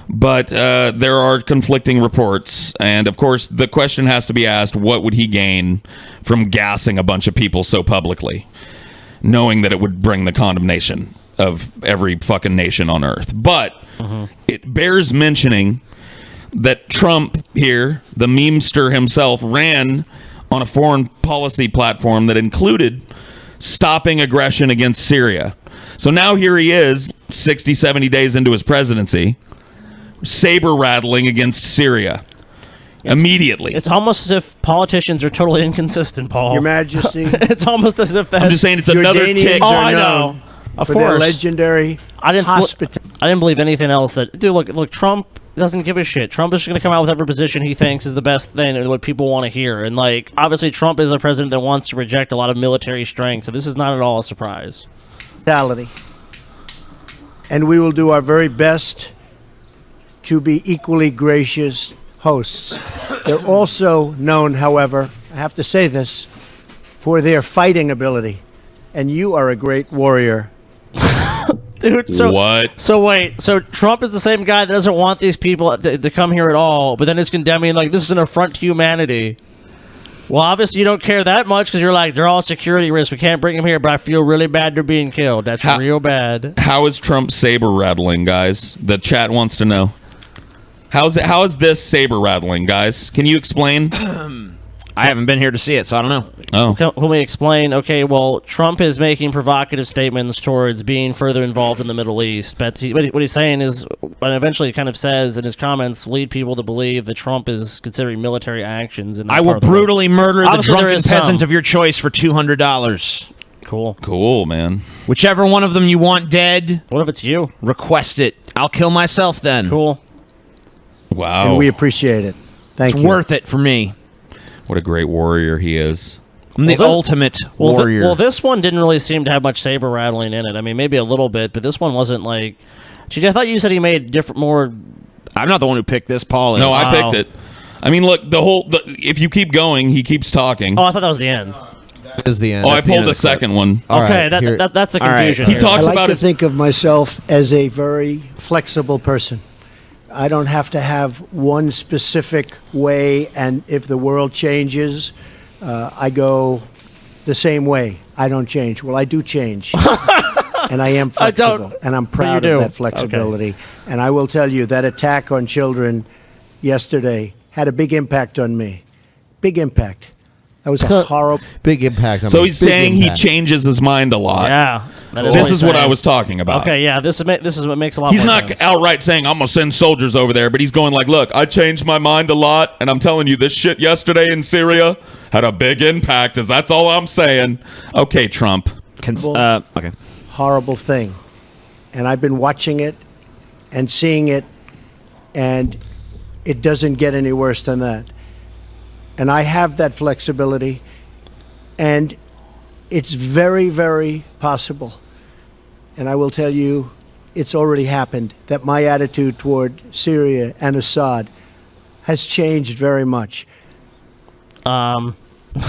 but there are conflicting reports, and of course the question has to be asked, what would he gain from gassing a bunch of people so publicly, knowing that it would bring the condemnation of every fucking nation on earth? But it bears mentioning that Trump here, the memester himself, ran on a foreign policy platform that included stopping aggression against Syria. So now here he is, 60, 70 days into his presidency, saber rattling against Syria immediately. It's almost as if politicians are totally inconsistent, Paul. Your Majesty. It's almost as if I'm just saying it's another tick. Oh, I know. Of for course. their legendary I didn't believe anything else. Dude, look, Trump doesn't give a shit. Trump is just going to come out with whatever position he thinks is the best thing and what people want to hear. And, like, obviously Trump is a president that wants to reject a lot of military strength, so this is not at all a surprise. And we will do our very best to be equally gracious hosts. They're also known, however, I have to say this, for their fighting ability. And you are a great warrior. Dude, so what? So wait, so Trump is the same guy that doesn't want these people to come here at all, but then is condemning like this is an affront to humanity. Well, obviously you don't care that much because you're like they're all security risks. We can't bring them here, but I feel really bad they're being killed. That's real bad. How is Trump saber rattling, guys? The chat wants to know. How is this saber rattling, guys? Can you explain? I haven't been here to see it, so I don't know. Oh. Can we explain? Okay, well, Trump is making provocative statements towards being further involved in the Middle East. But what he's saying is, and eventually kind of says in his comments, lead people to believe that Trump is considering military actions. In I will brutally murder the drunken peasant of your choice for $200. Cool, man. Whichever one of them you want dead. What if it's you? Request it. I'll kill myself then. Cool. Wow. And we appreciate it. Thank you. It's worth it for me. What a great warrior he is. I'm the ultimate warrior. Well, this one didn't really seem to have much saber rattling in it. I mean, maybe a little bit, but this one wasn't like... I thought you said he made different, more... I'm not the one who picked this, Paul is. No, I picked it. I mean, look, if you keep going, he keeps talking. Oh, I thought that was the end. That is the end. Oh, I pulled the second one. Okay, that's the confusion. He talks I like about to his... think of myself as a very flexible person. I don't have to have one specific way, and if the world changes, I go the same way. I don't change. Well, I do change. And I am flexible, and I'm proud of that flexibility. Okay. And I will tell you, that attack on children yesterday had a big impact on me. Big impact. That was a horrible... Big impact. So he's saying he changes his mind a lot. Yeah. This is what I was talking about. Okay, yeah, this is what makes a lot He's more not sense. outright saying, I'm going to send soldiers over there, but he's going like, look, I changed my mind a lot, and I'm telling you, this shit yesterday in Syria had a big impact, that's all I'm saying. Okay, Trump. Okay. Horrible thing. And I've been watching it and seeing it, and it doesn't get any worse than that. And I have that flexibility, and it's very, very possible. And I will tell you, it's already happened, that my attitude toward Syria and Assad has changed very much. Time to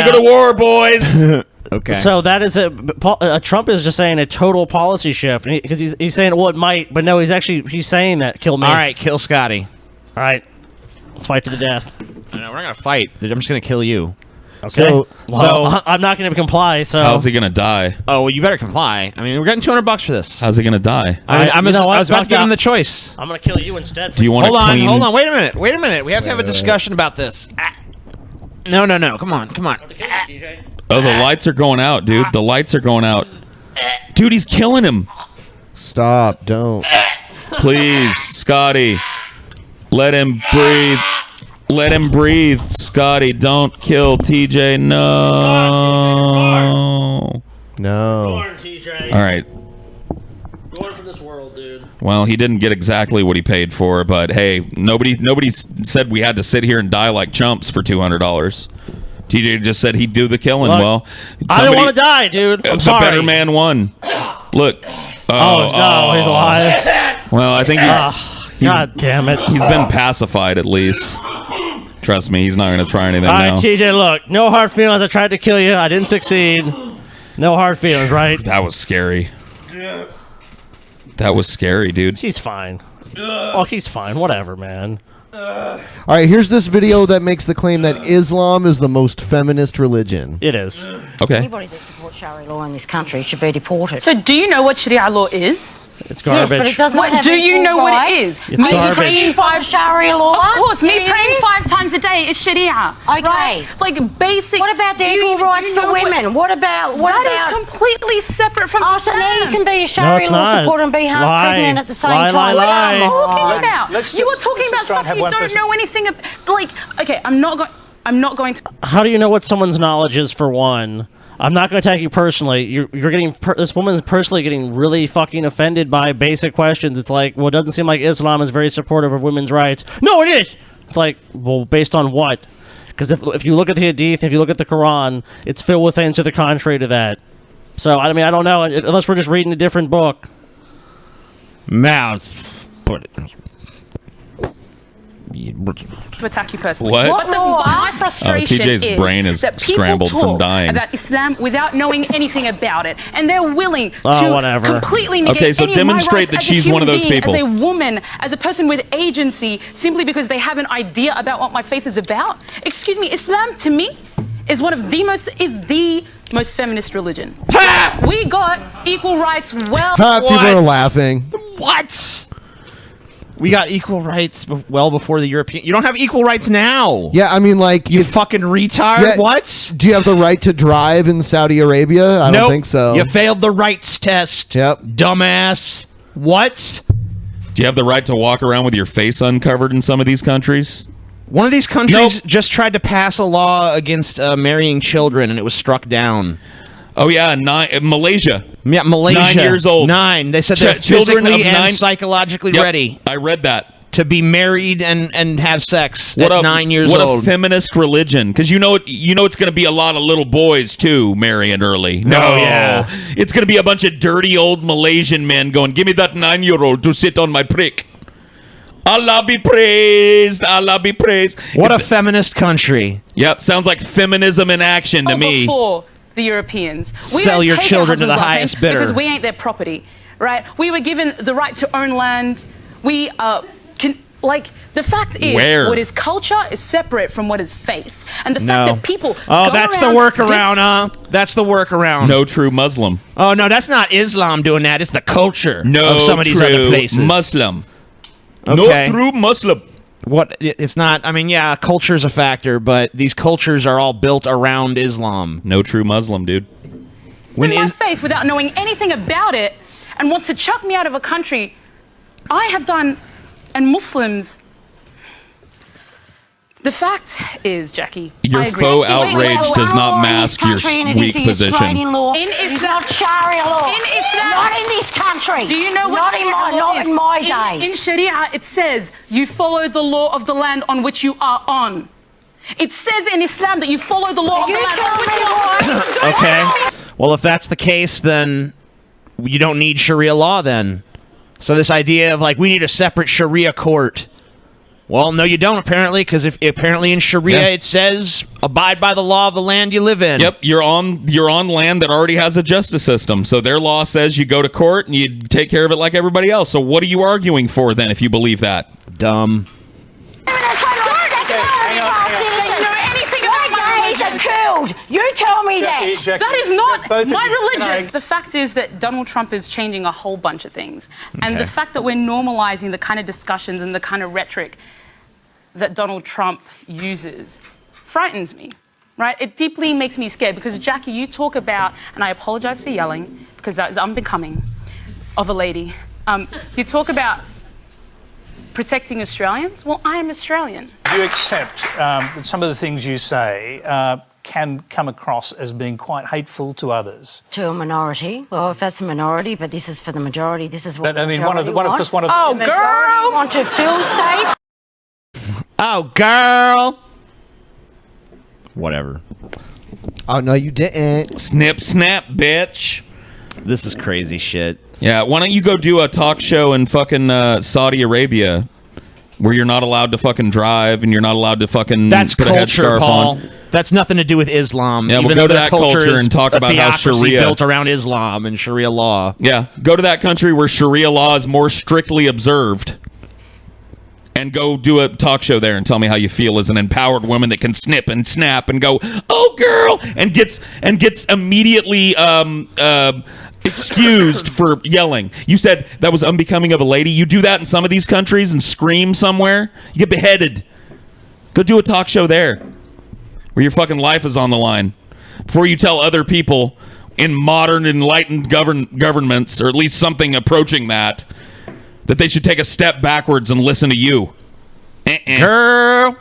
go to war, boys. Okay. So that is Trump is just saying a total policy shift because he's saying, well, it might, but no, he's saying that kill me. All right, kill Scotty. All right, let's fight to the death. No, we're not gonna fight. I'm just gonna kill you. Okay. So I'm not going to comply. So how's he gonna die? Oh, well, you better comply. I mean, we're getting $200 for this. How's he gonna die? I was about to give him the choice. I'm going to kill you instead. Do you want to clean? Hold on. Wait a minute. We have to have a discussion about this. No. Come on. Oh, the lights are going out, dude. The lights are going out. Dude, he's killing him. Stop! Don't. Please, Scotty. Let him breathe. Let him breathe, Scotty. Don't kill TJ. No. No. All right. Going from this world, dude. Well, he didn't get exactly what he paid for, but hey, nobody said we had to sit here and die like chumps for $200. TJ just said he'd do the killing. Look, well, I don't want to die, dude. I'm the sorry. better man won. Look. No, he's alive. Well, I think he's God damn it. He's been pacified at least. Trust me, he's not going to try anything All now. right, TJ, look. No hard feelings. I tried to kill you. I didn't succeed. No hard feelings, right? That was scary. That was scary, dude. He's fine. Oh, he's fine. Whatever, man. All right, here's this video that makes the claim that Islam is the most feminist religion. It is. Okay. Anybody that supports Sharia law in this country should be deported. So do you know what Sharia law is? It's garbage. Yes, but it does not have do you equal know what it rights. is? It's me garbage. praying Sharia law? Of course, me Do you? praying 5 times a day is Sharia. Okay. Right? Like basic. What about the equal rights for women? What about that is completely separate from Oh, so now you can be a No, Sharia it's law not. supporter and be half Lie. pregnant at the same Lie, time. lie, lie. What are you talking Let's about? You are talking about stuff you don't know anything about. Like, okay, I'm not going to. How do you know what someone's knowledge is, for one? I'm not going to attack you personally. You're getting this woman's personally getting really fucking offended by basic questions. It's like, well, it doesn't seem like Islam is very supportive of women's rights. No, it is. It's like, well, based on what? Because if you look at the Hadith, if you look at the Quran, it's filled with things to the contrary to that. So I mean, I don't know unless we're just reading a different book. Mouths. To attack you personally. What? But my frustration TJ's brain is that people scrambled from talk dying. about Islam without knowing anything about it, and they're willing whatever. to completely negate Okay, so any of my demonstrate rights that as a she's one of human those being, people. as a woman, as a person with agency, simply because they have an idea about what my faith is about. Excuse me, Islam to me is the most feminist religion. We got equal rights. Well, People are laughing. What? We got equal rights well before the European. You don't have equal rights now. Yeah, I mean, like you fucking retard. Yeah, What? Do you have the right to drive in Saudi Arabia? I don't Nope. think so. You failed the rights test. Yep. Dumbass. What? Do you have the right to walk around with your face uncovered in some of these countries? One of these countries just tried to pass a law against marrying children, and it was struck down. Oh yeah, Malaysia. Yeah, Malaysia. 9 years old. 9. They said they're children physically of and 9 psychologically Yep, ready I read that. to be married and have sex What at 9 years what old. a feminist religion, because you know it's going to be a lot of little boys too marrying early. No, Oh, yeah. it's going to be a bunch of dirty old Malaysian men going, "Give me that 9-year-old to sit on my prick." Allah be praised. Allah be praised. What a feminist country. Yep, sounds like feminism in action to me. Before the Europeans, we Sell don't your take children our to the husband's last highest name bidder. because we ain't their property, right? We were given the right to own land. We the fact is, Where? what is culture is separate from what is faith, and the No. fact that people. Oh, go that's the around workaround, huh? That's the workaround. No true Muslim. Oh, no, that's not Islam doing that. It's the culture No of some of these true other places. Muslim. Okay. No true Muslim. What? It's not. I mean, yeah, culture's a factor, but these cultures are all built around Islam. No true Muslim, dude. in my face without knowing anything about it, and want to chuck me out of a country I have done, and Muslims. The fact is, Jackie, Your I agree. faux outrage does not mask your weak position. In Islam, Sharia law. In Islam, Not in this country. Do you know what not in my day. In Sharia, it says you follow the law of the land on which you are on. It says in Islam that you follow the law of the land on which you are on. Okay. Well, if that's the case, then you don't need Sharia law then. So this idea of like we need a separate Sharia court. Well, no, you don't apparently, because if apparently in Sharia it says abide by the law of the land you live in. Yep, you're on land that already has a justice system. So their law says you go to court and you take care of it like everybody else. So what are you arguing for then if you believe that? Dumb. You tell me that. That is not my religion. The fact is that Donald Trump is changing a whole bunch of things. And the fact that we're normalizing the kind of discussions and the kind of rhetoric that Donald Trump uses frightens me, right? It deeply makes me scared because, Jackie, you talk about, and I apologize for yelling because that is unbecoming of a lady. You talk about protecting Australians. Well, I am Australian. Do you accept that some of the things you say can come across as being quite hateful to others? To a minority. Well, if that's a minority, but this is for the majority. This is what But I mean, the majority want. Oh, The girl! majority want to feel safe. Oh, girl. Whatever. Oh, no, you didn't. Snip, snap, bitch. This is crazy shit. Yeah, why don't you go do a talk show in fucking Saudi Arabia where you're not allowed to fucking drive and you're not allowed to fucking That's put a culture, headscarf Paul. on. That's nothing to do with Islam. Yeah, we'll even go though to their that culture is and talk a about how theocracy Sharia built around Islam and Sharia law. Yeah, go to that country where Sharia law is more strictly observed. And go do a talk show there and tell me how you feel as an empowered woman that can snip and snap and go, "Oh, girl," and gets immediately excused for yelling. You said that was unbecoming of a lady. You do that in some of these countries and scream somewhere, you get beheaded. Go do a talk show there where your fucking life is on the line before you tell other people in modern enlightened governments, or at least something approaching that they should take a step backwards and listen to you. Girl.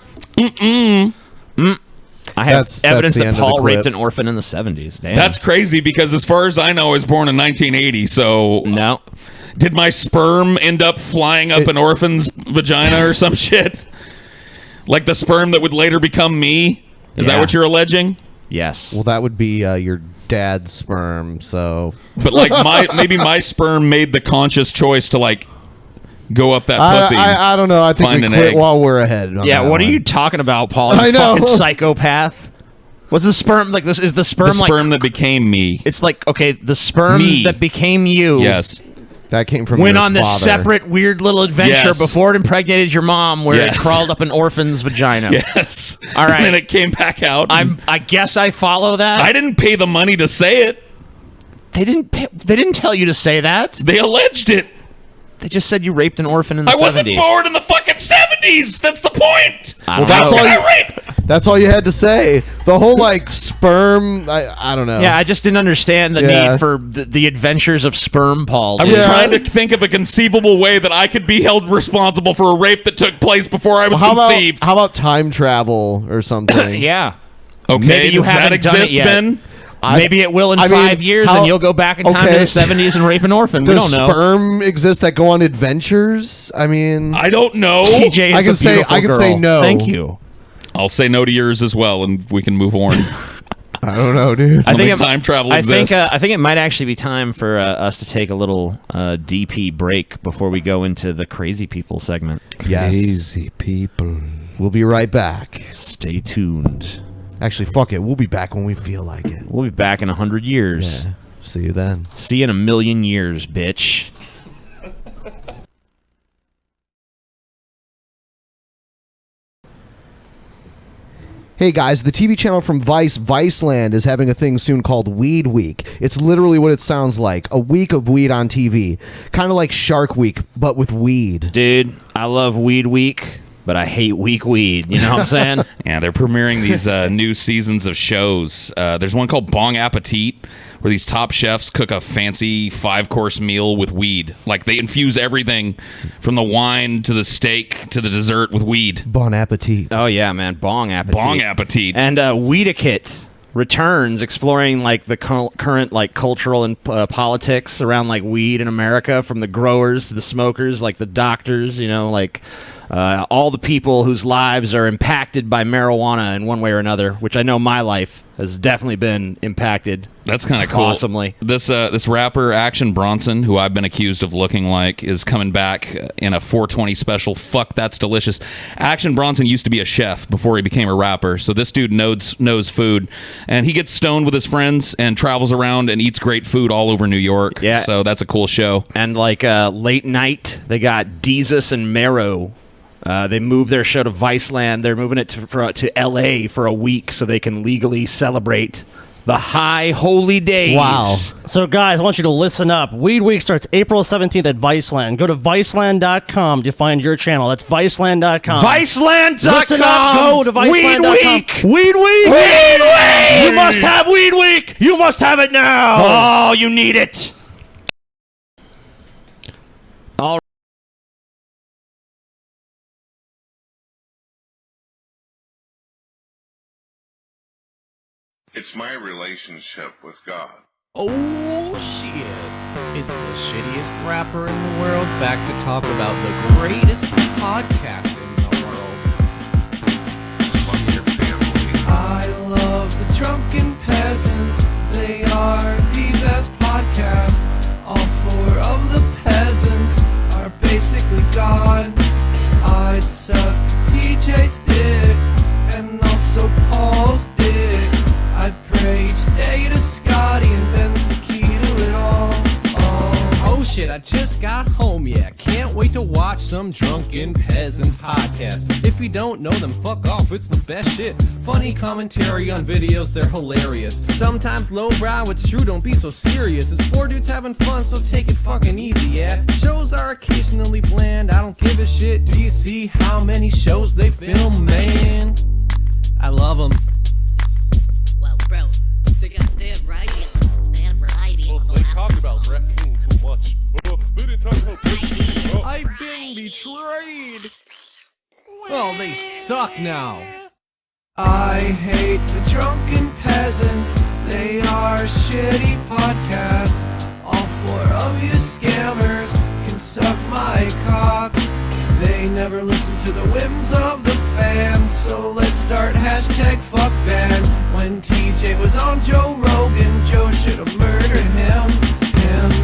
I have That's evidence the that end of the Paul clip. raped an orphan in the 70s. Damn. That's crazy because as far as I know, I was born in 1980. So no. Did my sperm end up flying up an orphan's vagina or some shit? Like the sperm that would later become me? Is that what you're alleging? Yes. Well, that would be your dad's sperm, so... But like maybe my sperm made the conscious choice to like go up that pussy. I don't know. I think find we an quit egg. while we're ahead. on Yeah, that what are one. you talking about, Paul? I You know. fucking psychopath. What's the sperm like? This is the sperm. The sperm that became me. It's like okay, the sperm Me. that became you. Yes. That came from Went your on this father. separate weird little adventure Yes. before it impregnated your mom, where it Yes. crawled up an orphan's vagina. Yes. All right. And then it came back out. I guess I follow that. I didn't pay the money to say it. They didn't tell you to say that. They alleged it. They just said you raped an orphan in the 70s. I wasn't born in the fucking 70s. That's the point. I don't Well, that's know. all you. Rape. That's all you had to say. The whole like sperm. I don't know. Yeah, I just didn't understand the Yeah. need for the adventures of sperm, Paul. I was trying to think of a conceivable way that I could be held responsible for a rape that took place before I was how conceived. About, how about time travel or something? Yeah. Okay, Maybe you does that haven't done it exist, yet. Ben? Maybe it will in I mean, 5 years, how- and you'll go back in time to okay. the 70s and rape an orphan. We Does don't know. sperm exist that go on adventures? I mean, I don't know. TJ is I can a say beautiful I can girl. say no. Thank you. I'll say no to yours as well, and we can move on. I don't know, dude. I think time travel exists. I think it might actually be time for us to take a little DP break before we go into the crazy people segment. Yes. Crazy people. We'll be right back. Stay tuned. Actually, fuck it. We'll be back when we feel like it. We'll be back in 100 years. Yeah. See you then. See you in a million years, bitch. Hey guys, the TV channel from Vice, Viceland, is having a thing soon called Weed Week. It's literally what it sounds like. A week of weed on TV. Kind of like Shark Week, but with weed. Dude, I love Weed Week, but I hate weak weed. You know what I'm saying? Yeah, they're premiering these new seasons of shows. There's one called Bong Appetit, where these top chefs cook a fancy 5-course meal with weed. Like, they infuse everything from the wine to the steak to the dessert with weed. Bon appetit. Oh, yeah, man. Bong Appetit. Bong Appetit. And Weedakit returns, exploring like the current like cultural and politics around like weed in America, from the growers to the smokers, like the doctors, you know, like all the people whose lives are impacted by marijuana in one way or another, which I know my life has definitely been impacted. That's kind of cool. Awesomely. This rapper Action Bronson, who I've been accused of looking like, is coming back in a 420 special. Fuck, that's delicious. Action Bronson used to be a chef before he became a rapper, so this dude knows food, and he gets stoned with his friends and travels around and eats great food all over New York. Yeah. So that's a cool show. And like late night, they got Deezus and Mero. They moved their show to Viceland. They're moving it to L.A. for a week so they can legally celebrate the high holy days. Wow. So, guys, I want you to listen up. Weed Week starts April 17th at Viceland. Go to Viceland.com to find your channel. That's Viceland.com. Viceland.com. Listen up. Go to Viceland.com. Weed Week. Weed Week. Weed Week. You must have Weed Week. You must have it now. Oh, you need it. All It's my relationship with God. Oh shit. It's the shittiest rapper in the world back to talk about the greatest podcast in the world. Fuck your family. I love the Drunken Peasants. They are the best podcast. All four of the peasants are basically God. I'd suck TJ's dick and also Paul's dick. I'd pray each day to Scotty and Ben's the key to it all. Oh shit, I just got home, yeah. Can't wait to watch some Drunken Peasants podcast. If you don't know them, fuck off, it's the best shit. Funny commentary on videos, they're hilarious. Sometimes lowbrow, it's true, don't be so serious. It's four dudes having fun, so take it fucking easy, yeah. Shows are occasionally bland, I don't give a shit. Do you see how many shows they film, man? I love them. Bro, they got their variety. They had variety. Well, they talk about Brett King too much. They didn't talk about Brett King. I've been betrayed. Well, they suck now. I hate the Drunken Peasants. They are a shitty podcast. All four of you scammers can suck my cock. They never listen to the whims of the fans, so let's start hashtag fuck ban. When TJ was on Joe Rogan, Joe should have murdered him.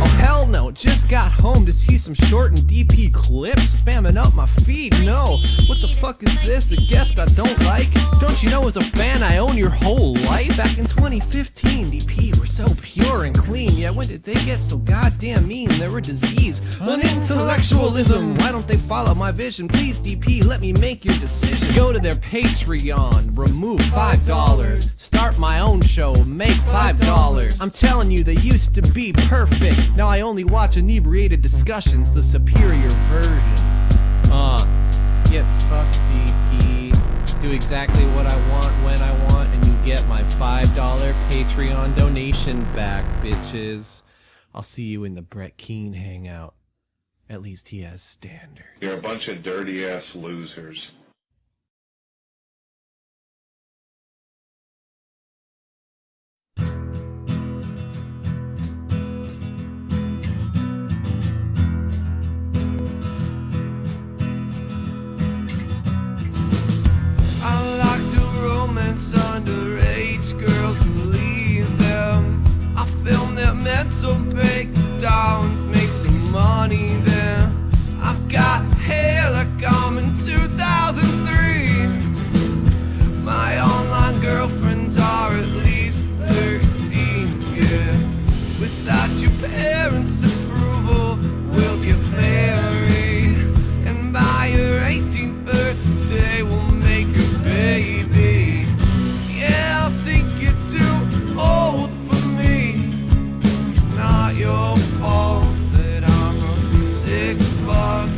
Oh hell no, just got home to see some short and DP clips spamming up my feed. No, what the fuck is this? A guest I don't like? Don't you know as a fan I own your whole life? Back in 2015, DP were so pure and clean. Yeah, when did they get so goddamn mean? They're a disease, an intellectualism. Why don't they follow my vision? Please DP, let me make your decision. Go to their Patreon, remove $5. Start my own show, make $5. I'm telling you, they used to be perfect. Now I only watch inebriated discussions, the superior version. Get fucked, DP. Do exactly what I want when I want, and you get my $5 Patreon donation back, bitches. I'll see you in the Brett Keane hangout. At least he has standards. You're a bunch of dirty-ass losers. I like to romance underage girls and leave them. I film their mental breakdowns, make some money there. I've got hair like I'm in 2003. My online girlfriends are at least 13, yeah. Without your parents' approval, we'll get married. And by your 18th birthday, we'll make a baby. Yeah, I think you're too old for me. It's not your fault that I'm a sick fuck.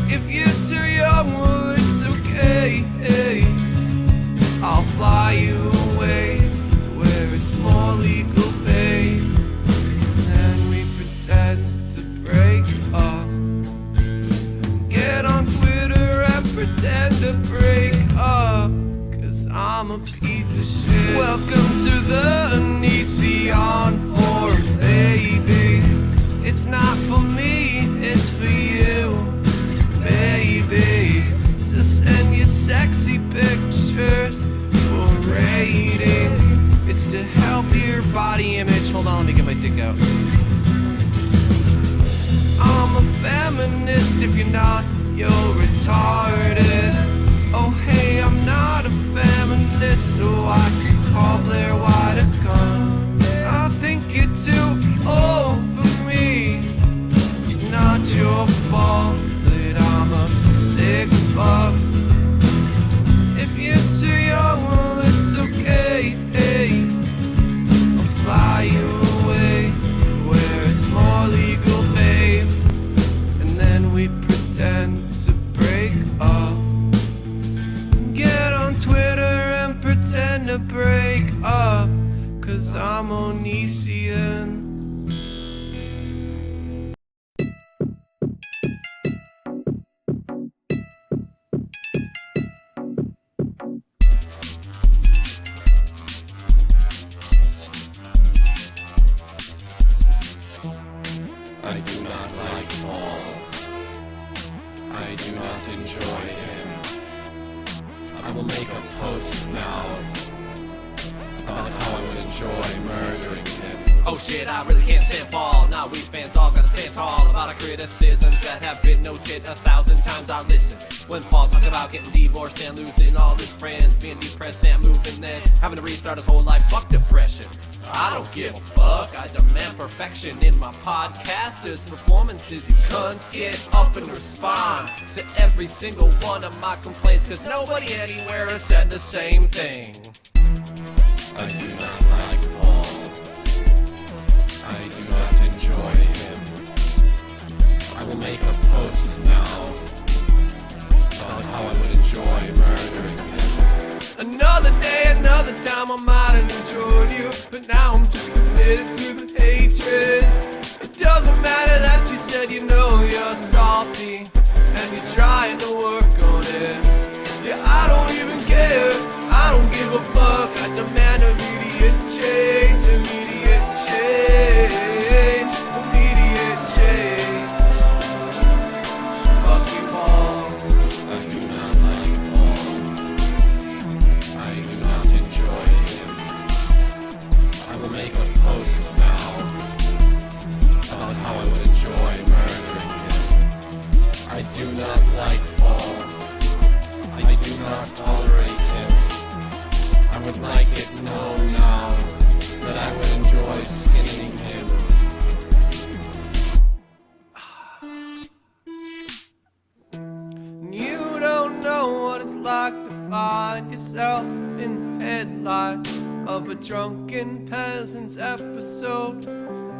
If you're too young, well, it's okay. I'll fly you away to where it's more legal, babe. And we pretend to break up. Get on Twitter and pretend to break up. Cause I'm a piece of shit. Welcome to the Onision Forum, baby. It's not for me, it's for you, baby. dick out. I'm a feminist, if you're not, you're retarded. Oh hey, I'm not a feminist, so I can call Blair White a gun. I think you're too old for me. It's not your fault that I'm a sick fuck. If you're too young, well it's okay. I'll fly you away to where it's more legal, babe. And then we pretend to break up. Get on Twitter and pretend to break up. 'Cause I'm Onision. I do not like Paul. I do not enjoy him. I will make a post now about how I would enjoy murdering him. Oh shit, I really can't stand Paul. Now we fans all gotta stand tall about our criticisms that have been noted 1,000 times. I listen when Paul talk about getting divorced and losing all his friends, being depressed and moving, then having to restart his whole life. Fuck depression. I don't give a fuck. I demand perfection in my podcasters' performances. You cunts get up and respond to every single one of my complaints, 'cause nobody anywhere has said the same thing. I do not like Paul. I do not enjoy him. I will make a post now about how I would enjoy murdering him. Another day, another time, I might have enjoyed you, but now I'm just committed to the hatred. It doesn't matter that you said you know you're salty, and you're trying to work on it. Yeah, I don't even care, I don't give a fuck. I demand immediate change, immediate change, immediate change. Fuck you all. I do not like Paul. I do not enjoy him. I will make a post now about how I would enjoy murdering him. I do not like Paul. I do not tolerate him. I would like it known now that I would enjoy skinning him. You don't know what it's like to find yourself in the headlights of a Drunken Peasants episode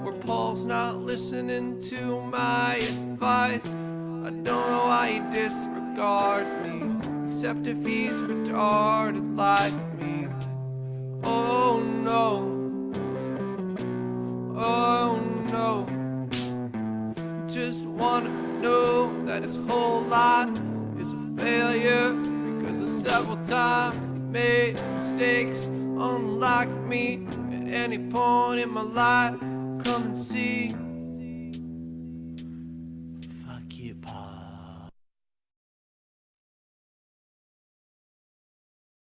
where Paul's not listening to my advice. I don't know why he disregard me, except if he's retarded like me. Oh no. Oh no. Just wanna know that his whole life is a failure because of several times he made mistakes unlike me. At any point in my life, come and see. Fuck you, Paul.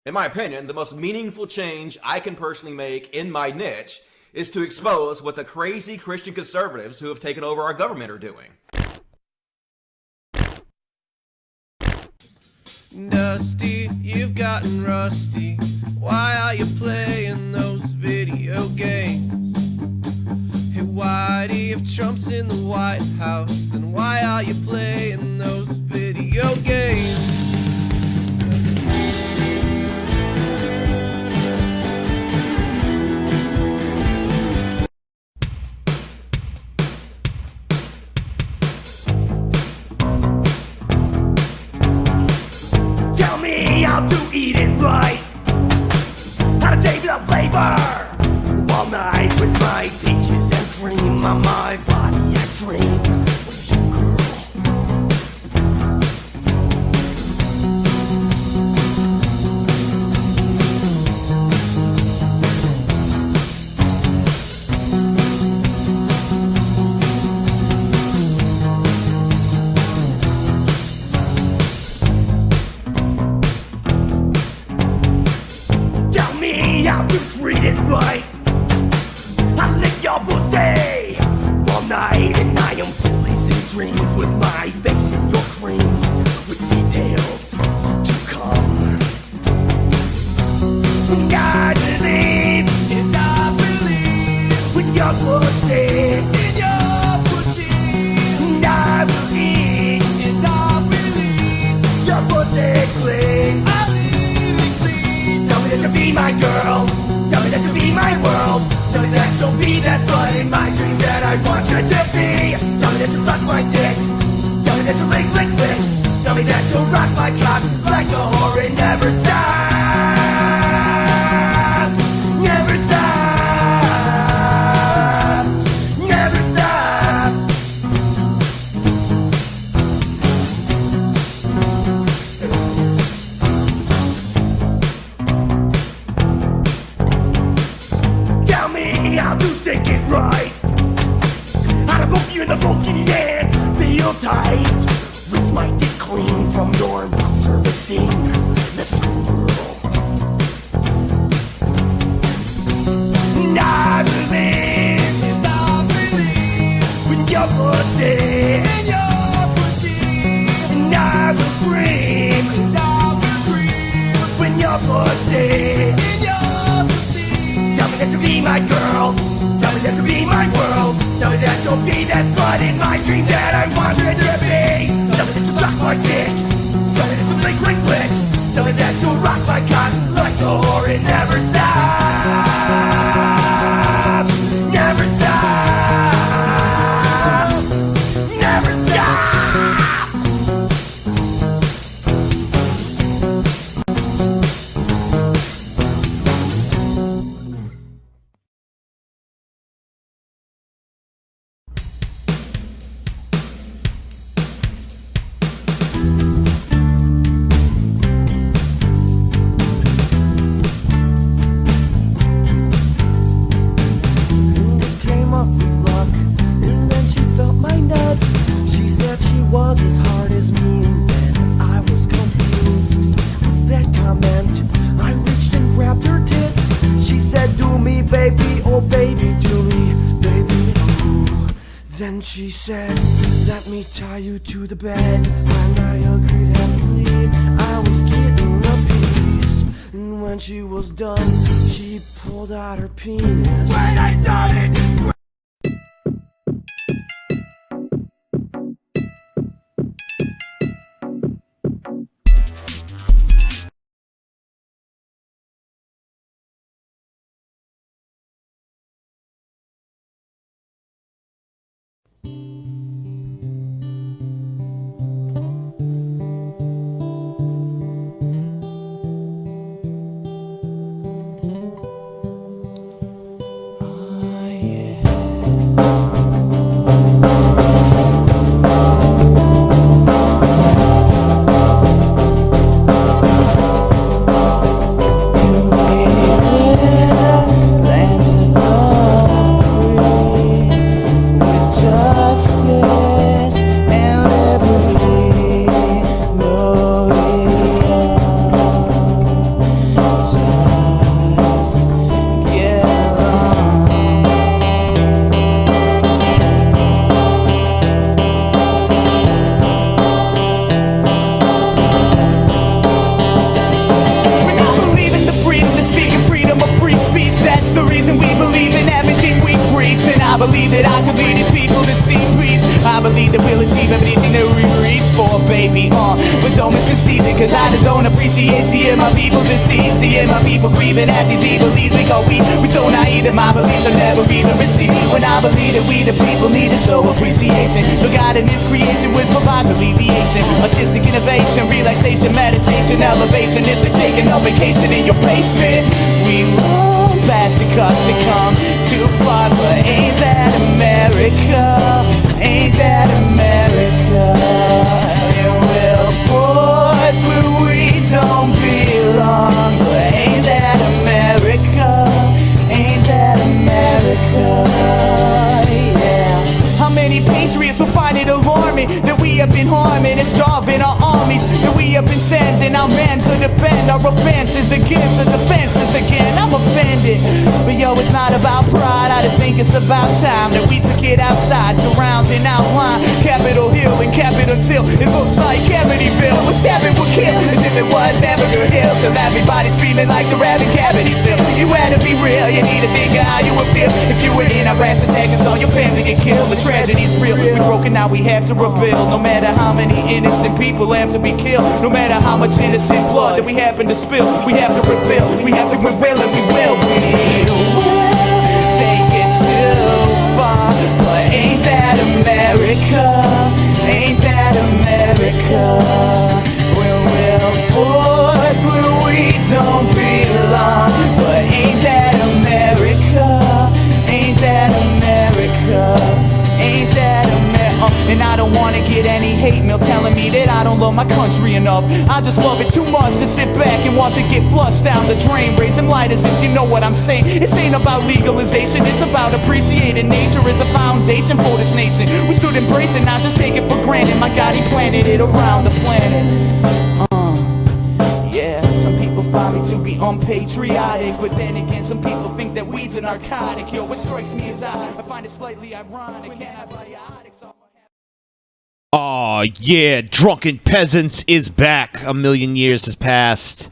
In my opinion, the most meaningful change I can personally make in my niche is to expose what the crazy Christian conservatives who have taken over our government are doing. Dusty, you've gotten rusty. Why are you playing those video games? Hey Whitey, if Trump's in the White House, then why are you playing those video games? Tell me how to eat it right, how to save the flavor. All night with my peaches and cream on my body, I dream of you, girl. Tell me how to treat it right. I lick your pussy be my world. Tell me that you'll be that slut in my dreams that I want you to be. Tell me that you'll suck my dick. Tell me that you'll lick, lick, lick. Tell me that you'll rock my cock like a whore and never stop. Never stop. Never stop. Tell me how to stick it right. How to poke you in the pokey and feel tight. With my dick clean from your mouth servicing. Let's go, girl. And I believe when you're pussy. And I will scream when you're pussy. Tell me that you'll be my girl. Tell me that you'll be my world. Tell me that you'll be that slut in my dreams that I want you to be. Tell me that you'll suck my dick. Tell me that you'll lick, lick, lick. Tell me that you'll rock my cock like a whore and never stop. Never stop. Never stop. Came up with luck, and then she felt my nuts. She said she was as hard as me, and then I was confused with that comment. I reached and grabbed her tits. She said, do me, baby, oh baby, do me, baby, oh. Then she said, let me tie you to the bed. And I agreed happily, I was getting a piece. And when she was done, she pulled out her penis. When I started I believe that I can lead these people to see peace. I believe that we'll achieve everything that we reach for, baby. But don't misconceive it, cause I just don't appreciate seeing my people deceived, seeing my people grieving at these evil leads. We go weak, we so naive that my beliefs are never even received. When I believe that we the people need to show appreciation for God and His creation, which provides alleviation, artistic innovation, relaxation, meditation, elevation. It's a taking a vacation in your basement. We run past the cuts that come too far, but ain't that America? Ain't that America? And we'll force where we don't belong, but ain't that America? Ain't that America? Yeah. How many patriots will find it alarming that we have been harming and starving our armies, that we have been sending our men to defend our offenses against the defenses again? I'm offended, but yo, it's not about pride. I just think it's about time that we took it outside, surrounding outline Capitol Hill and Capitol Hill. It looks like Amityville. What's happened will kill as if it was Hamburger Hill, till everybody screaming like the rabbit cavities fill. You had to be real, you need to think of how you would feel if you were in Iraq attacking, saw your family get get killed. The tragedy's real. We broken now, we have to rebuild. No matter how many innocent people have to be killed, no matter how much innocent blood that we happen to spill, we have to rebuild. We have to rebuild and we will. We will take it too far, but ain't that America? Ain't that America? Where we'll force where we don't belong, but ain't that America? Ain't that America? Ain't that America? And I don't wanna get any hate mail telling me that I don't love my country enough. I just love it too much to sit back and watch it get flushed down the drain. Raising lighters, if you know what I'm saying. This ain't about legalization, it's about appreciating nature as the foundation for this nation. We should embrace it, not just take it for granted. My God, he planted it around the planet. Yeah, some people find me to be unpatriotic, but then again, some people think that weed's a narcotic. Yo, what strikes me is I find it slightly ironic. Antibiotics are Oh yeah, Drunken Peasants is back. A million years has passed.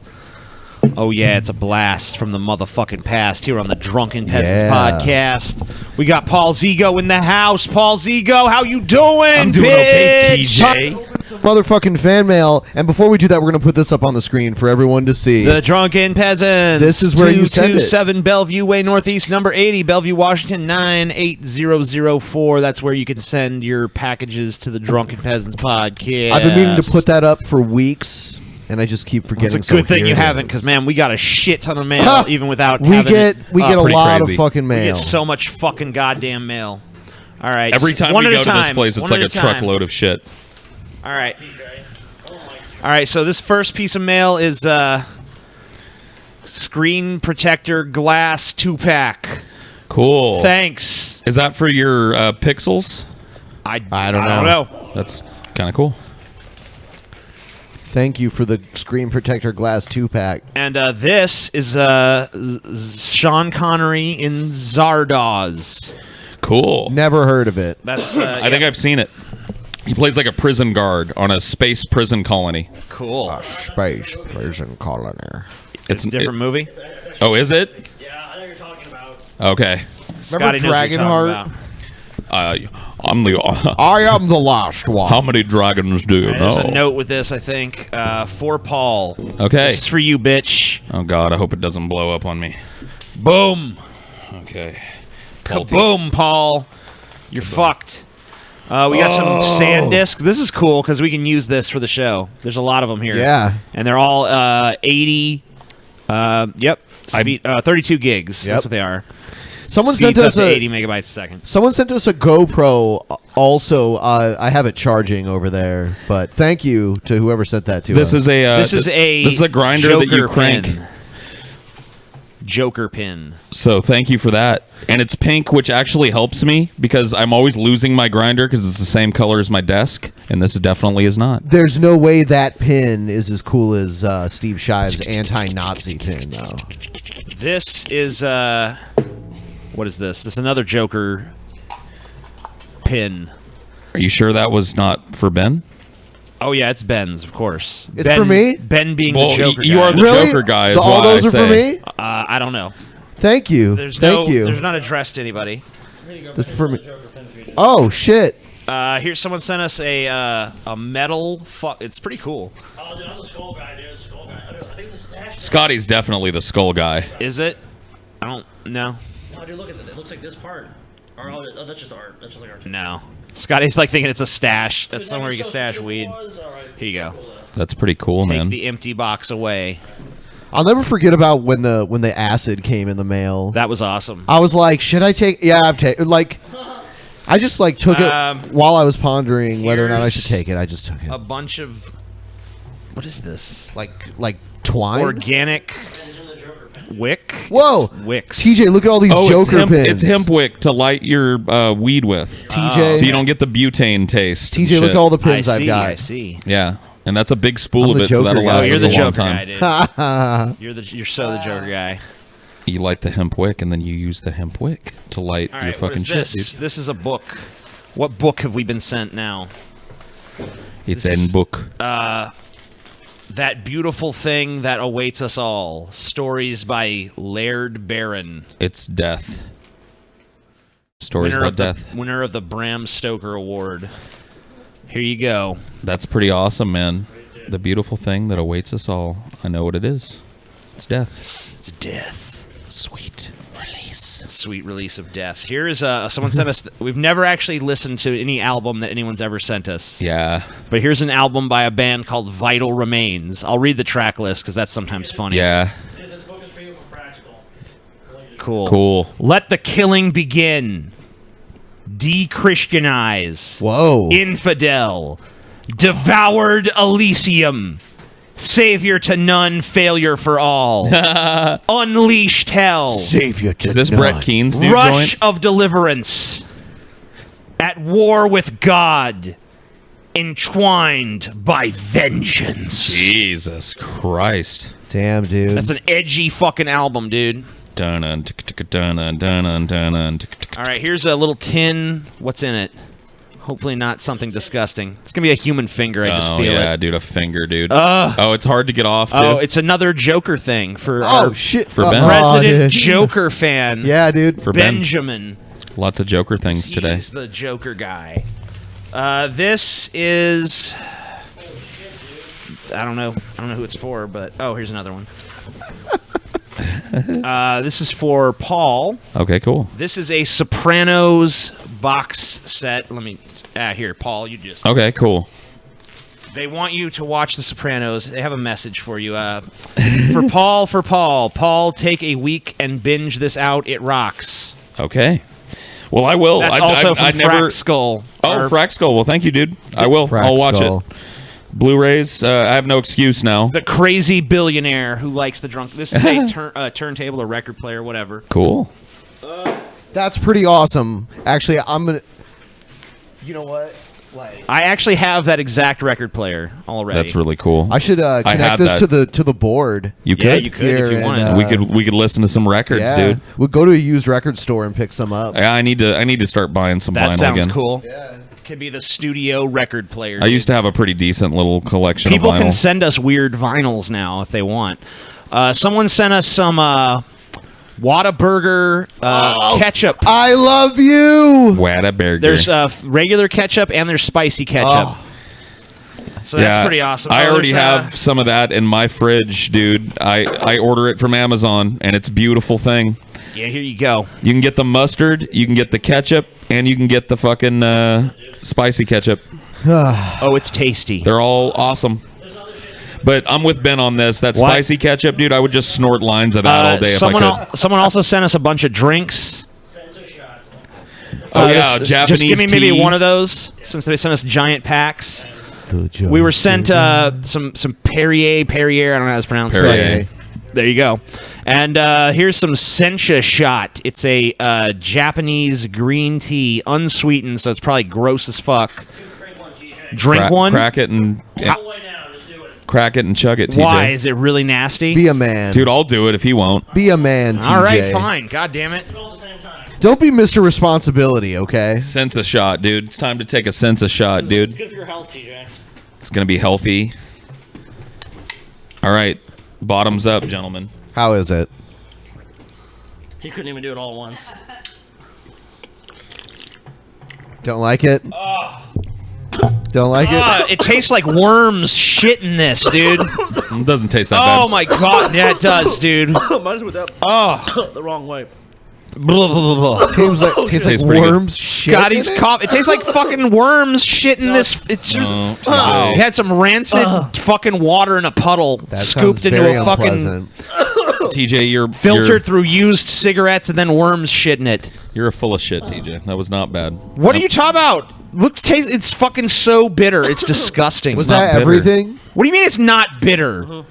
Oh yeah, it's a blast from the motherfucking past here on the Drunken Peasants podcast. We got Paul Zigo in the house. Paul Zigo, how you doing? I'm doing okay, TJ. Motherfucking fan mail. And before we do that, we're going to put this up on the screen for everyone to see. The Drunken Peasants. This is where you send it. 227 Bellevue Way Northeast, number 80, Bellevue, Washington, 98004. That's where you can send your packages to the Drunken Peasants podcast. I've been meaning to put that up for weeks, and I just keep forgetting. It's a good thing you haven't, because man, we got a shit ton of mail, even without having it. We get a lot crazy. of fucking mail. We get so much fucking goddamn mail. All right. Every time we go to this place, it's like a truckload of shit. All right. All right, so this first piece of mail is screen protector glass 2-pack. Cool. Thanks. Is that for your pixels? I don't know. That's kind of cool. Thank you for the screen protector glass 2-pack. And this is Sean Connery in Zardoz. Cool. Never heard of it. That's I think I've seen it. He plays like a prison guard on a space prison colony. Cool. A space prison colony. It's a different movie? Oh, is it? Yeah, I know you're talking about. Okay. Remember Dragonheart? I'm the. I am the last one. How many dragons do you know? There's a note with this, I think, for Paul. Okay. This is for you, bitch. Oh, God, I hope it doesn't blow up on me. Boom. Okay. Kaboom, Paul. You're fucked. We got some sand discs. This is cool because we can use this for the show. There's a lot of them here. Yeah. And they're all 80. Yep. Speed, 32 gigs. Yep. That's what they are. Someone Speeds sent us up to a 80 megabytes a second. Someone sent us a GoPro. Also, I have it charging over there. But thank you to whoever sent that to us. This is a grinder that you crank. Pin. Joker pin. So thank you for that. And it's pink, which actually helps me because I'm always losing my grinder because it's the same color as my desk, and this definitely is not. There's no way that pin is as cool as Steve Shive's anti-Nazi pin, though. This is what is this? This is another Joker pin. Are you sure that was not for Ben? Oh yeah, it's Ben's, of course. It's for me? Ben being Well, the Joker you guy. are the Joker guy, is All why those I are say. for me? I don't know. Thank you. Thank you. There's not addressed to anybody. That's for me. Oh shit! Here, someone sent us a metal. It's pretty cool. Oh, dude, I'm the skull guy, dude. Skull guy. I think it's a stash. Scotty's definitely the skull guy. Is it? I don't know. No, dude, look at it. It looks like this part. Or, oh, that's just art. That's just like art. No. Scotty's like thinking it's a stash. That's somewhere you can stash weed. Here you go. That's pretty cool, Take man. the empty box away. I'll never forget about when the acid came in the mail. That was awesome. I was like, should I take? Yeah, I'm taking. Like, I just like took it while I was pondering whether or not I should take it. I just took it. A bunch of what is this? Like twine. Organic wick. Whoa, wicks. TJ, look at all these Joker pins. It's hemp wick to light your weed with. TJ, so you don't get the butane taste. TJ, look at all the pins I've got. I see. Yeah. And that's a big spool I'm of the it, so that'll Joker last guy. You're us the a long Joker time. guy, dude. You're so the Joker guy. You light the hemp wick, and then you use the hemp wick to light All your right, what fucking is shit, this? dude. This is a book. What book have we been sent now? It's a book. That beautiful thing that awaits us all. Stories by Laird Barron. It's death. Stories about death. Winner of the Bram Stoker Award. Here you go. That's pretty awesome, man. The beautiful thing that awaits us all. I know what it is. It's death. It's death. Sweet release. Sweet release of death. Here is someone sent us. We've never actually listened to any album that anyone's ever sent us. Yeah. But here's an album by a band called Vital Remains. I'll read the track list because that's sometimes funny. Yeah. Cool. Let the killing begin. De-Christianize. Whoa. Infidel. Devoured Elysium. Savior to none, failure for all. Unleashed hell. Savior to Is this none. Brett Keen's new Rush joint? of deliverance. At war with God. Entwined by vengeance. Jesus Christ. Damn, dude. That's an edgy fucking album, dude. All right, here's a little tin. What's in it? Hopefully not something disgusting. It's gonna be a human finger. I just feel yeah, it. dude, a finger, dude. Oh, it's hard to get off, too. Oh, it's another Joker thing for Oh, our shit. For Ben. resident Joker fan. Yeah, dude. For Ben. Benjamin. Lots of Joker things today. He's the Joker guy. This is. I don't know who it's for, but here's another one. This is for Paul. Okay, cool. This is a Sopranos box set. Let me. Here, Paul. You just. Okay, cool. They want you to watch The Sopranos. They have a message for you. For Paul. Paul, take a week and binge this out. It rocks. Okay. Well, I will. That's also from Frack Skull. Oh, Frack Skull. Well, thank you, dude. I will. I'll watch it. Blu-rays. I have no excuse now. The crazy billionaire who likes the drunk. This is a turntable, a record player, whatever. Cool. That's pretty awesome. Actually, I'm gonna. You know what? Like, I actually have that exact record player already. That's really cool. I should connect this to the board. You could. Yeah, you could if you wanted. we could listen to some records, yeah. dude. We'll go to a used record store and pick some up. Yeah, I need to start buying some That vinyl sounds again. cool. Yeah. Could be the studio record player. I used to have a pretty decent little collection People of vinyl. can send us weird vinyls now if they want. Someone sent us some Whataburger ketchup. I love you. Whataburger. There's regular ketchup and there's spicy ketchup. So that's pretty awesome. I already have some of that in my fridge, dude. I order it from Amazon, and it's a beautiful thing. Yeah, here you go. You can get the mustard, you can get the ketchup, and you can get the fucking spicy ketchup. Oh, it's tasty. They're all awesome. But I'm with Ben on this. That spicy ketchup, dude, I would just snort lines of that all day if I could. Someone also sent us a bunch of drinks. Oh, yeah, Japanese Just give me maybe tea. one of those, since they sent us giant packs. We were sent some Perrier. I don't know how it's pronounced. Perrier. There you go. And here's some Sencha Shot. It's a Japanese green tea, unsweetened, so it's probably gross as fuck. Drink one. Crack it and crack it and chug it, TJ. Why? Is it really nasty? Be a man. Dude, I'll do it if he won't. Be a man, TJ. All right, fine. God damn it. Don't be Mr. Responsibility, okay? Sense a shot, dude. It's time to take a sense a shot, dude. It's good for your health, TJ. It's going to be healthy. All right. Bottoms up, gentlemen. How is it? He couldn't even do it all at once. Don't like it? Don't like it? It tastes like worms shit in this, dude. It doesn't taste that bad. Oh my god, yeah, it does, dude. Mine's with that. Oh, the wrong way. Blah, blah, blah, blah. Tastes like Tastes pretty good. worms shit. Scotty's in it? cough. It tastes like fucking worms shit in this. It's just, No, It had some rancid fucking water in a puddle That scooped sounds into very a fucking unpleasant. TJ, you're filtered through used cigarettes and then worms shit in it. You're full of shit, TJ. That was not bad. What are you talking about? Look, taste. It's fucking so bitter. It's disgusting. Was not that bitter. everything? What do you mean it's not bitter?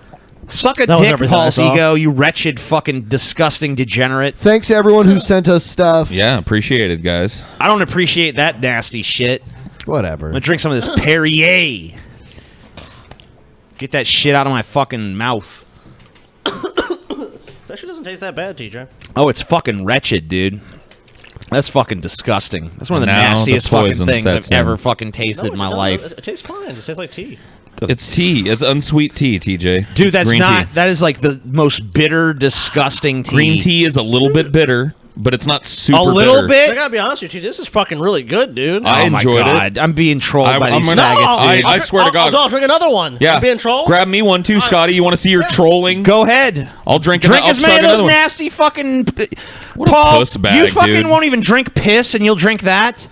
Suck a That was dick, everything I Paul saw. Seago, you wretched fucking disgusting degenerate. Thanks to everyone who sent us stuff. Yeah, appreciate it, guys. I don't appreciate that nasty shit. Whatever. I'm gonna drink some of this Perrier. Get that shit out of my fucking mouth. That shit doesn't taste that bad, TJ. Oh, it's fucking wretched, dude. That's fucking disgusting. That's one of the Now the nastiest fucking poison things I've sets in. ever fucking tasted in my life. It tastes fine. It tastes like tea. It's tea. It's unsweet tea, TJ. Dude, It's that's green not. tea. That is like the most bitter, disgusting tea. Green tea is a little bit bitter. but it's not super A little bitter. bit? I gotta be honest with you, this is fucking really good, dude. I Oh my enjoyed God. it. I'm being trolled by these gonna- faggots, dude. I swear to God. I'll drink another one. Yeah. I'm being trolled. Grab me one too, Scotty. You want to see your trolling? Go ahead. I'll drink. Drink I'll as many chug of those another one. nasty fucking... What a Paul, puss bag, you fucking dude. won't even drink piss and you'll drink that?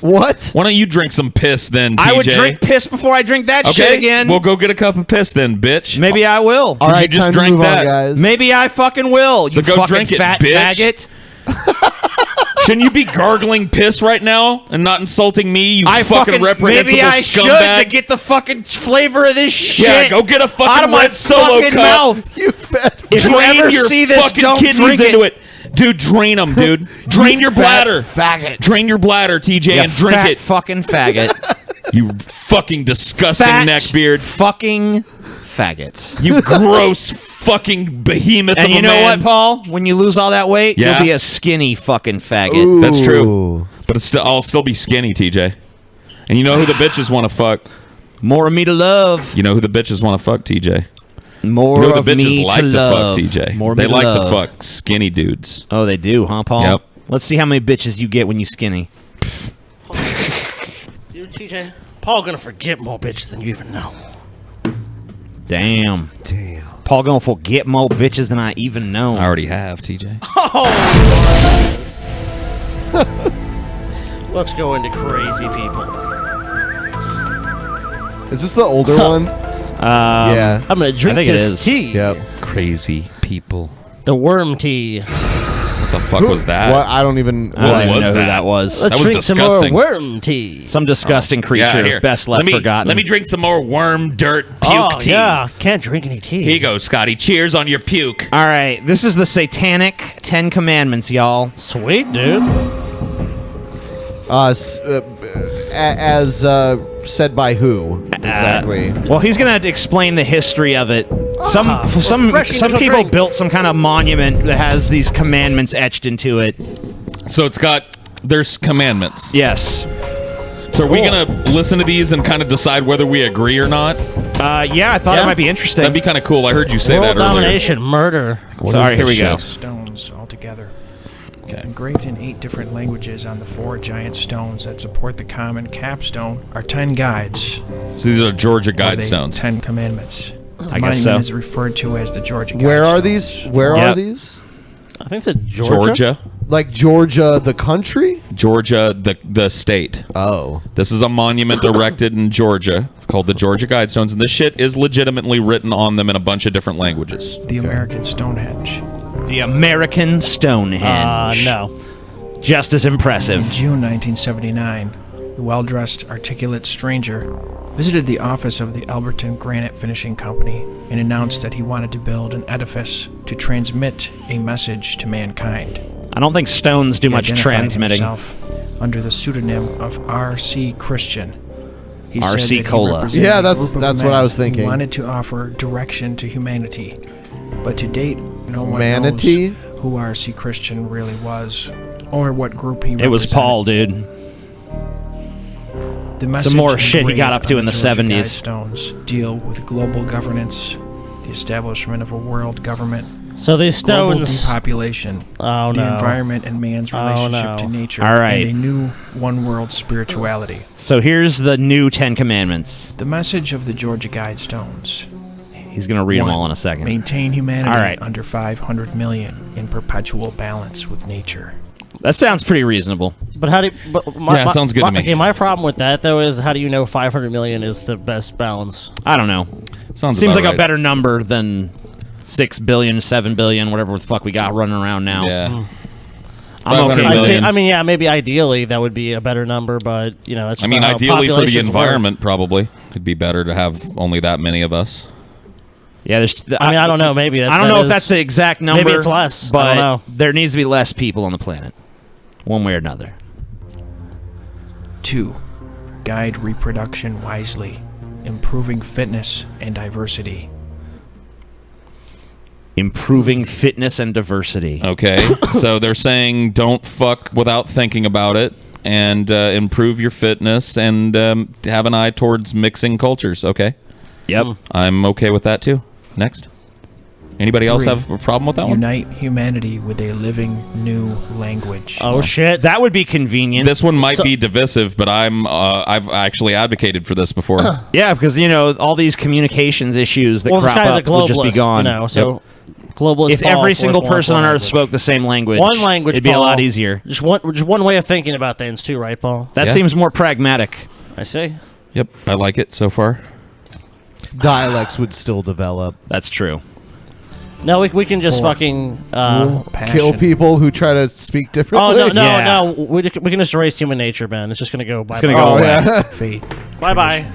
What? Why don't you drink some piss then, TJ? I would drink piss before I drink that Okay, shit again. we'll go get a cup of piss then, bitch. Maybe I will. All right, you just time to drank move that. on, guys. Maybe I fucking will. So you go fucking drink it, fat bitch. faggot. Shouldn't you be gargling piss right now and not insulting me, you I fucking reprehensible maybe I scumbag? should to get the fucking flavor of this shit. Yeah, go get a fucking out of my red Solo fucking cup. mouth. You fat. If you Drain ever your see this, fucking don't kidneys drink into it. Dude, drain them, dude. Drain your fat bladder. faggot. Drain your bladder, TJ, You and drink fat it. fucking faggot. You fucking disgusting Fat neckbeard. fucking faggot. You gross fucking behemoth And of you a know man. what, Paul? When you lose all that weight, Yeah. you'll be a skinny fucking faggot. Ooh. That's true. But I'll still be skinny, TJ. And you know who the bitches want to fuck? More of me to love. You know who the bitches want to fuck, TJ? More You know who of the bitches me like to to love. fuck, TJ? More of They me like love. to fuck skinny dudes. Oh, they do, huh, Paul? Yep. Let's see how many bitches you get when you skinny. Dude, TJ, Paul gonna forget more bitches than you even know. Damn. Paul gonna forget more bitches than I even know. I already have, TJ. Let's go into crazy people. Is this the older one? Yeah. I'm gonna drink I think it this is. tea. Yep. Crazy people. The worm tea. What the fuck was that? What? I don't even. I don't What even was know who that? that was. Let's That was drink disgusting. some more worm tea. Some disgusting creature. Yeah, here. Best left forgotten. Let me drink some more worm dirt puke Oh tea. yeah, can't drink any tea. Here you go, Scotty. Cheers on your puke. All right, this is the satanic 10 Commandments, y'all. Sweet, dude. As said by who exactly? Well, he's gonna explain the history of it. Some refreshing to people drink. built some kind of monument that has these commandments etched into it. So there's commandments. Yes. So are we gonna listen to these and kind of decide whether we agree or not? Yeah, I thought Yeah. it might be interesting. That'd be kind of cool. I heard you say World that earlier. domination, murder. What Sorry, is here this we go. shit? Stones altogether. Okay. Engraved in 8 different languages on the 4 giant stones that support the common capstone are 10 guides. So these are Georgia or the Guidestones. 10 Commandments. The I guess monument so. is referred to as the Georgia Where are Guidestones. these? Where are Yep. these? I think it's Georgia. Like Georgia, the country? Georgia, the state. Oh. This is a monument erected in Georgia called the Georgia Guidestones, and this shit is legitimately written on them in a bunch of different languages. The American Stonehenge. The American Stonehenge. No. Just as impressive. In June 1979, a well-dressed, articulate stranger visited the office of the Alberton Granite Finishing Company and announced that he wanted to build an edifice to transmit a message to mankind. I don't think stones do He much identified transmitting. himself under the pseudonym of R.C. Christian. He R.C. said that he Cola. represented Yeah, a that's group of what I men was thinking. who wanted to offer direction to humanity, but to date, no one Manatee? knows who R.C. Christian really was, or what group he It was represented. Paul, dude. The message Some more shit he got engraved up to on in the Georgia 70s. Guidestones deal with global governance, the establishment of a world government, So these global stones. depopulation, Oh the no. environment and man's relationship no. to nature, All right. and a new one-world spirituality. So here's the new 10 Commandments. The message of the Georgia Guidestones. He's going to read them 1. all in a second. Maintain humanity All right. under 500 million in perpetual balance with nature. That sounds pretty reasonable. But how do? Yeah, sounds good to me. Okay, my problem with that though is how do you know 500 million is the best balance? I don't know. Sounds Seems about like right. a better number than 6 billion, 7 billion, whatever the fuck we got running around now. Yeah. I'm 500 okay. I, with say, it. I mean, yeah, maybe ideally that would be a better number, but you know, it's I mean, not how ideally for the populations work. environment, probably it'd be better to have only that many of us. Yeah, there's. I mean, I don't know. Maybe I don't know if that's the exact number. Maybe it's less. But I don't know. there needs to be less people on the planet, one way or another. 2. Guide reproduction wisely, improving fitness and diversity. Improving fitness and diversity. Okay, so they're saying don't fuck without thinking about it, and improve your fitness, and have an eye towards mixing cultures. Okay. Yep. I'm okay with that too. Next. Anybody else 3. have a problem with that one? Unite humanity with a living new language. Oh shit, that would be convenient. This one might be divisive, but I've actually advocated for this before. Yeah, because all these communications issues that Well, this crop guy's a up would just be globalist, gone. so globalist. If every single person on Earth spoke the same language, one language, it'd be a lot Paul. easier. Just one way of thinking about things, too, right, Paul? That seems more pragmatic. I see. Yep, I like it so far. Dialects would still develop. That's true. No, we can just fucking kill people who try to speak differently. Oh no! We can just erase human nature, man. It's just gonna go. Bye. It's gonna go away. Yeah. Faith. Bye.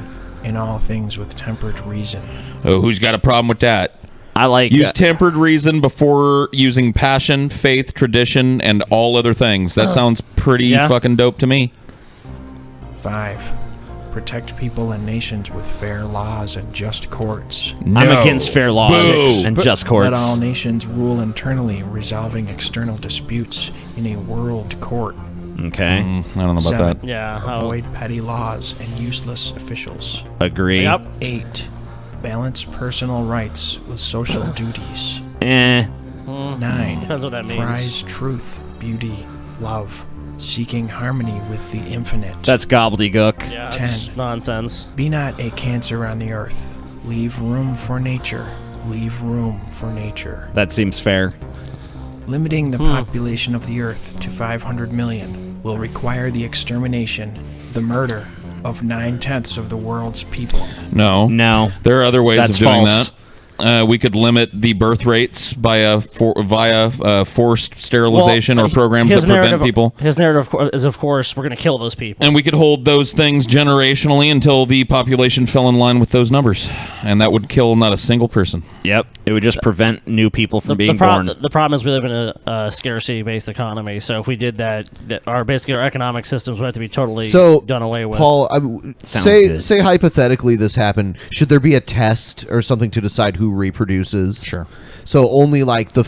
In all things with tempered reason. Oh, who's got a problem with that? I like use tempered reason before using passion, faith, tradition, and all other things. That sounds pretty fucking dope to me. 5. Protect people and nations with fair laws and just courts. I'm against fair laws and just courts. Let all nations rule internally, resolving external disputes in a world court. Okay. I don't know about 7. that. Yeah. Avoid petty laws and useless officials. Agree. Yep. 8. Balance personal rights with social duties. 9. Depends what that means. Prize truth, beauty, love. Seeking harmony with the infinite. That's gobbledygook. Yeah, 10. it's nonsense. Be not a cancer on the earth. Leave room for nature. Leave room for nature. That seems fair. Limiting the population of the earth to 500 million will require the extermination, the murder of 9/10 of the world's people. No. There are other ways That's of doing false. that. We could limit the birth rates by via forced sterilization or programs that prevent people. His narrative is, of course, we're going to kill those people. And we could hold those things generationally until the population fell in line with those numbers. And that would kill not a single person. Yep. It would just prevent new people from being born. The problem is we live in a scarcity-based economy. So if we did that our economic systems would have to be totally done away with. Paul, say hypothetically this happened. Should there be a test or something to decide who reproduces? Sure. So only like the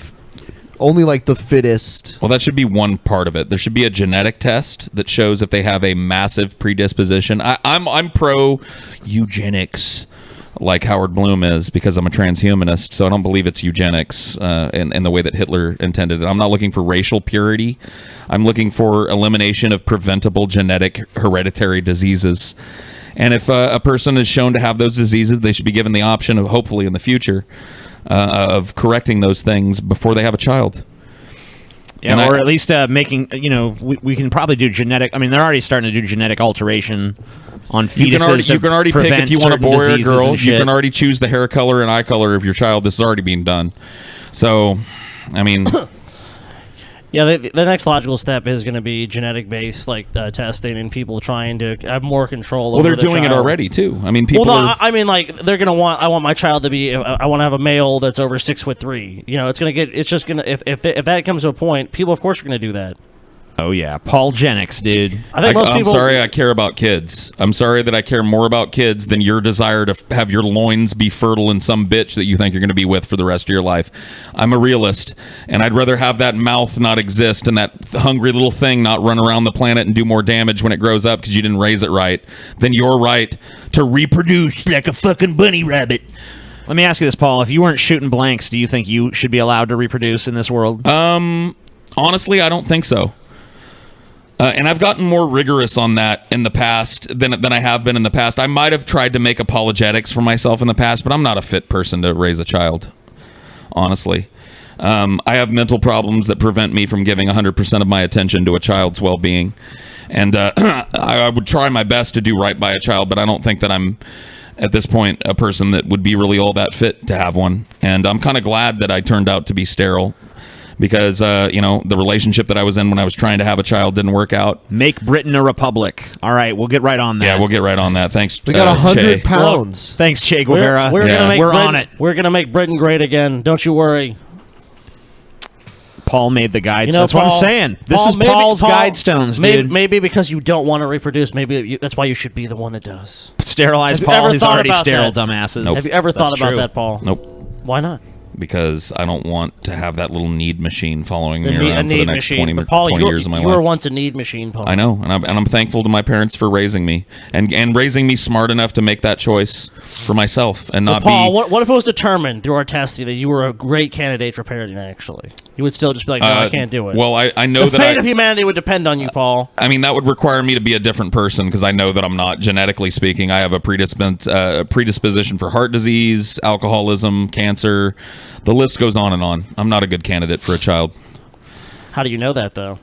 fittest. Well, that should be one part of it. There should be a genetic test that shows if they have a massive predisposition. I'm pro eugenics, like Howard Bloom is, because I'm a transhumanist, so I don't believe it's eugenics in the way that Hitler intended it. I'm not looking for racial purity. I'm looking for elimination of preventable genetic hereditary diseases. And if a person is shown to have those diseases, they should be given the option of, hopefully in the future, of correcting those things before they have a child. Yeah, or at least making, we can probably do genetic. I mean, they're already starting to do genetic alteration on fetuses. You can already pick if you want a boy or a girl. You can already choose the hair color and eye color of your child. This is already being done. So, I mean... Yeah, the next logical step is going to be genetic-based, testing and people trying to have more control over they're the doing it child. already, too. I mean, people I mean, they're going to want... I want my child to be... I want to have a male that's over 6'3". It's going to get... It's just going to... If that comes to a point, people, of course, are going to do that. Oh, yeah. Paul Genics, dude. I think most people... I'm sorry I care about kids. I'm sorry that I care more about kids than your desire to have your loins be fertile in some bitch that you think you're going to be with for the rest of your life. I'm a realist, and I'd rather have that mouth not exist and that hungry little thing not run around the planet and do more damage when it grows up because you didn't raise it right than your right to reproduce like a fucking bunny rabbit. Let me ask you this, Paul. If you weren't shooting blanks, do you think you should be allowed to reproduce in this world? Honestly, I don't think so. And I've gotten more rigorous on that in the past than I have been in the past. I might have tried to make apologetics for myself in the past, but I'm not a fit person to raise a child, honestly. I have mental problems that prevent me from giving 100% of my attention to a child's well-being. And I would try my best to do right by a child, but I don't think that I'm, at this point, a person that would be really all that fit to have one. And I'm kind of glad that I turned out to be sterile. Because, the relationship that I was in when I was trying to have a child didn't work out. Make Britain a republic. All right, we'll get right on that. Yeah, we'll get right on that. Thanks, We got 100 pounds. Thanks, Che Guevara. We're on it. We're going to make Britain great again. Don't you worry. Paul made the guides. That's what I'm saying. This is Paul's Guidestones, dude. Maybe because you don't want to reproduce, maybe that's why you should be the one that does. Sterilize Paul. He's already sterile, dumbasses. Nope. Have you ever thought about true. that, Paul? Nope. Why not? because I don't want to have that little need machine following me A around for the need next machine. 20 But Paul, years of my you life. were once a need machine, Paul. I know, and I'm thankful to my parents for raising me and raising me smart enough to make that choice for myself and Well, not Paul, be. what if it was determined through our testing that you were a great candidate for parenting? Actually, you would still just be like, no, I can't do it. Well, I know the that fate of humanity would depend on you, Paul. I mean, that would require me to be a different person because I know that I'm not, genetically speaking. I have a predisposition for heart disease, alcoholism, cancer. The list goes on and on. I'm not a good candidate for a child. How do you know that, though?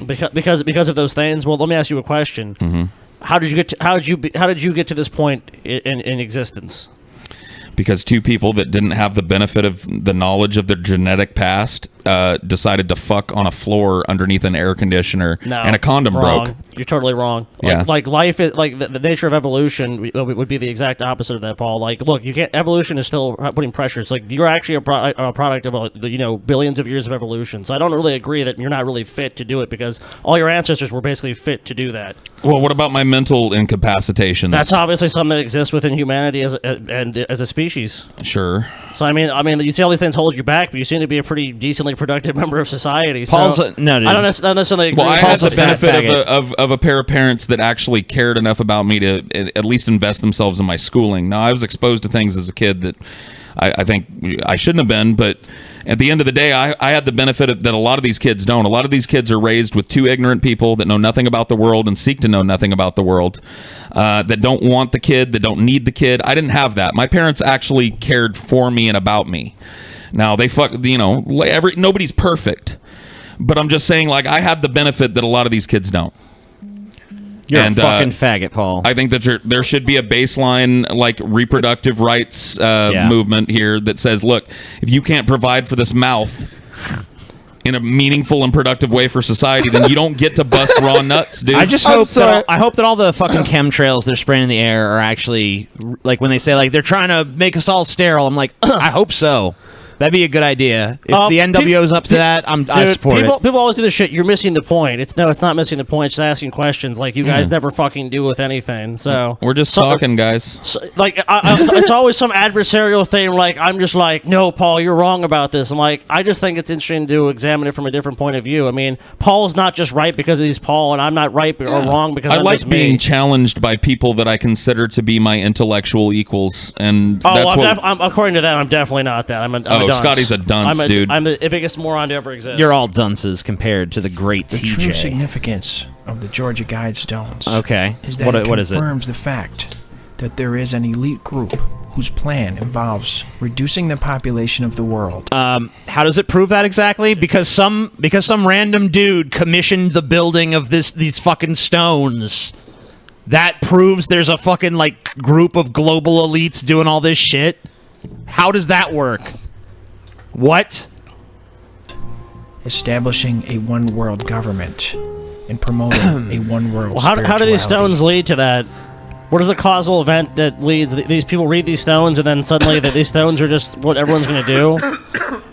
Because of those things. Well, let me ask you a question. Mm-hmm. How did you get to this point in existence? Because two people that didn't have the benefit of the knowledge of their genetic past decided to fuck on a floor underneath an air conditioner, No, and a condom wrong. broke. You're totally wrong. Yeah. Like life is like the nature of evolution would be the exact opposite of that, Paul. Like, look, you can't. Evolution is still putting pressures. Like, you're actually a product of billions of years of evolution. So I don't really agree that you're not really fit to do it because all your ancestors were basically fit to do that. Well, what about my mental incapacitations? That's obviously something that exists within humanity as a species. Sure. So I mean, you see all these things hold you back, but you seem to be a pretty decently productive member of society. Paul's so no, dude. I don't necessarily agree. Well, I with had Paul's the benefit faggot. of a pair of parents that actually cared enough about me to at least invest themselves in my schooling. Now, I was exposed to things as a kid that I think I shouldn't have been, but at the end of the day, I had the benefit that a lot of these kids don't. A lot of these kids are raised with two ignorant people that know nothing about the world and seek to know nothing about the world, that don't want the kid, that don't need the kid. I didn't have that. My parents actually cared for me and about me. Now, nobody's perfect. But I'm just saying, like, I had the benefit that a lot of these kids don't. You're a fucking faggot, Paul. I think that there should be a baseline, like, reproductive rights movement here that says, look, if you can't provide for this mouth in a meaningful and productive way for society, then you don't get to bust raw nuts, dude. I just hope that all the fucking chemtrails they're spraying in the air are actually, like, when they say, like, they're trying to make us all sterile, I'm like, I hope so. That'd be a good idea. If the NWO's up to that, I support it. People always do this shit. You're missing the point. It's not missing the point. Just asking questions like you guys never fucking do with anything. So we're just talking, guys. So, like, it's always some adversarial thing. Like, I'm just like, no, Paul, you're wrong about this. I'm like, I just think it's interesting to examine it from a different point of view. I mean, Paul's not just right because he's Paul, and I'm not right or wrong because I'm like just being me. challenged by people that I consider to be my intellectual equals, and that's according to that, I'm definitely not that. I'm a dunce. Scotty's a dunce, dude. I'm the biggest moron to ever exist. You're all dunces compared to the great The TJ. true significance of the Georgia Guidestones Okay. is that What it is it? confirms the fact that there is an elite group whose plan involves reducing the population of the world. How does it prove that exactly? Because some random dude commissioned the building of these fucking stones. That proves there's a fucking like group of global elites doing all this shit. How does that work? What? Establishing a one world government and promoting a one world Well, how do these stones lead to that? What is the causal event that leads these people read these stones and then suddenly that these stones are just what everyone's going to do?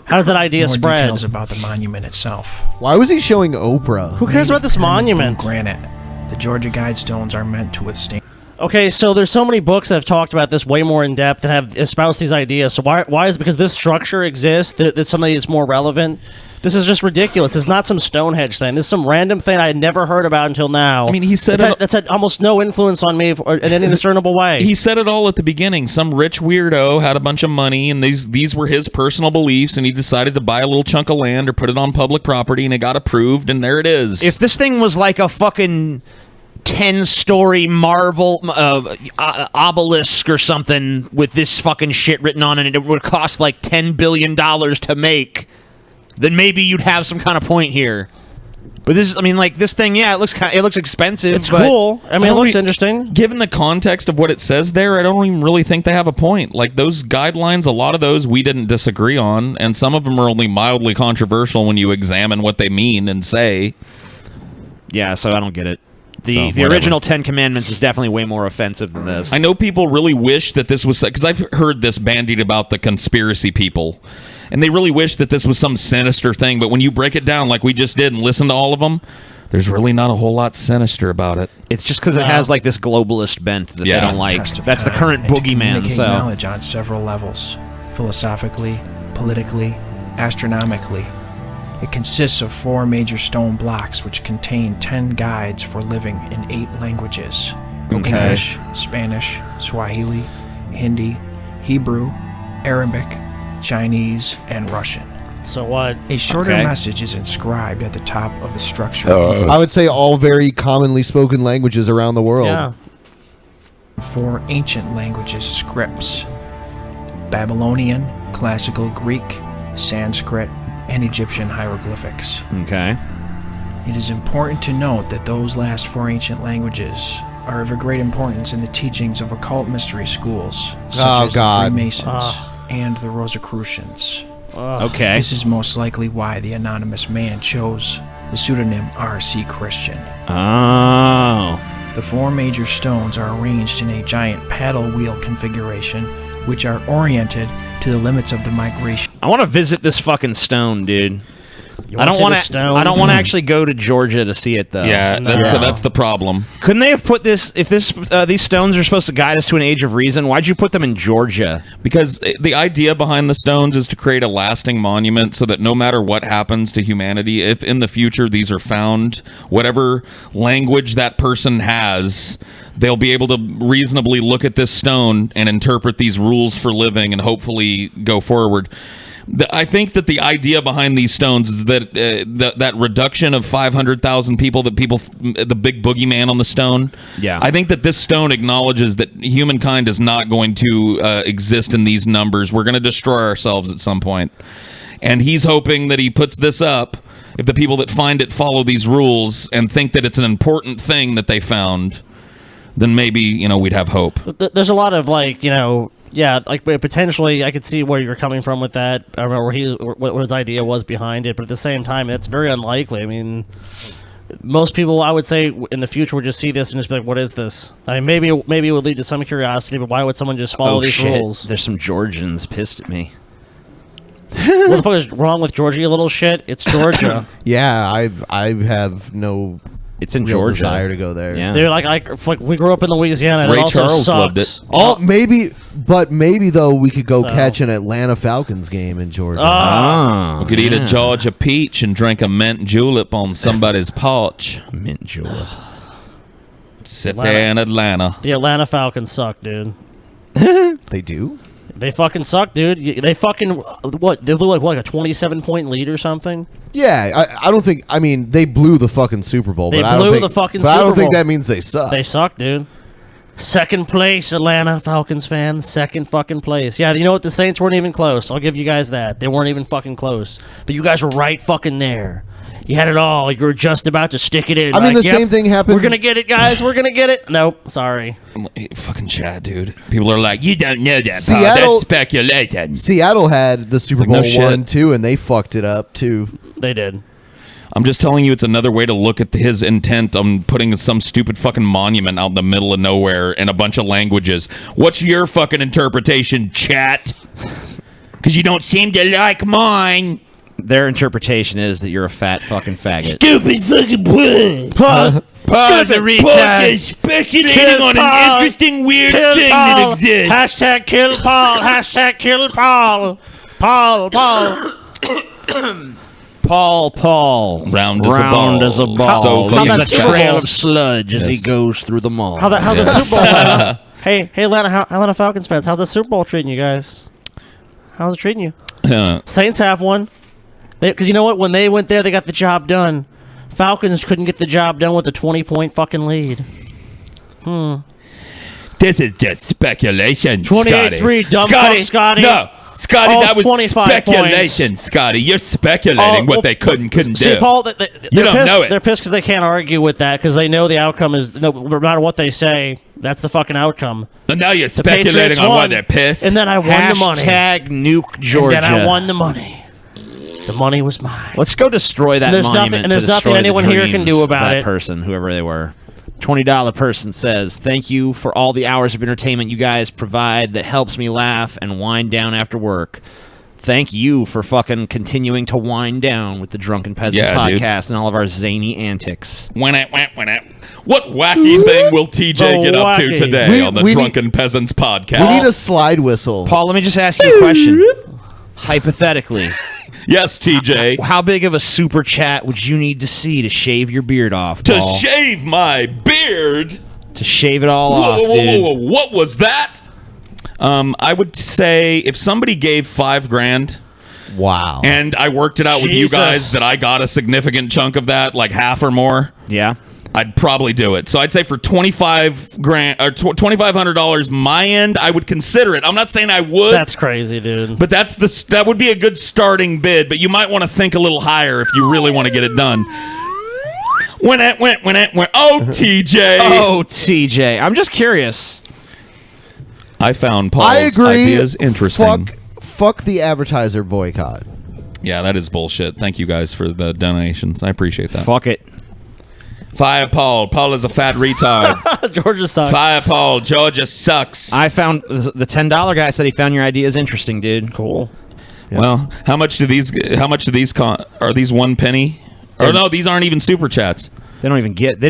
How does that idea More spread? details about the monument itself. Why was he showing Oprah? Who cares about this monument? Granite. The Georgia Guidestones are meant to withstand. Okay, so there's so many books that have talked about this way more in depth and have espoused these ideas. So why is it because this structure exists that's something that's more relevant? This is just ridiculous. It's not some Stonehenge thing. This is some random thing I had never heard about until now. I mean, he said that's had almost no influence on me in any discernible way. He said it all at the beginning. Some rich weirdo had a bunch of money, and these were his personal beliefs, and he decided to buy a little chunk of land or put it on public property, and it got approved, and there it is. If this thing was like a fucking 10-story marble obelisk or something with this fucking shit written on it, and it would cost like $10 billion to make, then maybe you'd have some kind of point here. But this is, I mean, like, this thing, yeah, it looks expensive. It's but cool. I mean, it looks interesting. Given the context of what it says there, I don't even really think they have a point. Like, those guidelines, a lot of those we didn't disagree on, and some of them are only mildly controversial when you examine what they mean and say. Yeah, so I don't get it. The whatever. original 10 Commandments is definitely way more offensive than this. I know people really wish that this was, because I've heard this bandied about the conspiracy people, and they really wish that this was some sinister thing, but when you break it down like we just did and listen to all of them, there's really not a whole lot sinister about it. It's just because it has like this globalist bent that they don't like. That's the current and to boogeyman. communicate So knowledge on several levels, philosophically, politically, astronomically. It consists of 4 major stone blocks which contain 10 guides for living in 8 languages. Okay. English, Spanish, Swahili, Hindi, Hebrew, Arabic, Chinese, and Russian. So what? A shorter Okay. message is inscribed at the top of the structure. I would say all very commonly spoken languages around the world. Yeah. 4 ancient languages scripts: Babylonian, Classical Greek, Sanskrit, and Egyptian hieroglyphics. Okay. It is important to note that those last 4 ancient languages are of a great importance in the teachings of occult mystery schools, such as the Freemasons and the Rosicrucians. Okay. This is most likely why the anonymous man chose the pseudonym R.C. Christian. Oh. The 4 major stones are arranged in a giant paddle wheel configuration, which are oriented to the limits of the migration. I want to visit this fucking stone, dude. You I don't wanna want see the to. stone? I don't want to actually go to Georgia to see it, though. Yeah, that's the problem. Couldn't they have put this? If these stones are supposed to guide us to an age of reason, why'd you put them in Georgia? Because the idea behind the stones is to create a lasting monument so that no matter what happens to humanity, if in the future these are found, whatever language that person has, they'll be able to reasonably look at this stone and interpret these rules for living and hopefully go forward. I think that the idea behind these stones is that that reduction of 500,000 people, the big boogeyman on the stone. Yeah. I think that this stone acknowledges that humankind is not going to exist in these numbers. We're going to destroy ourselves at some point. And he's hoping that he puts this up if the people that find it follow these rules and think that it's an important thing that they found, then maybe, we'd have hope. There's a lot of yeah, like potentially I could see where you're coming from with that. I don't know what his idea was behind it, but at the same time, it's very unlikely. I mean, most people, I would say, in the future would just see this and just be like, "What is this?" I mean, maybe it would lead to some curiosity, but why would someone just follow these rules? There's some Georgians pissed at me. What the fuck is wrong with Georgia, you little shit? It's Georgia. Yeah, I have no. It's in real Georgia. desire to go there. Yeah. Dude, like we grew up in Louisiana. And Ray it also Charles sucks. loved it. Oh, maybe though we could go catch an Atlanta Falcons game in Georgia. We could eat a Georgia peach and drink a mint julep on somebody's porch. Mint julep. Sit there in Atlanta. The Atlanta Falcons suck, dude. They do? They fucking suck, dude. They fucking what? They blew like a 27-point lead or something. Yeah, I don't think. I mean, they blew the fucking Super Bowl. They but I don't blew think, the fucking but Super I don't think Bowl. that means they suck. They suck, dude. Second place, Atlanta Falcons fans. Second fucking place. Yeah, you know what? The Saints weren't even close. I'll give you guys that. They weren't even fucking close. But you guys were right fucking there. You had it all. You were just about to stick it in. I mean, Like, the yep, same thing happened. We're gonna get it, guys. We're gonna get it. Nope. Sorry. Fucking Chad, dude. People are like, you don't know that. Seattle- That's speculation. Seattle had the Super like, no Bowl shit. 1 too, and they fucked it up too. They did. I'm just telling you, it's another way to look at his intent on putting some stupid fucking monument out in the middle of nowhere in a bunch of languages. What's your fucking interpretation, chat? Because you don't seem to like mine. Their interpretation is that you're a fat fucking faggot. Stupid fucking pun. Pause the retard. is speculating on an interesting weird thing that exists. Hashtag kill Paul. Hashtag kill Paul. Paul. Paul. Round as a ball. So How leaves that a Super trail Bowl- of sludge as he Yes. goes through the mall. How the Super Bowl? Hey, Atlanta Falcons fans. How's the Super Bowl treating you guys? How's it treating you? Saints have one. Because you know what? When they went there, they got the job done. Falcons couldn't get the job done with a 20-point fucking lead. This is just speculation, 28-3, dumb fuck, Scotty. No, Scotty, Oh, that was 25 speculation, points. Scotty. You're speculating what they couldn't See, do. Paul, You they're don't pissed, know it. They're pissed because they can't argue with that because they know the outcome is, no matter what they say, that's the fucking outcome. But now you're The Patriots speculating on won, why they're pissed. And then I won the money. Hashtag nuke Georgia. And then I won the money. The money was mine. Let's go destroy that And there's monument. nothing- and there's to nothing destroy the anyone here can dreams do of about that it. person, whoever they were. $20 person says, "Thank you for all the hours of entertainment you guys provide that helps me laugh and wind down after work. Thank you for fucking continuing to wind down with the Drunken Peasants podcast and all of our zany antics." What wacky thing will TJ get up to today on the Drunken Peasants podcast? We need a slide whistle. Paul, let me just ask you a question. hypothetically. Yes, TJ. How big of a super chat would you need to see to shave your beard off, To Paul? shave my beard? To shave it all Whoa, off, whoa, dude. whoa, whoa, what was that? I would say if somebody gave $5,000, wow, and I worked it out with you Jesus. guys that I got a significant chunk of that, like half or more. Yeah, I'd probably do it. So I'd say for $2,500 or $2,500, my end, I would consider it. I'm not saying I would. That's crazy, dude. But that would be a good starting bid. But you might want to think a little higher if you really want to get it done. When it went. Oh, TJ. Oh, TJ. I'm just curious. I found Paul's I agree. ideas interesting. Fuck the advertiser boycott. Yeah, that is bullshit. Thank you guys for the donations. I appreciate that. Fuck it. Fire Paul. Paul is a fat retard. Georgia sucks. Fire Paul. Georgia sucks. I found the $10 guy said he found your ideas interesting, dude. Cool. Well, how much do these are these 1 penny? Or no, these aren't even super chats. They're not even giving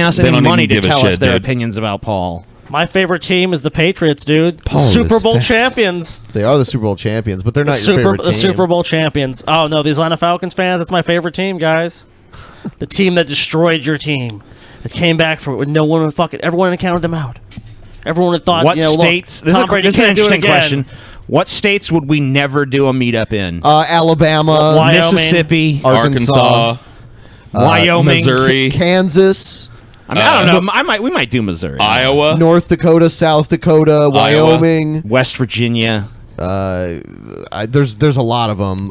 us They any don't money even to give a tell us shit, their dude. opinions about Paul. My favorite team is the Patriots, dude. Paul Super is Bowl fast. champions. They are the Super Bowl champions, but they're not your favorite team. The Super Bowl champions. Oh no, these Atlanta Falcons fans. That's my favorite team, guys. The team that destroyed your team, that came back for it when no one would everyone had counted them out. Everyone had thought, What you know, states? Look, Tom Brady This is an can't do it interesting again. question. What states would we never do a meetup in? Alabama, Wyoming, Mississippi, Arkansas, Wyoming, Missouri, Kansas. I mean, I don't know. We might do Missouri, Iowa, North Dakota, South Dakota, Wyoming, West Virginia. There's a lot of them.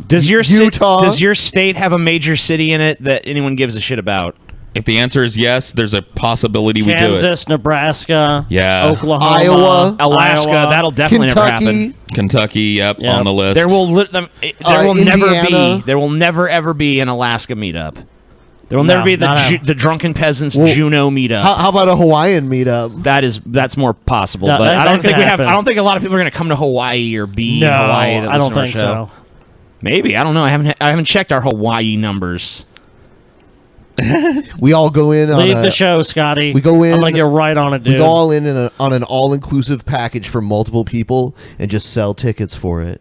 Does your Utah? Does your state have a major city in it that anyone gives a shit about? If the answer is yes, there's a possibility we do it. Kansas, Nebraska, Yeah. Oklahoma, Iowa, Alaska. Iowa. That'll definitely never Kentucky. happen. Kentucky, yep, on the list. There will never Indiana. be. There will never ever be an Alaska meetup. There will No, never be not the Drunken Peasants Well, Juneau meetup. How about a Hawaiian meetup? That's more possible. That- but that I don't could think we have. happen. I don't think a lot of people are going to come to Hawaii or be No, in Hawaii. That I don't listen to our think show. so. Maybe, I don't know. I haven't checked our Hawaii numbers. We all go in. Leave the show, Scotty. We go in. I'm gonna get right on it, dude. We go all in on an all-inclusive package for multiple people and just sell tickets for it.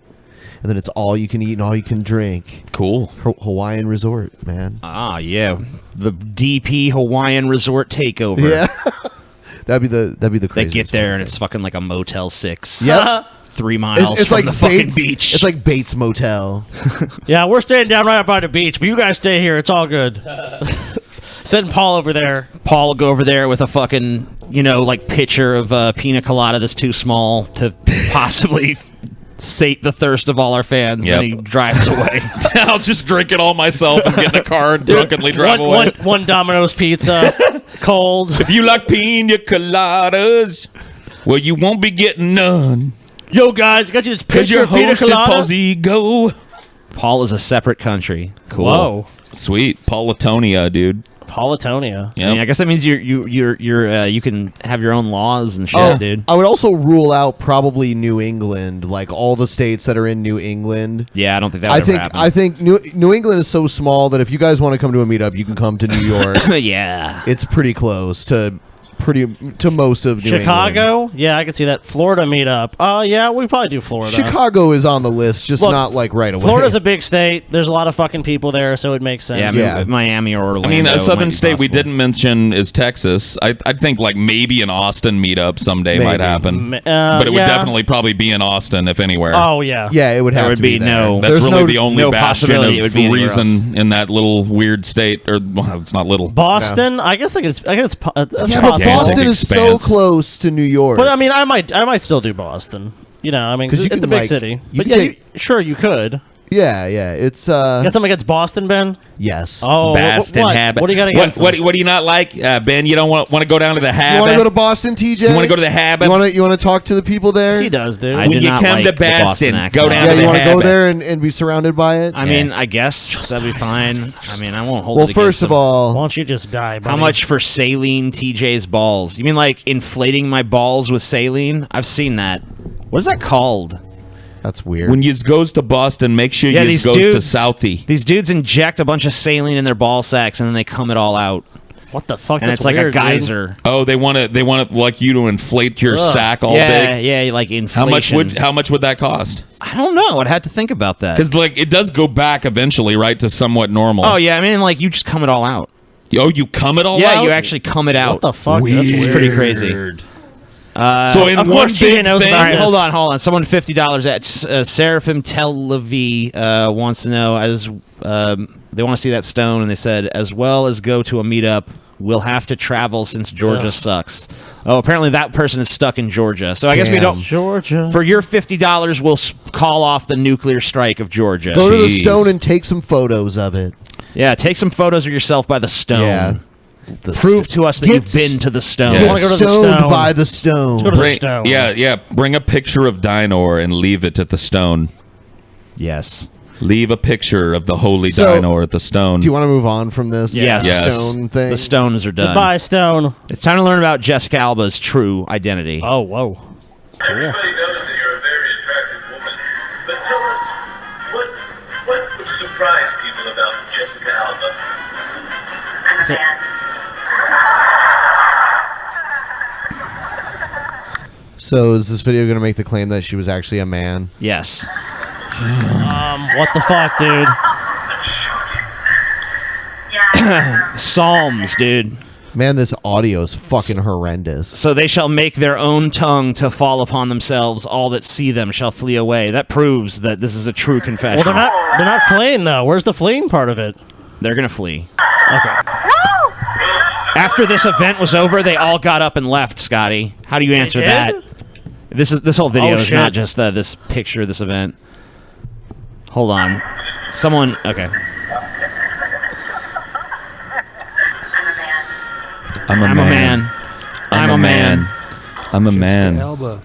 And then it's all you can eat and all you can drink. Cool. Hawaiian resort, man. Ah, yeah, the DP Hawaiian Resort takeover. Yeah, that'd be the They craziest. get there and it's fucking like a Motel 6. Yep. 3 miles It's from like the fucking Bates, beach. It's like Bates Motel. Yeah, we're staying down right by the beach, but you guys stay here. It's all good. Send Paul over there. Paul will go over there with a fucking, like pitcher of pina colada that's too small to possibly sate the thirst of all our fans. Yep. Then he drives away. I'll just drink it all myself and get in the car and drunkenly drive away. One Domino's pizza, cold. If you like pina coladas, well, you won't be getting none. Yo, guys, I got you this Because picture your of pina host is colada. Paul's ego. Paul is a separate country. Cool. Whoa, Sweet. Paulatonia, dude. Paulatonia. Yep. I mean, I guess that means you can have your own laws and shit, Oh, dude. I would also rule out probably New England, like all the states that are in New England. Yeah, I don't think that would ever happen. I think New England is so small that if you guys want to come to a meetup, you can come to New York. Yeah. It's pretty close to most of New England. Chicago? Yeah, I can see that. Florida meetup. Yeah, we probably do Florida. Chicago is on the list, just Look, not like right away. Florida's a big state. There's a lot of fucking people there, so it makes sense. Yeah, Miami or Orlando. I mean, a might southern be state we possible. didn't mention is Texas. I think like maybe an Austin meetup someday might happen. But it would definitely probably be in Austin, if anywhere. Oh, yeah. Yeah, it would have There would to be be there. no- That's There's really no- the only no bastion possibility it would of be anywhere reason in that little weird state. Or, well, it's not little. Boston? I guess it's Yeah, but possible. Boston is so expanse. close to New York. But I mean, I might still do Boston. I mean, 'Cause you it's can, a big like, city. you But can yeah, take- sure you could. yeah, it's Got something against Boston, Ben? yes. Oh, Boston what? habit. What do you got against what them? do you not like, Ben? You don't want to go down to the You habit? want to go to Boston, TJ? You want to go to the habit? You want to talk to the people there? He does, dude. I when do you not come like to the Boston Boston, accent. go down Yeah, to you the want to habit. go there and be surrounded by it? I mean, I guess that'd be fine. I mean, I won't hold it Well, against first of them. Why all, don't you just die, buddy? How much for saline TJ's balls? You mean like inflating my balls with saline? I've seen that. What is that called? that's weird. When you goes to Boston, make sure you goes to Southie. These dudes inject a bunch of saline in their ball sacks and then they cum it all out. What the fuck? And That's it's like weird, a geyser. dude. Oh, they want to like you to inflate your sack all big. Yeah, like inflation. How much would that cost? I don't know. I'd have to think about that. Because like it does go back eventually, right, to somewhat normal. Oh yeah, I mean like you just come it all out. Oh, you come it all out? Yeah, you actually come it out. What the fuck? Weird. It's pretty crazy. So in of one course, big TJ knows thing, about this. Hold on. Someone $50 at Seraphim Tel Levi wants to know as they want to see that stone, and they said as well as go to a meetup, we'll have to travel since Georgia sucks. Oh, apparently that person is stuck in Georgia. So I guess we don't. Georgia. For your $50, we'll call off the nuclear strike of Georgia. Go to the stone and take some photos of it. Yeah, take some photos of yourself by the stone. Yeah. Prove to us that you've been to the stone. Yeah. Get I wanna go to the stoned stone. by the stone. Let's go to the stone. Yeah. Bring a picture of Dinor and leave it at the stone. Yes. Leave a picture of the holy So, Dinor at the stone. Do you want to move on from this Yes. stone thing? The stones are done. Goodbye, stone. It's time to learn about Jessica Alba's true identity. Oh, whoa. Everybody knows that you're a very attractive woman, but tell us what would surprise people about Jessica Alba? I'm a man. So is this video going to make the claim that she was actually a man? Yes. What the fuck, dude? Psalms, dude. Man, this audio is fucking horrendous. So they shall make their own tongue to fall upon themselves. All that see them shall flee away. That proves that this is a true confession. Well, they're not fleeing though. Where's the fleeing part of it? They're gonna flee. Okay. After this event was over, they all got up and left. Scotty, how do you answer that? This whole video Oh, is not shit. just this picture of this event. Hold on. Someone. Okay. I'm a man. I'm a man. I'm a man. Alba.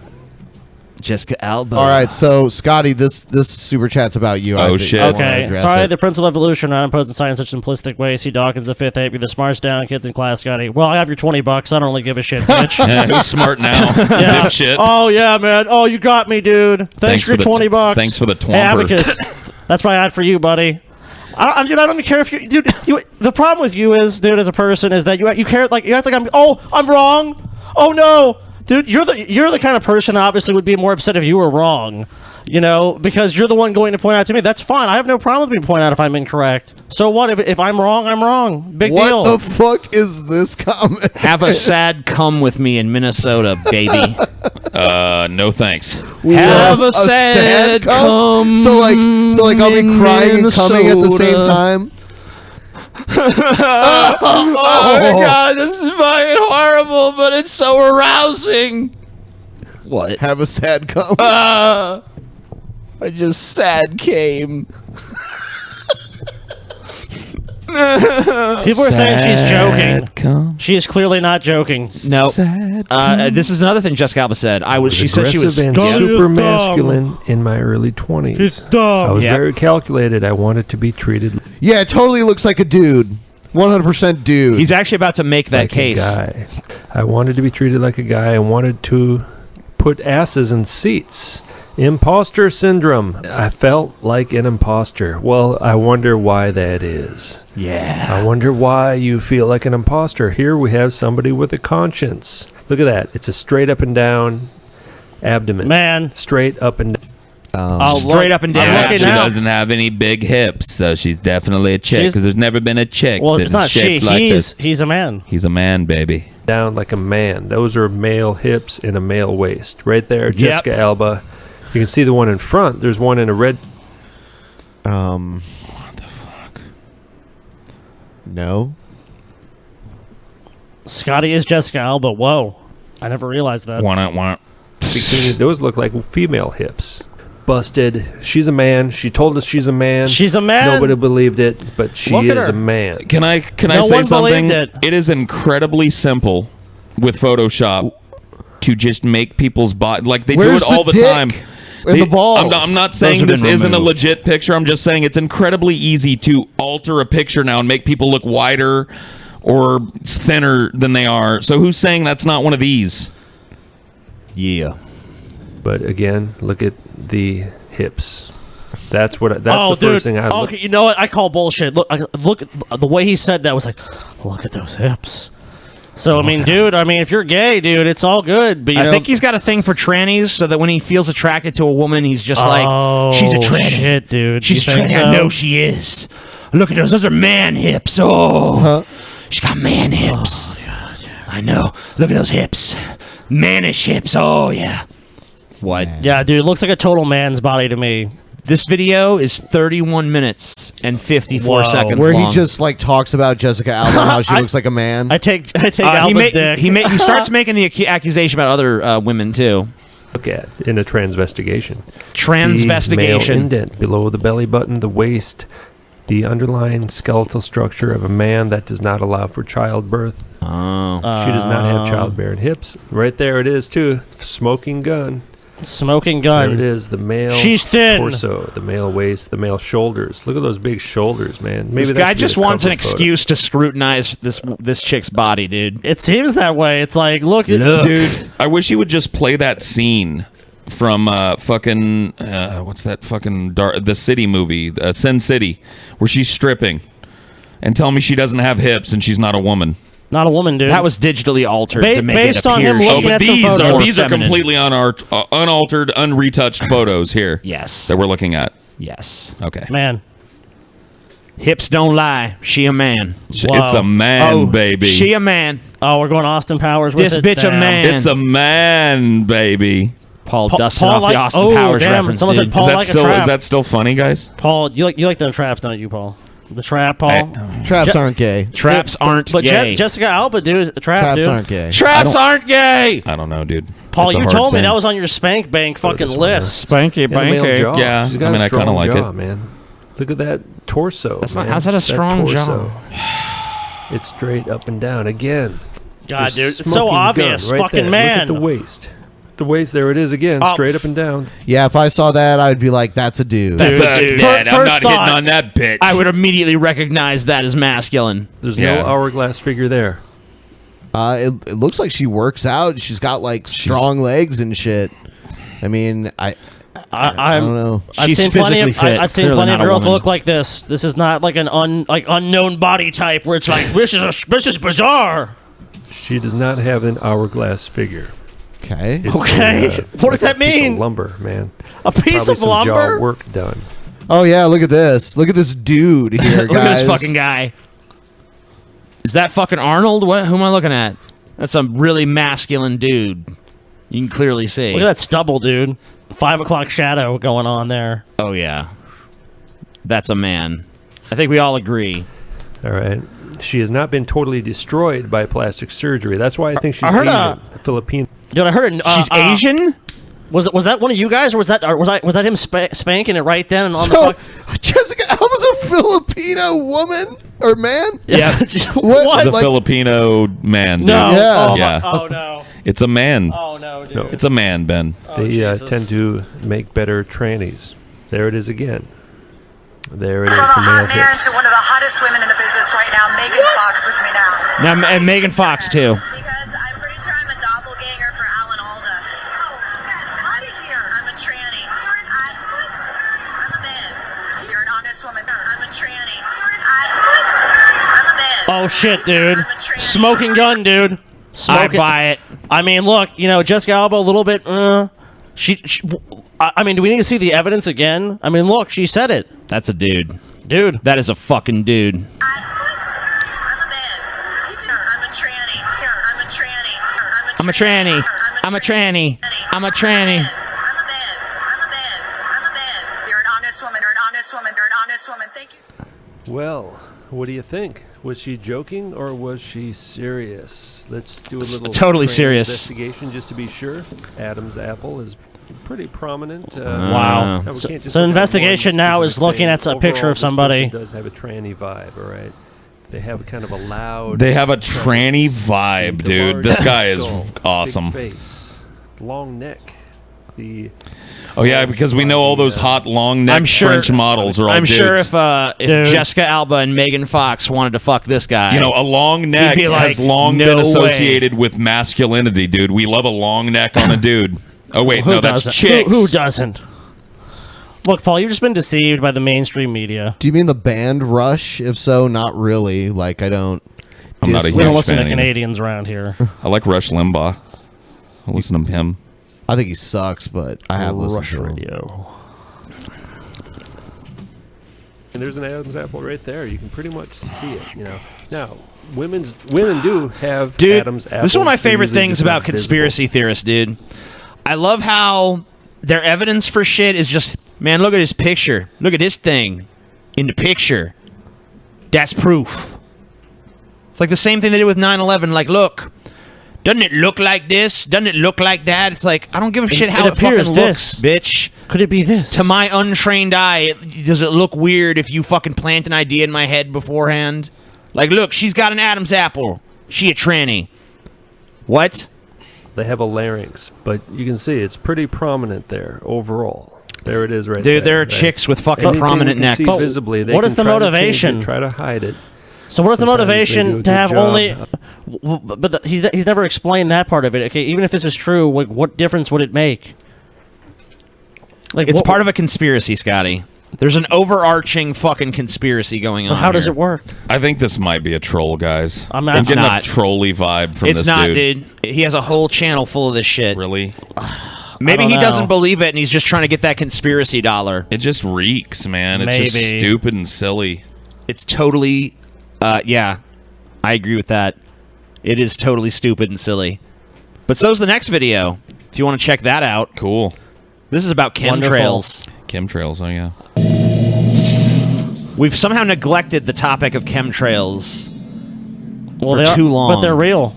Jessica Alba. All right, so Scotty, this super chat's about you. I Oh, think shit. you wanna Okay. address Sorry, it. the principle of evolution not imposed in science in such simplistic ways. See Dawkins the fifth ape. You're the smartest down kids in class, Scotty. Well, I have your $20. I don't really give a shit, bitch. Yeah, who's smart now? Yeah. Dipshit. Oh yeah, man. Oh, you got me, dude. Thanks for the $20. Thanks for the Hey, twomper. Abacus. That's my ad for you, buddy. I don't even care if you, dude. The problem with you is, dude, as a person, is that you care like you act like I'm wrong. Oh no, dude, you're the kind of person that obviously would be more upset if you were wrong. You know, because you're the one going to point out to me. That's fine. I have no problem with being pointed out if I'm incorrect. So what if I'm wrong? I'm wrong. Big deal. What the fuck is this comment? Have a sad come with me in Minnesota, baby. No thanks. Have a sad come. So like I'll be crying and coming at the same Minnesota. time. Oh my god, this is fucking horrible, but it's so arousing. What? Have a sad come. I just sad came. People are saying she's joking. She is clearly not joking. No. This is another thing Jessica Alba said. She said she was and dumb. super He's dumb. masculine in my early 20s. He's dumb. I was Yep. very calculated. I wanted to be treated Yeah, it totally looks like a dude. 100% dude. He's actually about to make that like case. a guy. I wanted to be treated like a guy. I wanted to put asses in seats. Imposter syndrome. I felt like an imposter. Well, I wonder why that is. Yeah. I wonder why you feel like an imposter. Here we have somebody with a conscience. Look at that. It's a straight up and down abdomen. Man. Straight up and down. Straight up and down. I'm looking She now. doesn't have any big hips, so she's definitely a chick. She's- Because there's never been a chick Well, that it's is not she. shaped like this. He's a man. He's a man, baby. Down like a man. Those are male hips and a male waist. Right there, Jessica Alba. You can see the one in front. There's one in a red. What the fuck? No. Scotty is Jessica Alba. Whoa. I never realized that. Want. Those look like female hips. Busted. She's a man. She told us she's a man. She's a man. Nobody believed it, but she Look at is her. a man. Can I No say one something? believed it. It is incredibly simple with Photoshop to just make people's body like they Where's do it all the the dick time. and the balls? I'm not Those saying have this been isn't a removed. legit picture. I'm just saying it's incredibly easy to alter a picture now and make people look wider or thinner than they are. So who's saying that's not one of these? Yeah. But again, look at the hips. That's the first thing I look. Okay, you know what? I call bullshit. Look, the way he said that was like, look at those hips. So I mean, dude. I mean, if you're gay, dude, it's all good. But I think he's got a thing for trannies, so that when he feels attracted to a woman, he's just like, she's a tranny, shit, dude. She's a You think tranny. so? I know she is. Look at those. Those are man hips. Oh, she's got man hips. I know. Look at those hips. Mannish hips. Oh yeah. What? Yeah, dude. It looks like a total man's body to me. This video is 31 minutes and 54 seconds Where long. he just like talks about Jessica Alba, how she looks like a man. I take Alba's dick. He starts making the accusation about other women too. Look at in a transvestigation. Transvestigation. The male indent below the belly button, the waist, the underlying skeletal structure of a man that does not allow for childbirth. Oh. She does not have childbearing hips. Right there it is too. Smoking gun. Smoking gun. There it is. The male She's thin. torso, the male waist, the male shoulders. Look at those big shoulders, man. Maybe This that guy should be just the wants an cover photo. excuse to scrutinize this chick's body, dude. It seems that way. It's like, look. Dude, I wish he would just play that scene from fucking what's that fucking the City movie, Sin City, where she's stripping, and tell me she doesn't have hips and she's not a woman. Not a woman, dude. That was digitally altered to make based it on appear him looking at some photos. These are completely unaltered, unretouched photos here. Yes. That we're looking at. Yes. Okay. Man. Hips don't lie. She a man. It's a man, baby. She a man. Oh, we're going Austin Powers with This it? bitch a Damn. man. It's a man, baby. Paul dusting off like- the Austin oh, Powers damn, reference, someone dude. said Paul like a trap. Is that still funny, guys? Paul, you like them traps, don't you, Paul? The trap, Paul? Traps aren't gay. Traps aren't But gay. Jessica Alba, dude, is a trap, Traps dude. aren't gay. Traps aren't gay. I don't know, dude. Paul, It's a you hard told me thing. that was on your spank bank fucking this one list. Spanky And a male jaw. Yeah, She's got I mean, a I kinda strong like jaw, it. man. Look at that torso. That's not- man. how's that a strong torso. It's straight up and down again. God, The dude, it's so smoking obvious. gun right Fucking there. man. Look at the waist. The waist, there it is again, Oh. straight up and down. Yeah, if I saw that, I'd be like, "That's a dude." Fuck that. I'm First not thought- hitting on that bitch. I would immediately recognize that as masculine. There's Yeah. no hourglass figure there. It looks like she works out. She's got like strong legs and shit. I mean, I don't know. I've She's seen plenty of physically fit. I've seen Clearly plenty of not a girls woman. look like this. This is not like an unknown body type where it's like this is bizarre. She does not have an hourglass figure. Okay. It's Okay. What does that piece of mean? lumber, man. A piece Probably of some lumber? jaw work done. Oh yeah, look at this. Look at this dude here, Look guys. at this fucking guy. Is that fucking Arnold? What? Who am I looking at? That's a really masculine dude. You can clearly see. Look at that stubble, dude. 5 o'clock shadow going on there. Oh yeah, that's a man. I think we all agree. All right. She has not been totally destroyed by plastic surgery. That's why I think she's I heard Asian, Filipino. Dude, I heard She's Asian. Was that one of you guys, or was that him spanking it right then and on So, the Jessica Alba's a Filipino woman or man? Yeah. What? It's a Filipino man, dude. No. Yeah. Oh, Yeah. oh no. It's a man. Oh no, dude. It's a man, Ben. They Jesus. tend to make better trannies. There it is again. There it is, From a the male hot man hips. to one of the hottest women in the business right now, Megan Fox with me now. Now, and Megan Fox too. Because I'm pretty sure I'm a doppelganger for Alan Alda. I'm a tranny. I'm a man. You're an honest woman. I'm a tranny. I'm a man. Oh shit, dude. Smoking gun, dude. I buy it. I mean, look, Jessica Alba a little bit. I mean, do we need to see the evidence again? I mean, look, she said it. That's a dude. Dude. That is a fucking dude. I'm a tranny. I'm a tranny. I'm a tranny. I'm a tranny. I'm a tranny. I'm a man. You're an honest woman. You're an honest woman. You're an honest woman. Thank you. Well, what do you think? Was she joking or was she serious? Let's do a little Totally train serious. investigation just to be sure. Adam's apple is pretty prominent. Wow. no, we So- can't just so look at investigation one now is specific looking thing. at a picture Overall, of somebody. This person does have a tranny vibe, all right? They have kind of a loud. They have a tranny vibe, The dude. large This guy is skull, awesome. Big face, long neck. The Oh yeah, because we know all those hot long neck I'm sure- French models are all I'm dudes. sure if Dude. Jessica Alba and Megan Fox wanted to fuck this guy, a long neck be has like, long "No been way." associated with masculinity, dude. We love a long neck on a dude. Oh wait, Who no, that's doesn't? chicks. Who doesn't? Look, Paul, you've just been deceived by the mainstream media. Do you mean the band Rush? If so, not really. Like, I don't. I'm not a huge We don't listen fan to either. Canadians around here. I like Rush Limbaugh. I listen to him. I think he sucks, but I have listened Rush to him. Radio. And there's an Adam's apple right there. You can pretty much see it. You know. Now, women do have Dude, Adam's apples. this is one of my They're favorite usually things just about not visible. conspiracy theorists, dude. I love how their evidence for shit is just, man, look at this picture. Look at this thing in the picture. That's proof. It's like the same thing they did with 9/11. Like, look, doesn't it look like this? Doesn't it look like that? It's like, I don't give a shit how it appears fucking this. looks, bitch. Could it be this? To my untrained eye, does it look weird if you fucking plant an idea in my head beforehand? Like, look, she's got an Adam's apple. She a tranny. What? They have a larynx, but you can see it's pretty prominent there overall. There it is right there. Dude, there are right? chicks with fucking Anything prominent you can see necks. visibly, they What can is the try to change it, motivation? try to hide it. So what is the Sometimes they do a motivation good to have job. only? But he's never explained that part of it. Okay, even if this is true, what difference would it make? Like, It's part of a conspiracy, Scotty. There's an overarching fucking conspiracy going on. How does here. it work? I think this might be a troll, guys. I'm not- I'm It's getting not. a trolly vibe from It's this not, dude. dude. He has a whole channel full of this shit. Really? Maybe don't he know. doesn't believe it and he's just trying to get that conspiracy dollar. It just reeks, man. It's just Maybe. stupid and silly. It's totally, yeah, I agree with that. It is totally stupid and silly. But so's the next video. If you want to check that out. Cool. This is about chemtrails. Chemtrails, oh yeah. We've somehow neglected the topic of chemtrails Well, for they are, too long. but they're real.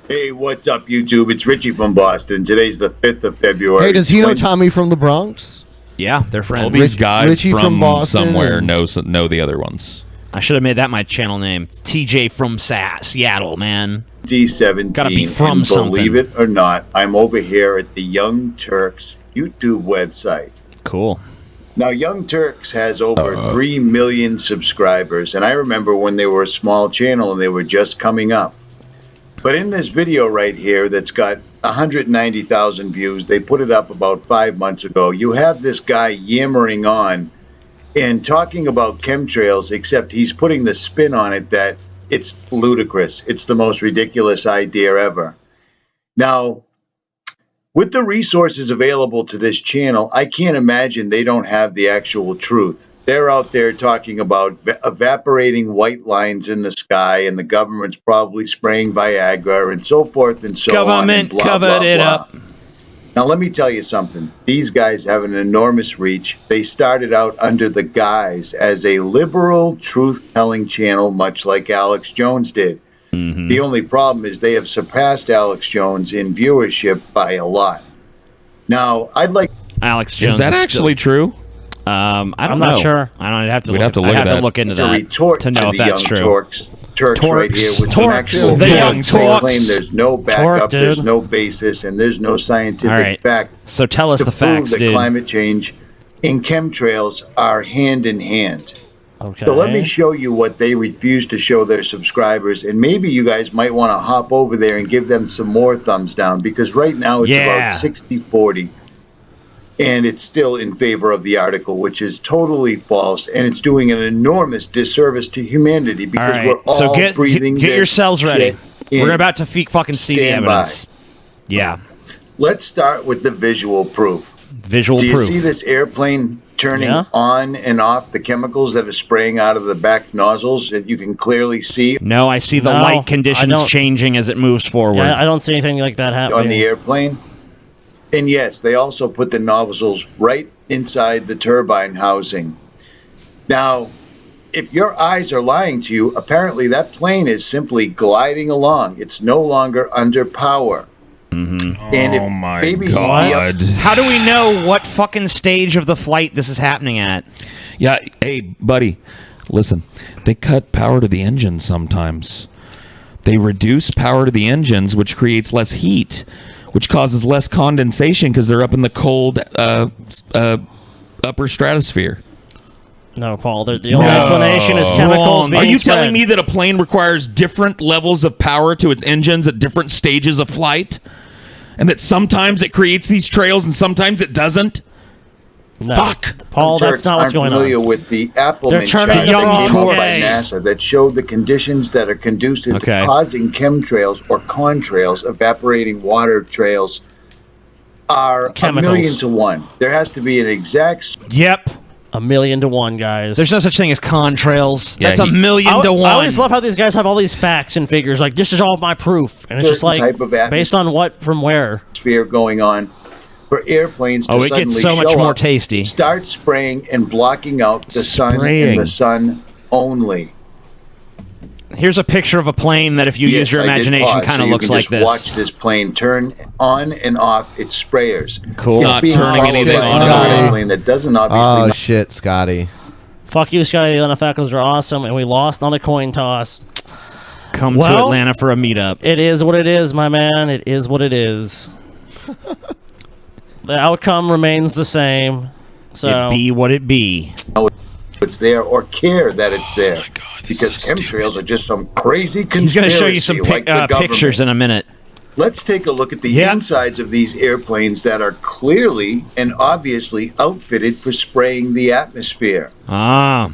Hey, what's up, YouTube? It's Richie from Boston. Today's the 5th of February. Hey, does he know Tommy from the Bronx? Yeah, they're friends. All these guys Richie from Boston somewhere and- know the other ones. I should have made that my channel name. TJ from Seattle, man. D17. Gotta be from and believe something. it or not, I'm over here at the Young Turks YouTube website. Cool. Now, Young Turks has over 3 million subscribers, and I remember when they were a small channel and they were just coming up. But in this video right here that's got 190,000 views, they put it up about 5 months ago, you have this guy yammering on and talking about chemtrails, except he's putting the spin on it that it's ludicrous. It's the most ridiculous idea ever. Now, with the resources available to this channel, I can't imagine they don't have the actual truth. They're out there talking about evaporating white lines in the sky, and the government's probably spraying Viagra and so forth and so on. And Government blah, covered blah, it blah. up. Now, let me tell you something. These guys have an enormous reach. They started out under the guise as a liberal truth-telling channel, much like Alex Jones did. Mm-hmm. The only problem is they have surpassed Alex Jones in viewership by a lot. Now, I'd like... Alex Jones. Is that actually true? I don't I'm know. not sure. I don't have to. We'd look have to at- look I'd at have that. to look into It's a that retort to know to if the that's young true. Turks right here with some actual The young facts. They Torques. claim there's no backup, dude. there's no basis, and there's no scientific All right. fact So tell us to the prove facts, that dude. climate change and chemtrails are hand in hand. Okay. So let me show you what they refuse to show their subscribers, and maybe you guys might want to hop over there and give them some more thumbs down, because right now it's Yeah. about 60-40, and it's still in favor of the article, which is totally false, and it's doing an enormous disservice to humanity All because right. we're all So get breathing this yourselves ready. shit in. We're about to fucking see the Stand by. evidence. Yeah. Let's start with the visual proof. Visual Do you proof. see this airplane turning Yeah. on and off the chemicals that are spraying out of the back nozzles that you can clearly see No, I see the No, light I conditions don't. changing as it moves forward. Yeah, I don't see anything like that happening. on the airplane? And yes, they also put the nozzles right inside the turbine housing. Now, if your eyes are lying to you, apparently that plane is simply gliding along. It's no longer under power. Mm-hmm. And if Oh my maybe god. How do we know what fucking stage of the flight this is happening at? Yeah, hey, buddy, listen. They cut power to the engines sometimes. They reduce power to the engines, which creates less heat, which causes less condensation because they're up in the cold upper stratosphere. No, Paul. The only explanation is chemicals Wrong. being Are you spread. telling me that a plane requires different levels of power to its engines at different stages of flight? And that sometimes it creates these trails and sometimes it doesn't? No. Fuck. Paul, Some that's Turks not what's aren't going familiar on. with the Appleman They're chart turning that young came out by tourists. NASA that showed the conditions that are conducive Okay. to causing chemtrails or contrails, evaporating water trails, are Chemicals. 1,000,000 to 1. There has to be an exact Yep. 1,000,000 to 1, guys. There's no such thing as contrails. Yeah, That's he- 1,000,000 to 1. I always love how these guys have all these facts and figures. Like, this is all my proof. And it's just certain like, type of based on what, from where? atmosphere going on for airplanes to Oh, it suddenly gets so much show more up, tasty. start spraying and blocking out the sun Spraying. and the sun only. Here's a picture of a plane that, if you use your I did imagination, pause, kind so of you looks can like just this. Watch this plane turn on and off its sprayers. Cool. It's Not being turning followed anything by on another or off. airplane that doesn't obviously Oh know. shit, Scotty. Fuck you, Scotty. The NFL Falcons are awesome, and we lost on a coin toss. Come to Well, Atlanta for a meetup. It is what it is, my man. It is what it is. The outcome remains the same. So It be what it be. It's there or care that it's there. Because chemtrails are just some crazy conspiracy. He's going to show you some like the government. pictures in a minute. Let's take a look at the insides of these airplanes that are clearly and obviously outfitted for spraying the atmosphere. Ah.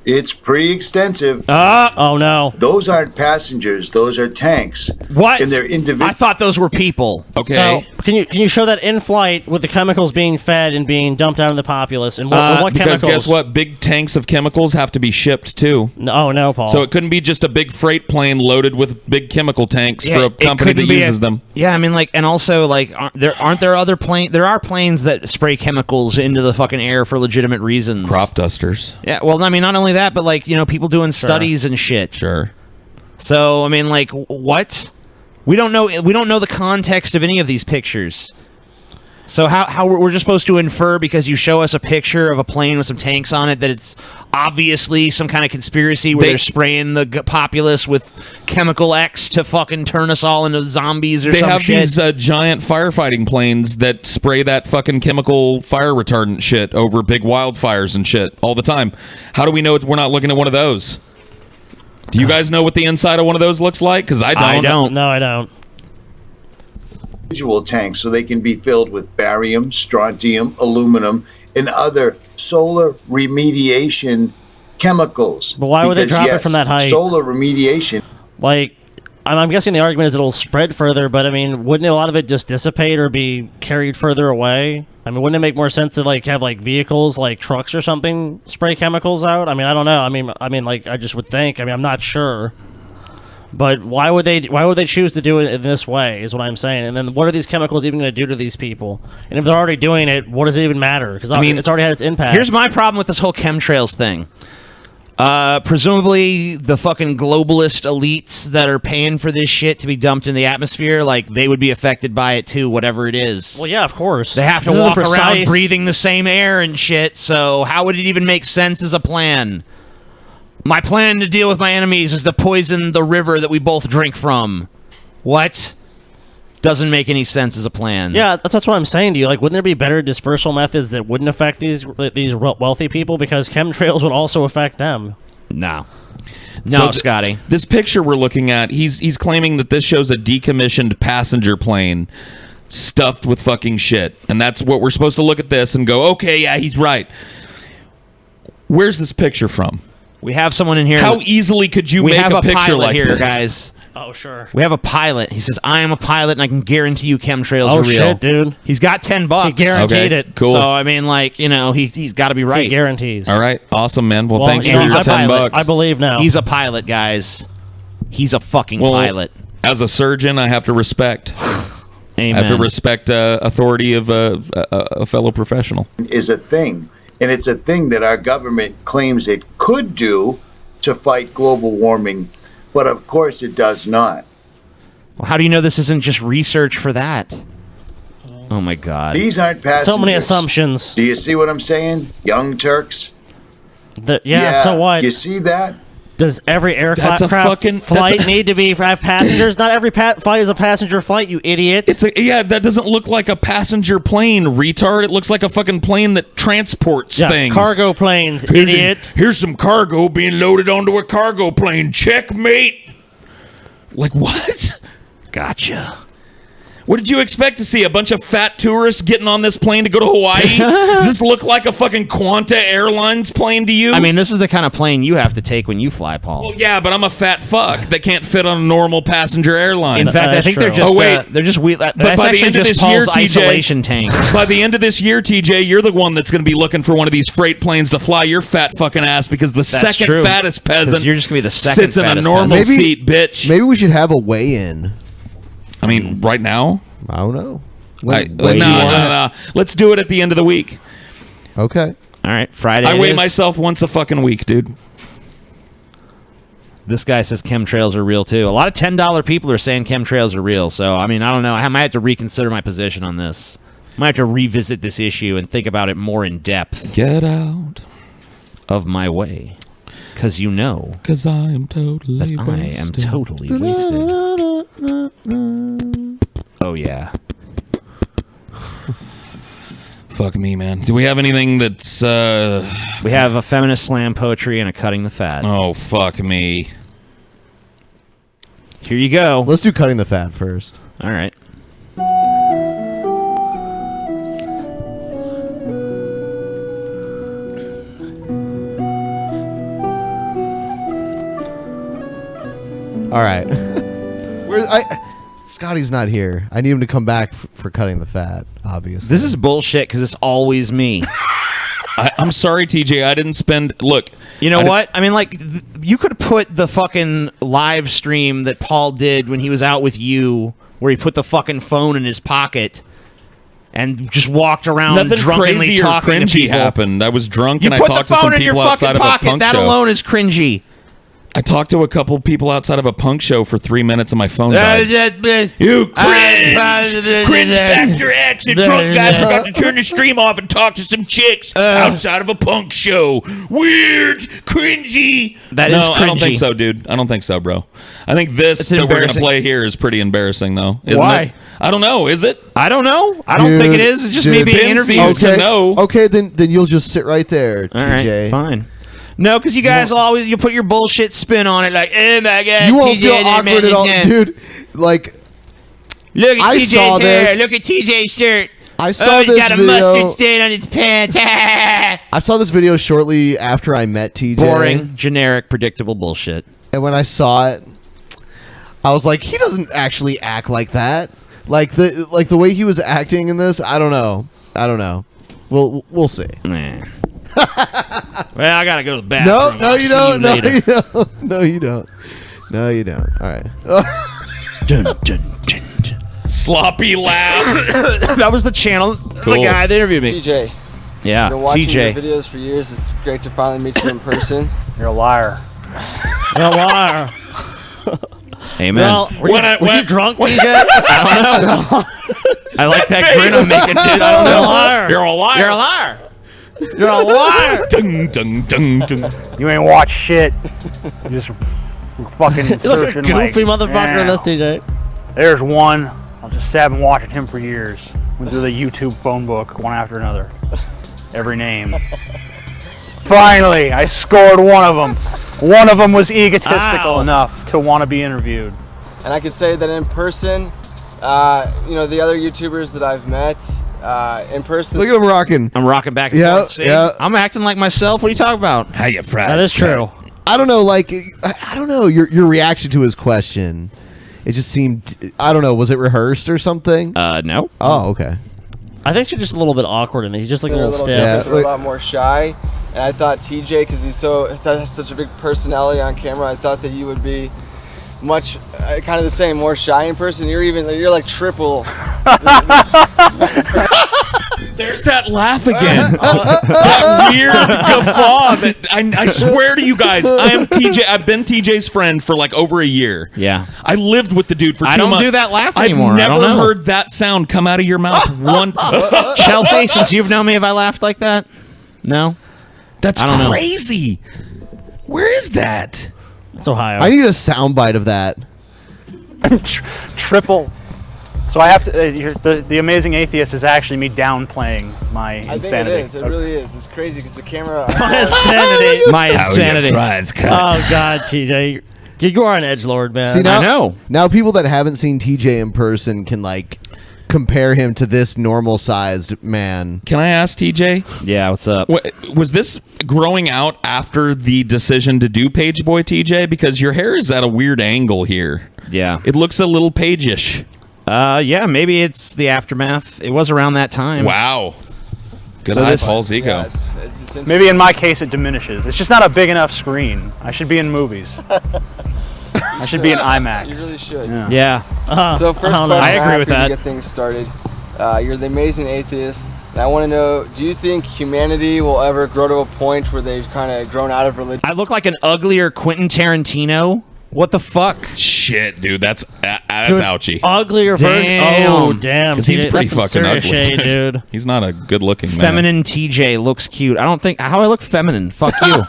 It's pretty extensive. oh no. Those aren't passengers, those are tanks. What? And they're individual. I thought those were people. Okay. So can you show that in flight with the chemicals being fed and being dumped out in the populace and what because chemicals? guess what? Big tanks of chemicals have to be shipped too. No, Paul. So it couldn't be just a big freight plane loaded with big chemical tanks for a it company that couldn't be uses them. Yeah, I mean, like, and also, like, aren't there other planes? There are planes that spray chemicals into the fucking air for legitimate reasons. Crop dusters. Yeah, well, I mean, not only that, but, like, you know, people doing studies and shit. Sure. So, I mean, like, what? We don't know the context of any of these pictures. So how we're just supposed to infer because you show us a picture of a plane with some tanks on it that it's obviously some kind of conspiracy where they're spraying the populace with chemical X to fucking turn us all into zombies or They some have shit. these giant firefighting planes that spray that fucking chemical fire retardant shit over big wildfires and shit all the time. How do we know we're not looking at one of those? Do you guys know what the inside of one of those looks like? Because I don't. No, I don't. Individual tanks so they can be filled with barium, strontium, aluminum, and other solar remediation chemicals. But why would they drop it from that height? Solar remediation. Like, I'm guessing the argument is it'll spread further, but I mean, wouldn't a lot of it just dissipate or be carried further away? I mean, wouldn't it make more sense to like have like vehicles, like trucks or something, spray chemicals out? I mean, I don't know. I mean, like I just would think. I mean, I'm not sure. But why would they choose to do it in this way? Is what I'm saying. And then what are these chemicals even going to do to these people? And if they're already doing it, what does it even matter? Because I mean, it's already had its impact. Here's my problem with this whole chemtrails thing. Presumably the fucking globalist elites that are paying for this shit to be dumped in the atmosphere, like they would be affected by it too, whatever it is. Well, yeah, of course. They have to This isn't walk around precise. breathing the same air and shit, so how would it even make sense as a plan? My plan to deal with my enemies is to poison the river that we both drink from. What? Doesn't make any sense as a plan. Yeah, that's what I'm saying to you. Like, wouldn't there be better dispersal methods that wouldn't affect these wealthy people? Because chemtrails would also affect them. No, Scotty. This picture we're looking at, he's claiming that this shows a decommissioned passenger plane stuffed with fucking shit. And that's what we're supposed to look at this and go, okay, yeah, he's right. Where's this picture from? We have someone in here. How easily could you make a picture pilot like here, this? guys? Oh, sure. We have a pilot. He says, I am a pilot, and I can guarantee you chemtrails Oh, are real. shit, dude. He's got $10. He guaranteed it. Cool. So, I mean, like, you know, he's got to be right. He guarantees. All right. Awesome, man. Well, thanks yeah, for your I $10. I believe now. He's a pilot, guys. He's a fucking pilot. As a surgeon, I have to respect. Amen. I have to respect authority of a fellow professional. Is a thing. And it's a thing that our government claims it could do to fight global warming. But of course it does not. Well, how do you know this isn't just research for that? Oh, my God. These aren't passengers. So many assumptions. Do you see what I'm saying? Young Turks. Yeah, so what? You see that? Does every aircraft flight need to have passengers? Not every flight is a passenger flight, you idiot. That doesn't look like a passenger plane, retard. It looks like a fucking plane that transports things. Cargo planes, idiot. Here's some cargo being loaded onto a cargo plane. Checkmate. Like what? Gotcha. What did you expect to see? A bunch of fat tourists getting on this plane to go to Hawaii? Does this look like a fucking Qantas Airlines plane to you? I mean, this is the kind of plane you have to take when you fly, Paul. Well, yeah, but I'm a fat fuck that can't fit on a normal passenger airline. In fact, I think they're just. They're just. That's but by the end of this year, isolation tank. By the end of this year, TJ, you're the one that's going to be looking for one of these freight planes to fly your fat fucking ass because the second fattest peasant you're just gonna be the second sits in a normal peasant. seat, bitch. Maybe we should have a weigh-in. I mean, right now? I don't know. No. Let's do it at the end of the week. Okay. All right, Friday. I weigh myself once a fucking week, dude. This guy says chemtrails are real too. A lot of $10 people are saying chemtrails are real. So I mean, I don't know. I might have to reconsider my position on this. I might have to revisit this issue and think about it more in depth. Get out of my way, because I am totally wasted. I am totally wasted. Oh yeah. Fuck me, man. Do we have anything that's We have a feminist slam poetry and a cutting the fat. Oh fuck me. Here you go. Let's do cutting the fat first. All right. All right. Scotty's not here. I need him to come back for cutting the fat, obviously. This is bullshit because it's always me. I'm sorry, TJ. I didn't spend... Look. You know what? I mean, like, you could put the fucking live stream that Paul did when he was out with you, where he put the fucking phone in his pocket and just walked around Nothing drunkenly crazy or talking to cringy people. happened. I was drunk You and I put talked the to some phone in your people fucking outside of a pocket. punk That show. alone is cringy. I talked to a couple people outside of a punk show for 3 minutes and my phone died. You cringe! Cringe Factor X, a drunk guy forgot to turn the stream off and talk to some chicks outside of a punk show. Weird, cringy. That is cringy. I don't think so, dude. I don't think so, bro. I think this that we're going to play here is pretty embarrassing, though. Isn't Why? It? I don't know. Is it? I don't know. I don't think it is. It's just me being interviewed. To know. Okay, then you'll just sit right there, TJ. All right, fine. No, because you guys you put your bullshit spin on it, like, oh my god, You won't TJ feel awkward at all, dude. Like, look at I TJ's saw hair. this. Look at TJ's shirt. I saw he's this got a video. mustard stain on his pants. I saw this video shortly after I met TJ. Boring, generic, predictable bullshit. And when I saw it, I was like, he doesn't actually act like that. Like the way he was acting in this, I don't know. We'll see. Nah. Well, I gotta go to the bathroom. No, you don't. No, you don't. All right. Dun, dun, dun, dun. Sloppy laughs. That was the channel. The guy that interviewed me. TJ. Yeah, I've been watching TJ. your videos for years. It's great to finally meet you in person. You're a liar. You're a liar. Amen. Well, were you drunk, TJ? I don't know. I like that grin I'm making, dude. I don't know. You're a liar. You're a liar. You're a liar. Dung, dung, dung, dung. You ain't watch shit. You just fucking You look a searching goofy like, motherfucker in this, TJ. There's one. I'll just say I've been watching him for years. Went through the YouTube phone book, one after another. Every name. Finally, I scored one of them. One of them was egotistical enough to want to be interviewed. And I can say that in person, the other YouTubers that I've met, in person. Look at him rocking. I'm rocking back and forth. See? Yeah. I'm acting like myself. What are you talking about? How you fried? That is true. I don't know. Like, I don't know. Your reaction to his question, it just seemed. I don't know. Was it rehearsed or something? No. Oh, okay. I think she's just a little bit awkward in it. He's just like a little stiff. Yeah, They're a lot more shy. And I thought TJ, because he has such a big personality on camera, I thought that you would be much kind of the same, more shy in person. You're like triple. There's that laugh again. That weird guffaw. That I swear to you guys, I am TJ. I've been TJ's friend for like over a year. Yeah. I lived with the dude for 2 months. I don't do that laugh anymore. I've I don't never know. heard that sound come out of your mouth one. Chelsea, since you've known me, have I laughed like that? No. That's I don't know. crazy. Where is that? It's Ohio. I need a soundbite of that. Triple. So I have to. The Amazing Atheist is actually me downplaying my insanity. I think it is. It really is. It's crazy because the camera. My insanity. My insanity. Oh God, TJ. You are an edgelord, man. See, now, I know. Now people that haven't seen TJ in person can like compare him to this normal-sized man. Can I ask TJ? Yeah, what's up? Was this growing out after the decision to do Page Boy, TJ? Because your hair is at a weird angle here. Yeah. It looks a little page-ish. Yeah, maybe it's the aftermath. It was around that time. Wow. Good So eye, this- Paul's ego. Yeah, it's Maybe in my case it diminishes. It's just not a big enough screen. I should be in movies. I should be in IMAX. You really should. Yeah. So first question I agree with for you that. to get things started. You're the amazing atheist. And I want to know, do you think humanity will ever grow to a point where they've kind of grown out of religion? I look like an uglier Quentin Tarantino. What the fuck? Shit, dude, that's Dude, ouchy. Uglier version. Oh, damn. Because he's TJ, pretty that's some fucking ugly, serious shade, dude. He's not a good-looking man. Feminine TJ looks cute. I don't think how I look feminine. Fuck you.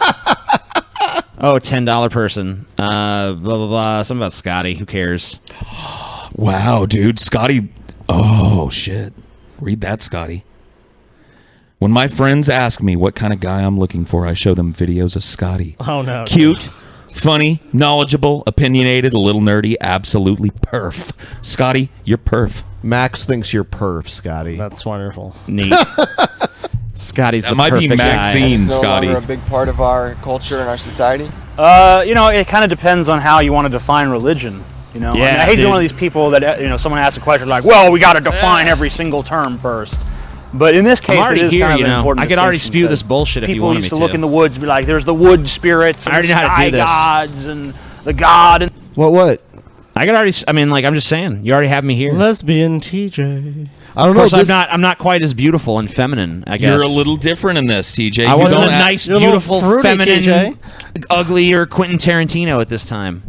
Oh, $10 person. Blah blah blah. Something about Scotty. Who cares? Wow, dude, Scotty. Oh shit. Read that, Scotty. When my friends ask me what kind of guy I'm looking for, I show them videos of Scotty. Oh no. Cute, funny, knowledgeable, opinionated, a little nerdy, absolutely perf. Scotty, you're perf. Max thinks you're perf, Scotty. That's wonderful. Neat. Scotty's That the might be perfect Maxine, guy. It's no Scotty. longer a big part of our culture and our society. You know, it kind of depends on how you want to define religion. You know, Yeah, I mean, I hate to be dude. one of these people that someone asks a question like, "Well, we got to define every single term first." But in this case, I'm already it is here, kind of you an know. important I could already distinction spew because this bullshit if you people wanted used me to look to. in the woods, and be like, "There's the wood spirits, and I already the know how to sky do this. gods, and the god." And What? I could already. I mean, like I'm just saying. You already have me here. Lesbian TJ. I don't Of know. course, This, I'm not quite as beautiful and feminine. I guess You're a little different in this, TJ. I You wasn't a don't act- nice, You're a little beautiful, fruity, feminine, TJ. ugly or Quentin Tarantino at this time,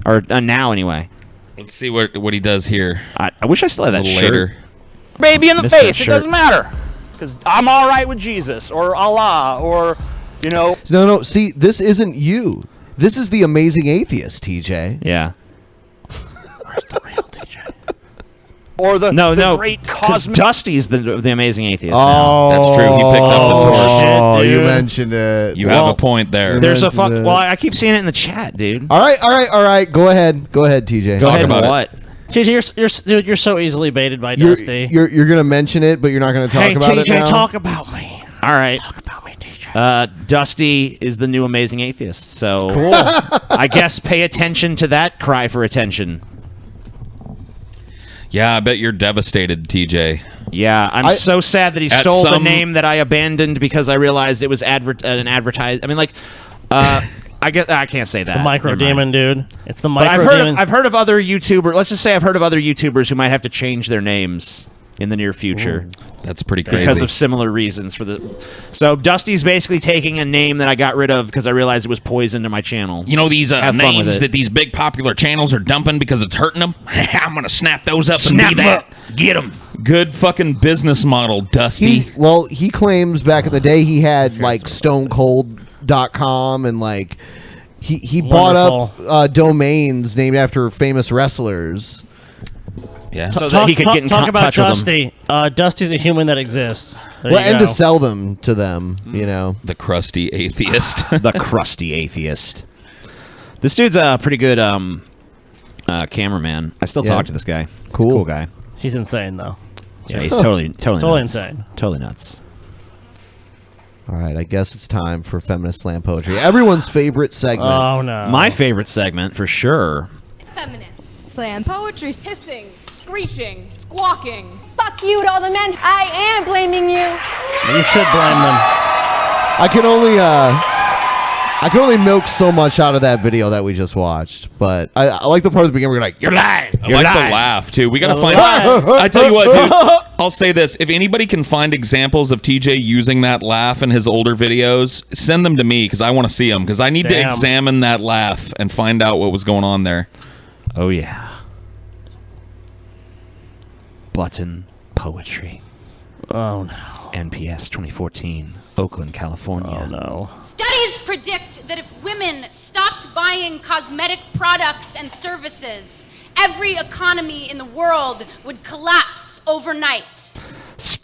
or now anyway. Let's see what he does here. I wish I still had A that little shirt. later. baby in the Miss that face, it shirt. doesn't matter, because I'm all right with Jesus or Allah or No. See, this isn't you. This is the amazing atheist, TJ. Yeah. or the great because cosmic. Dusty's the amazing atheist. Oh, That's true. He picked up the torch. Oh, Shit, you dude. mentioned it. You have a point there. There's a mentioned fuck. it. Well, I keep seeing it in the chat, dude. All right. Go ahead, TJ. Go ahead. about it. What? TJ, you're so easily baited by You're, Dusty. you're gonna mention it, but you're not gonna talk Hey, about it TJ, now. talk about me. All right. Talk about me, TJ. Dusty is the new amazing atheist. So Cool. I guess pay attention to that cry for attention. Yeah, I bet you're devastated, TJ. Yeah, I'm so sad that he At stole the some- name that I abandoned because I realized it was an advertise. I mean, like, I guess I can't say that. The micro Never mind. demon, dude. It's the But micro demon. I've heard of other YouTubers. Let's just say I've heard of other YouTubers who might have to change their names in the near future. That's pretty crazy. Because of similar reasons for the. So Dusty's basically taking a name that I got rid of because I realized it was poison to my channel. You know these Have fun with names it. that these big popular channels are dumping because it's hurting them? I'm going to snap those up Snap and be 'em that. up. Get 'em. Good fucking business model, Dusty. He claims back in the day he had like stonecold.com and like he bought up domains named after famous wrestlers. Yeah. So that he could get in talk about touch with them. Dusty. Dusty's a human that exists. There Well, you and go. to sell them to them, you know. The crusty atheist. The crusty atheist. This dude's a pretty good cameraman. I still Yeah. talk to this guy. He's a Cool. cool guy. He's insane, though. Yeah, he's totally Totally nuts. insane. Totally nuts. All right, I guess it's time for feminist slam poetry. Everyone's favorite segment. Oh, no. My favorite segment, for sure. Feminist slam poetry. Hissing, screeching, squawking. Fuck you to all the men. I am blaming you. You should blame them. I can only milk so much out of that video that we just watched, but I like the part at the beginning where you're like, "You're lying." I like the laugh too. We gotta find. I tell you what, dude. I'll say this: if anybody can find examples of TJ using that laugh in his older videos, send them to me because I want to see them. Because I need to Damn. examine that laugh and find out what was going on there. Oh yeah. Button poetry. Oh no. NPS 2014, Oakland, California. Oh no. Studies predict that if women stopped buying cosmetic products and services, every economy in the world would collapse overnight.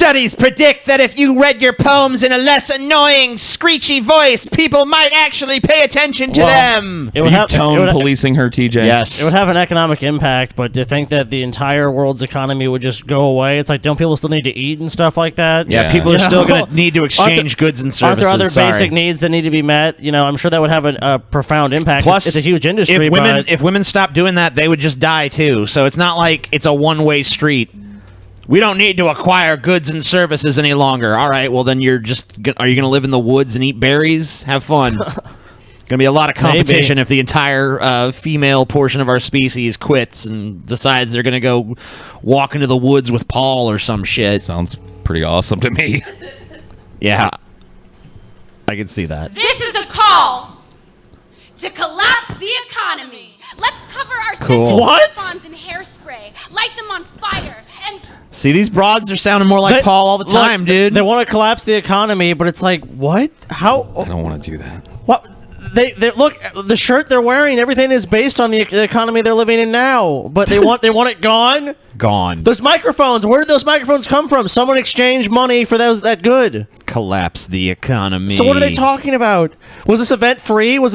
Studies predict that if you read your poems in a less annoying, screechy voice, people might actually pay attention to them. It would Are you tone policing her, TJ? Yes. It would have an economic impact, but to think that the entire world's economy would just go away, it's like, don't people still need to eat and stuff like that? Yeah, people are still going to need to exchange goods and services. Aren't there other basic needs that need to be met? You know, I'm sure that would have a profound impact. Plus, it's a huge industry. If women stopped doing that, they would just die too. So it's not like it's a one-way street. We don't need to acquire goods and services any longer. All right, well then are you going to live in the woods and eat berries? Have fun. Going to be a lot of competition if the entire female portion of our species quits and decides they're going to go walk into the woods with Paul or some shit. Sounds pretty awesome to me. Yeah. I can see that. This is a call to collapse the economy. Let's cover our Cool. scented tampons in hairspray, light them on fire, and See, these broads are sounding more like Paul all the time, dude. They want to collapse the economy, but it's like, what? How? I don't want to do that. What? They look, the shirt they're wearing, everything is based on the economy they're living in now. But they want it gone. Gone. Those microphones. Where did those microphones come from? Someone exchanged money for that good. Collapse the economy. So what are they talking about? Was this event free? Was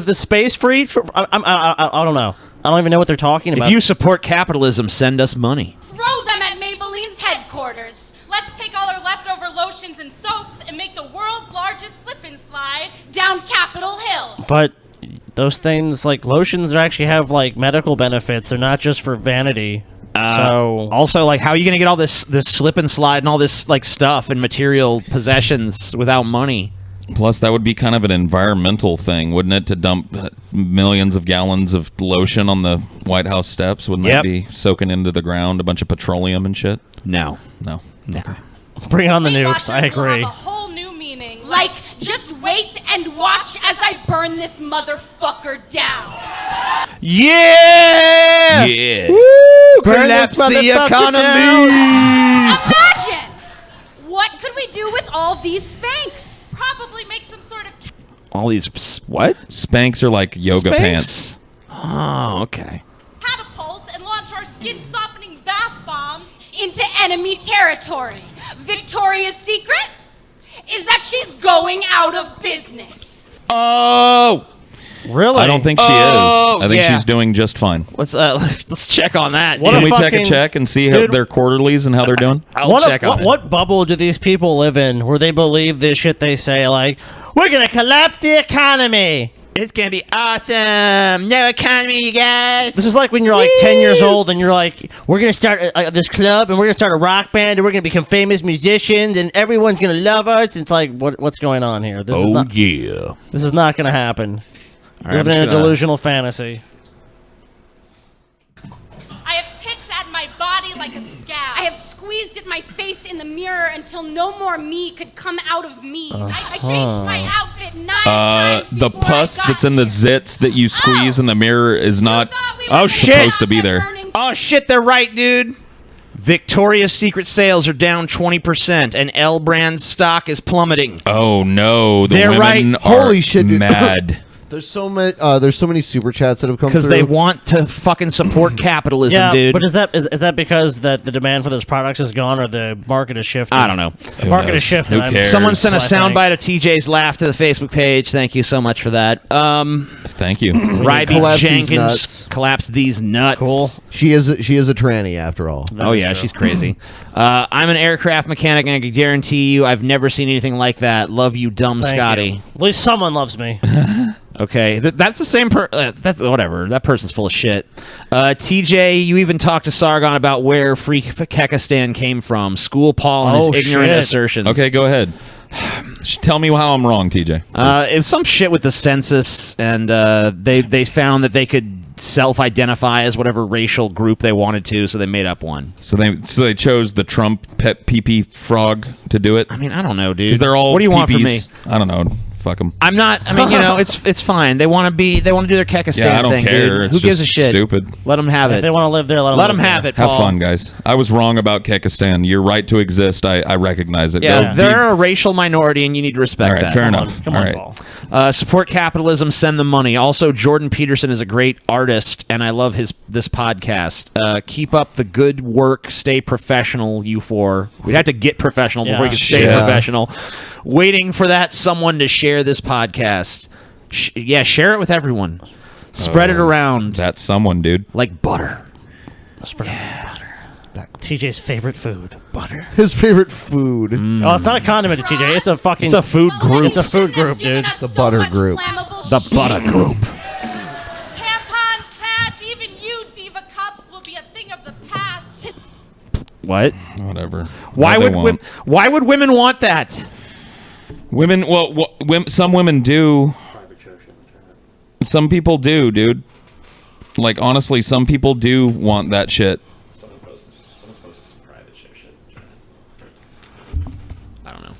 the space free? I don't know. I don't even know what they're talking about. If you support capitalism, send us money. throw them at Maybelline's headquarters. Let's take all our leftover lotions and soaps and make the world's largest slip and slide down Capitol Hill. But those things, like lotions, actually have like medical benefits. They're not just for vanity. So also, like, how are you gonna get all this slip and slide and all this like stuff and material possessions without money? Plus, that would be kind of an environmental thing, wouldn't it? To dump millions of gallons of lotion on the White House steps, wouldn't that be soaking into the ground a bunch of petroleum and shit? No. Okay. Bring on the nukes. I agree. Like, just wait and watch as I burn this motherfucker down. Yeah! Yeah! Woo! Burn Collapse this the motherfucker economy! Imagine! What could we do with all these Spanx? Probably make some sort of All these what? Spanx are like yoga Spanx? pants. Oh, okay. catapult and launch our skin-softening bath bombs into enemy territory. Victoria's secret is that she's going out of business. Oh! Really? I don't think she is. I think she's doing just fine. Let's check on that. Can we take a check and see how their quarterlies and how they're doing? What bubble do these people live in where they believe this shit they say, like, we're going to collapse the economy? It's going to be awesome. No economy, you guys. This is like when you're like 10 years old and you're like, we're going to start this club and we're going to start a rock band and we're going to become famous musicians and everyone's going to love us. It's like, what's going on here? This is not, yeah. This is not going to happen. All right, Living I'm in a just gonna- delusional fantasy. I have picked at my body like a scab. I have squeezed at my face in the mirror until no more me could come out of me. I changed my outfit 9 times. The pus that's in the zits that you squeeze in the mirror is not Oh, shit. supposed to be there. Oh, shit, they're right, dude. Victoria's Secret sales are down 20%, and L brand stock is plummeting. Oh, no. The They're women right. are Holy shit, dude. mad. There's so many super chats that have come through. Because they want to fucking support capitalism, Yeah, dude. but is that because that the demand for those products is gone or the market is shifting? I don't know. The market is shifting. Someone sent a That's what I think. soundbite of TJ's laugh to the Facebook page. Thank you so much for that. Thank you. Ryby Collapse these Jenkins, nuts. collapse these nuts. Cool. She is a tranny after all. Oh yeah, she's crazy. I'm an aircraft mechanic, and I can guarantee you, I've never seen anything like that. Love you, dumb Thank Scotty. you. At least someone loves me. Okay, that's the same that's whatever. That person's full of shit. TJ, you even talked to Sargon about where Free Kekistan came from. School Paul and his ignorant assertions. Okay, go ahead. Tell me how I'm wrong, TJ. It was some shit with the census, and they found that they could self-identify as whatever racial group they wanted to, so they made up one. So they chose the Trump pet pee-pee frog to do it? I mean, I don't know, dude. Because they're all What do you want from me? I don't know. Fuck them. I'm not. I mean, it's fine. They want to do their Kekistan Yeah, I don't thing, care. dude. It's Who gives a just shit? stupid. Let them have If it. they want to live there, let them have it. Have Paul. fun, guys. I was wrong about Kekistan. Your right to exist, I recognize it. Yeah, Go they're a racial minority, and you need to respect All right, that. fair enough. Come All on, right. Paul. Support capitalism. Send them money. Also, Jordan Peterson is a great artist, and I love this podcast. Keep up the good work. Stay professional, you four. We'd have to get professional before we can stay professional. Waiting for that someone to share this podcast. Share it with everyone. Spread it around. That's someone, dude. Like butter. Spread it with butter. TJ's favorite food, butter. His favorite food. Oh, it's not a condiment to TJ. It's a fucking. It's a food group. It's a food group, dude. The butter group. The butter group. Tampons, pads, even you, Diva Cups, will be a thing of the past. What? Whatever. Why What they would women want that? Women, some women do. Some people do, dude. Like, honestly, some people do want that shit. Someone posted some private shit. I don't know.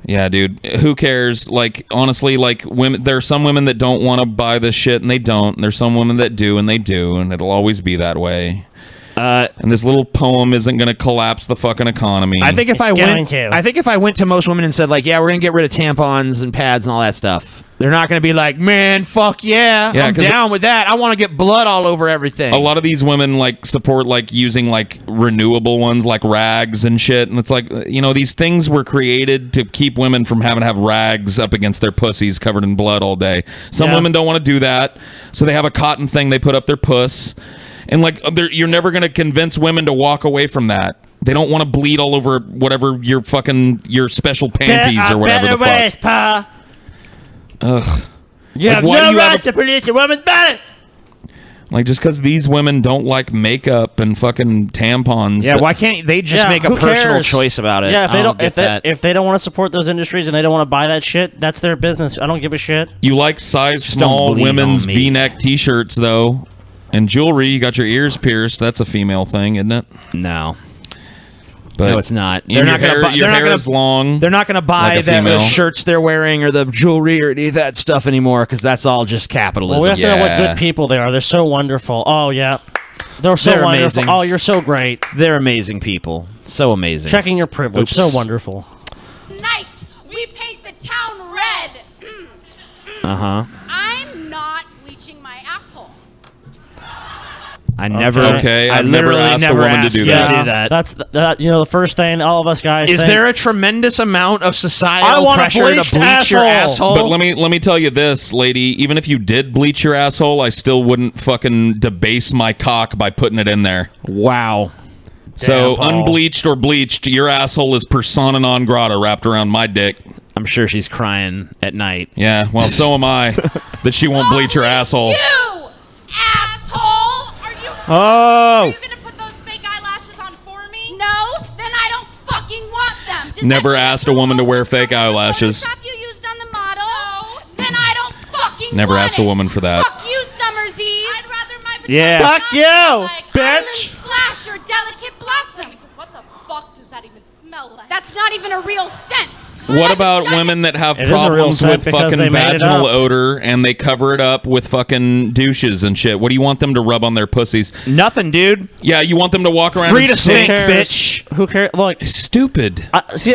Yeah, dude. Who cares? Like, honestly, like, women. There are some women that don't want to buy this shit, and they don't. And there's some women that do, and they do, and it'll always be that way. And this little poem isn't going to collapse the fucking economy. I think if I went to most women and said, like, yeah, we're gonna get rid of tampons and pads and all that stuff, they're not gonna be like, man, fuck yeah, I'm down with that. I want to get blood all over everything. A lot of these women like support like using like renewable ones like rags and shit, and it's like, these things were created to keep women from having to have rags up against their pussies covered in blood all day. Some women don't want to do that, so they have a cotton thing they put up their puss. And like, you're never going to convince women to walk away from that. They don't want to bleed all over whatever your special panties or whatever the fuck. Pa. Ugh. You have no right to police a woman's body. Like, just because these women don't like makeup and fucking tampons. Yeah, why can't they just make a personal choice about it? Yeah, if they don't want to support those industries and they don't want to buy that shit, that's their business. I don't give a shit. You like size small women's V-neck T-shirts though. And jewelry, you got your ears pierced. That's a female thing, isn't it? No. But no, it's not. Your hair is long. They're not going to buy the shirts they're wearing or the jewelry or any of that stuff anymore because that's all just capitalism. Well, we have to know what good people they are. They're so wonderful. Oh, yeah. They're wonderful. Amazing. Oh, you're so great. They're amazing people. So amazing. Checking your privilege. Oops. So wonderful. Night, we paint the town red. Uh-huh. I'm not bleaching my asshole. I never. Okay, I've never asked a woman to do that. That's the first thing all of us guys. Is there a tremendous amount of societal pressure to bleach your asshole? But let me tell you this, lady. Even if you did bleach your asshole, I still wouldn't fucking debase my cock by putting it in there. Wow. So Damn, Paul. unbleached or bleached, your asshole is persona non grata wrapped around my dick. I'm sure she's crying at night. Yeah, well, so am I. That she won't bleach her asshole. You asshole! Oh! Are you gonna put those fake eyelashes on for me? No, then I don't fucking want them. Does Never that asked a woman to wear fake eyelashes. Photoshop you used on the model? No. Then I don't fucking Never want asked a woman for that. Fuck you, Summer's Eve. I'd rather my Yeah. Fuck you, bitch. Splash or delicate blossom. Because what the fuck does that even smell like? That's not even a real scent. What about women that have It is a real problems scent with because fucking they made it vaginal up. odor and they cover it up with fucking douches and shit? What do you want them to rub on their pussies? Nothing, dude. Yeah, you want them to walk around Free and to stink, stink? bitch. Who cares? Look, stupid.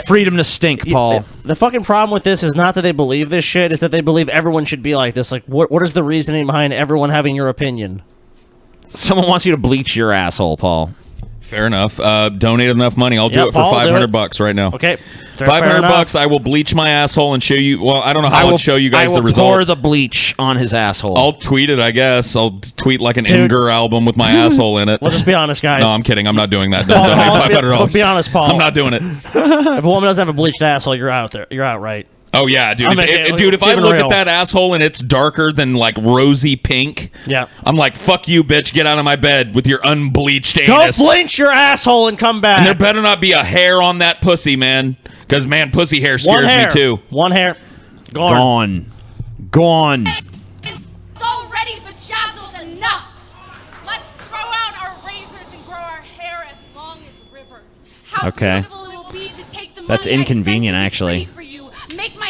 Freedom to stink, Paul. The fucking problem with this is not that they believe this shit; is that they believe everyone should be like this. Like, what is the reasoning behind everyone having your opinion? Someone wants you to bleach your asshole, Paul. Fair enough. Donate enough money. I'll do it for Paul, do it. $500 right now. Okay, $500. I will bleach my asshole and show you. Well, I don't know how I'll show you guys the results. Pour the bleach on his asshole. I'll tweet it, I guess. I'll tweet like an Imgur album with my asshole in it. Well, just be honest, guys. No, I'm kidding. I'm not doing that. Don't donate $500. Be honest, Paul. I'm not doing it. If a woman doesn't have a bleached asshole, you're out there. You're out, right? Oh yeah, dude. I'm If I look at that asshole and it's darker than like rosy pink, yeah, I'm like, fuck you, bitch. Get out of my bed with your unbleached Go anus. bleach your asshole and come back. And there better not be a hair on that pussy, man. Because man, pussy hair scares me too. One hair. Gone. Gone. It's already bejazzled enough. Let's throw out our razors and grow our hair as long as rivers. How Okay. beautiful it will be to take the That's money I spent inconvenient, to be actually. pretty for you, make my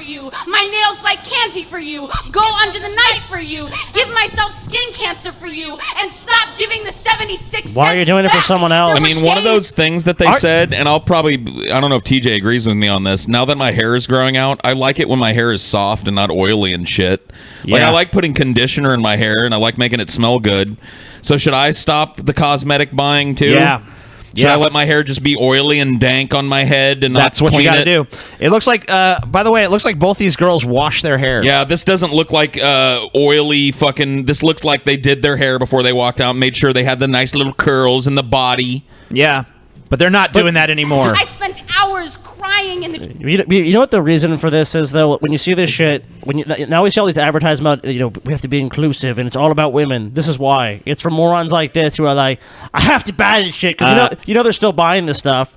you. My nails like candy for you. Go under the knife for you. Give myself skin cancer for you. And stop giving the 76 Why are you doing it for someone else? I mean, one of those things that they said, and I don't know if TJ agrees with me on this. Now that my hair is growing out, I like it when my hair is soft and not oily and shit. Like, Yeah. I like putting conditioner in my hair, and I like making it smell good. So should I stop the cosmetic buying too? Yeah. Should I let my hair just be oily and dank on my head and That's not what you clean got to it? do. It looks like, by the way, it looks like both these girls wash their hair. Yeah, this doesn't look like oily fucking... This looks like they did their hair before they walked out and made sure they had the nice little curls in the body. Yeah, but they're not doing that anymore. I spent hours crying in the... You know what the reason for this is, though? When you see this shit, now we see all these advertisements about, we have to be inclusive, and it's all about women. This is why. It's for morons like this who are like, I have to buy this shit, because you know they're still buying this stuff.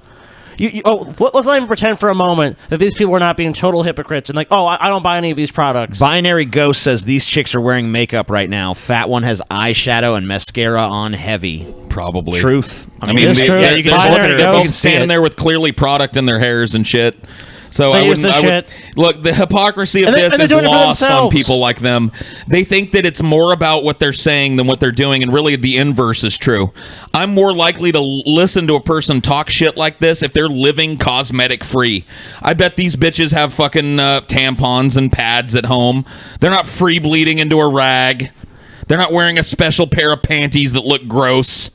Let's not even pretend for a moment that these people are not being total hypocrites and like, I don't buy any of these products. Binary Ghost says these chicks are wearing makeup right now. Fat one has eyeshadow and mascara on heavy. Probably. Truth. I mean, they're both standing there with clearly product in their hairs and shit. So They I use wouldn't. the Look, the hypocrisy of And this they're is doing it for lost on themselves. people like them. They think that it's more about what they're saying than what they're doing, and really the inverse is true. I'm more likely to listen to a person talk shit like this if they're living cosmetic free. I bet these bitches have fucking tampons and pads at home. They're not free bleeding into a rag. They're not wearing a special pair of panties that look gross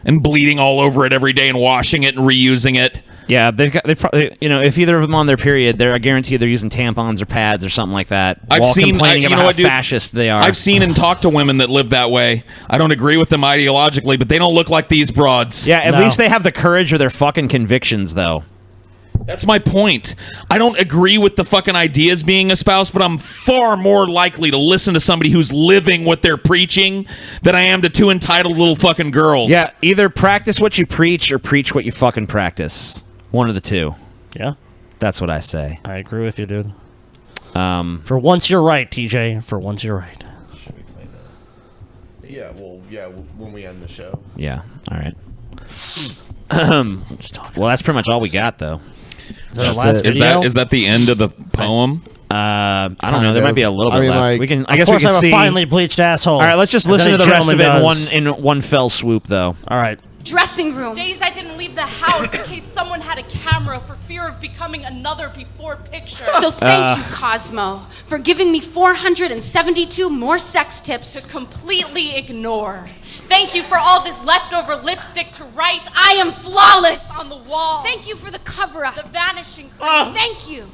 and bleeding all over it every day and washing it and reusing it. Yeah, they probably, if either of them on their period, I guarantee they're using tampons or pads or something like that. While complaining about how fascist they are. I've seen and talked to women that live that way. I don't agree with them ideologically, but they don't look like these broads. Yeah, at least they have the courage or their fucking convictions, though. That's my point. I don't agree with the fucking ideas being espoused, but I'm far more likely to listen to somebody who's living what they're preaching than I am to two entitled little fucking girls. Yeah, either practice what you preach or preach what you fucking practice. One of the two. Yeah. That's what I say. I agree with you, dude. For once you're right, TJ. For once you're right. Yeah, when we end the show. Yeah, all right. Well, that's pretty much all we got, though. Is that our last video? Is that the end of the poem? I don't know. There might be a little bit left. Like, we can. I of guess we course can I'm see. a finely bleached asshole. All right, let's just as listen to any the rest of it gentleman in one fell swoop, though. All right. Dressing room. Days I didn't leave the house in case someone had a camera for fear of becoming another before picture. So thank you, Cosmo, for giving me 472 more sex tips to completely ignore. Thank you for all this leftover lipstick to write. I am flawless on the wall. Thank you for the cover-up. The vanishing cream. Thank you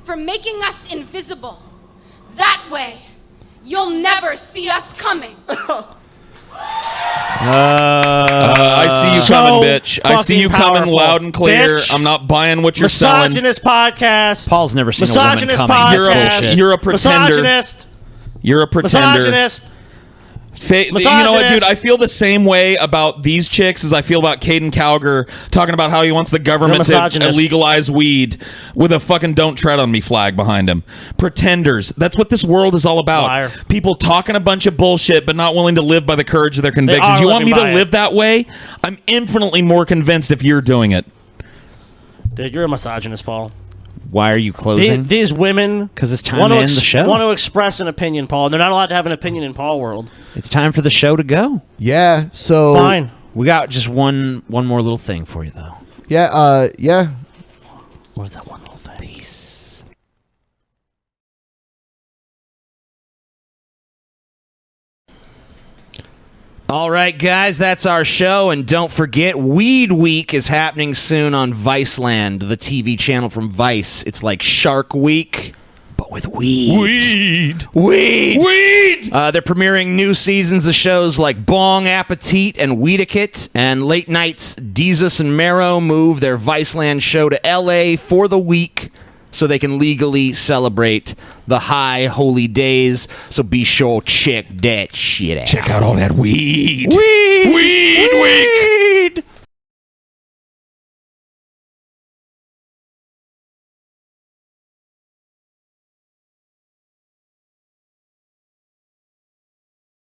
for making us invisible. That way, you'll never see us coming. I see you coming, bitch. I see you coming powerful. loud and clear. Bitch. I'm not buying what you're selling. Misogynist podcast. Paul's never seen Misogynist a woman coming. podcast. You're a pretender. Misogynist. You're a pretender. Misogynist. You know what, dude? I feel the same way about these chicks as I feel about Caiden Cowgirl talking about how he wants the government to misogynist. legalize weed with a fucking "Don't Tread on Me" flag behind him. Pretenders. That's what this world is all about. Liar. People talking a bunch of bullshit but not willing to live by the courage of their convictions. are You want me living to by live that way? I'm infinitely more convinced if you're doing it. Dude, you're a misogynist, Paul. Why are you closing? These women, because it's time to end the show. Want to express an opinion, Paul, and they're not allowed to have an opinion in Paul world. It's time for the show to go. Yeah. So Fine. We got just one more little thing for you, though. Yeah. Yeah. What is that one little thing? Peace. All right, guys, that's our show. And don't forget, Weed Week is happening soon on Viceland, the TV channel from Vice. It's like Shark Week, but with weed. Weed! They're premiering new seasons of shows like Bong Appetit and Weediquette. And late nights, Deezus and Mero move their Viceland show to L.A. for the week so they can legally celebrate the high holy days. So be sure check that shit out. Check out all that weed. Weed! Weed!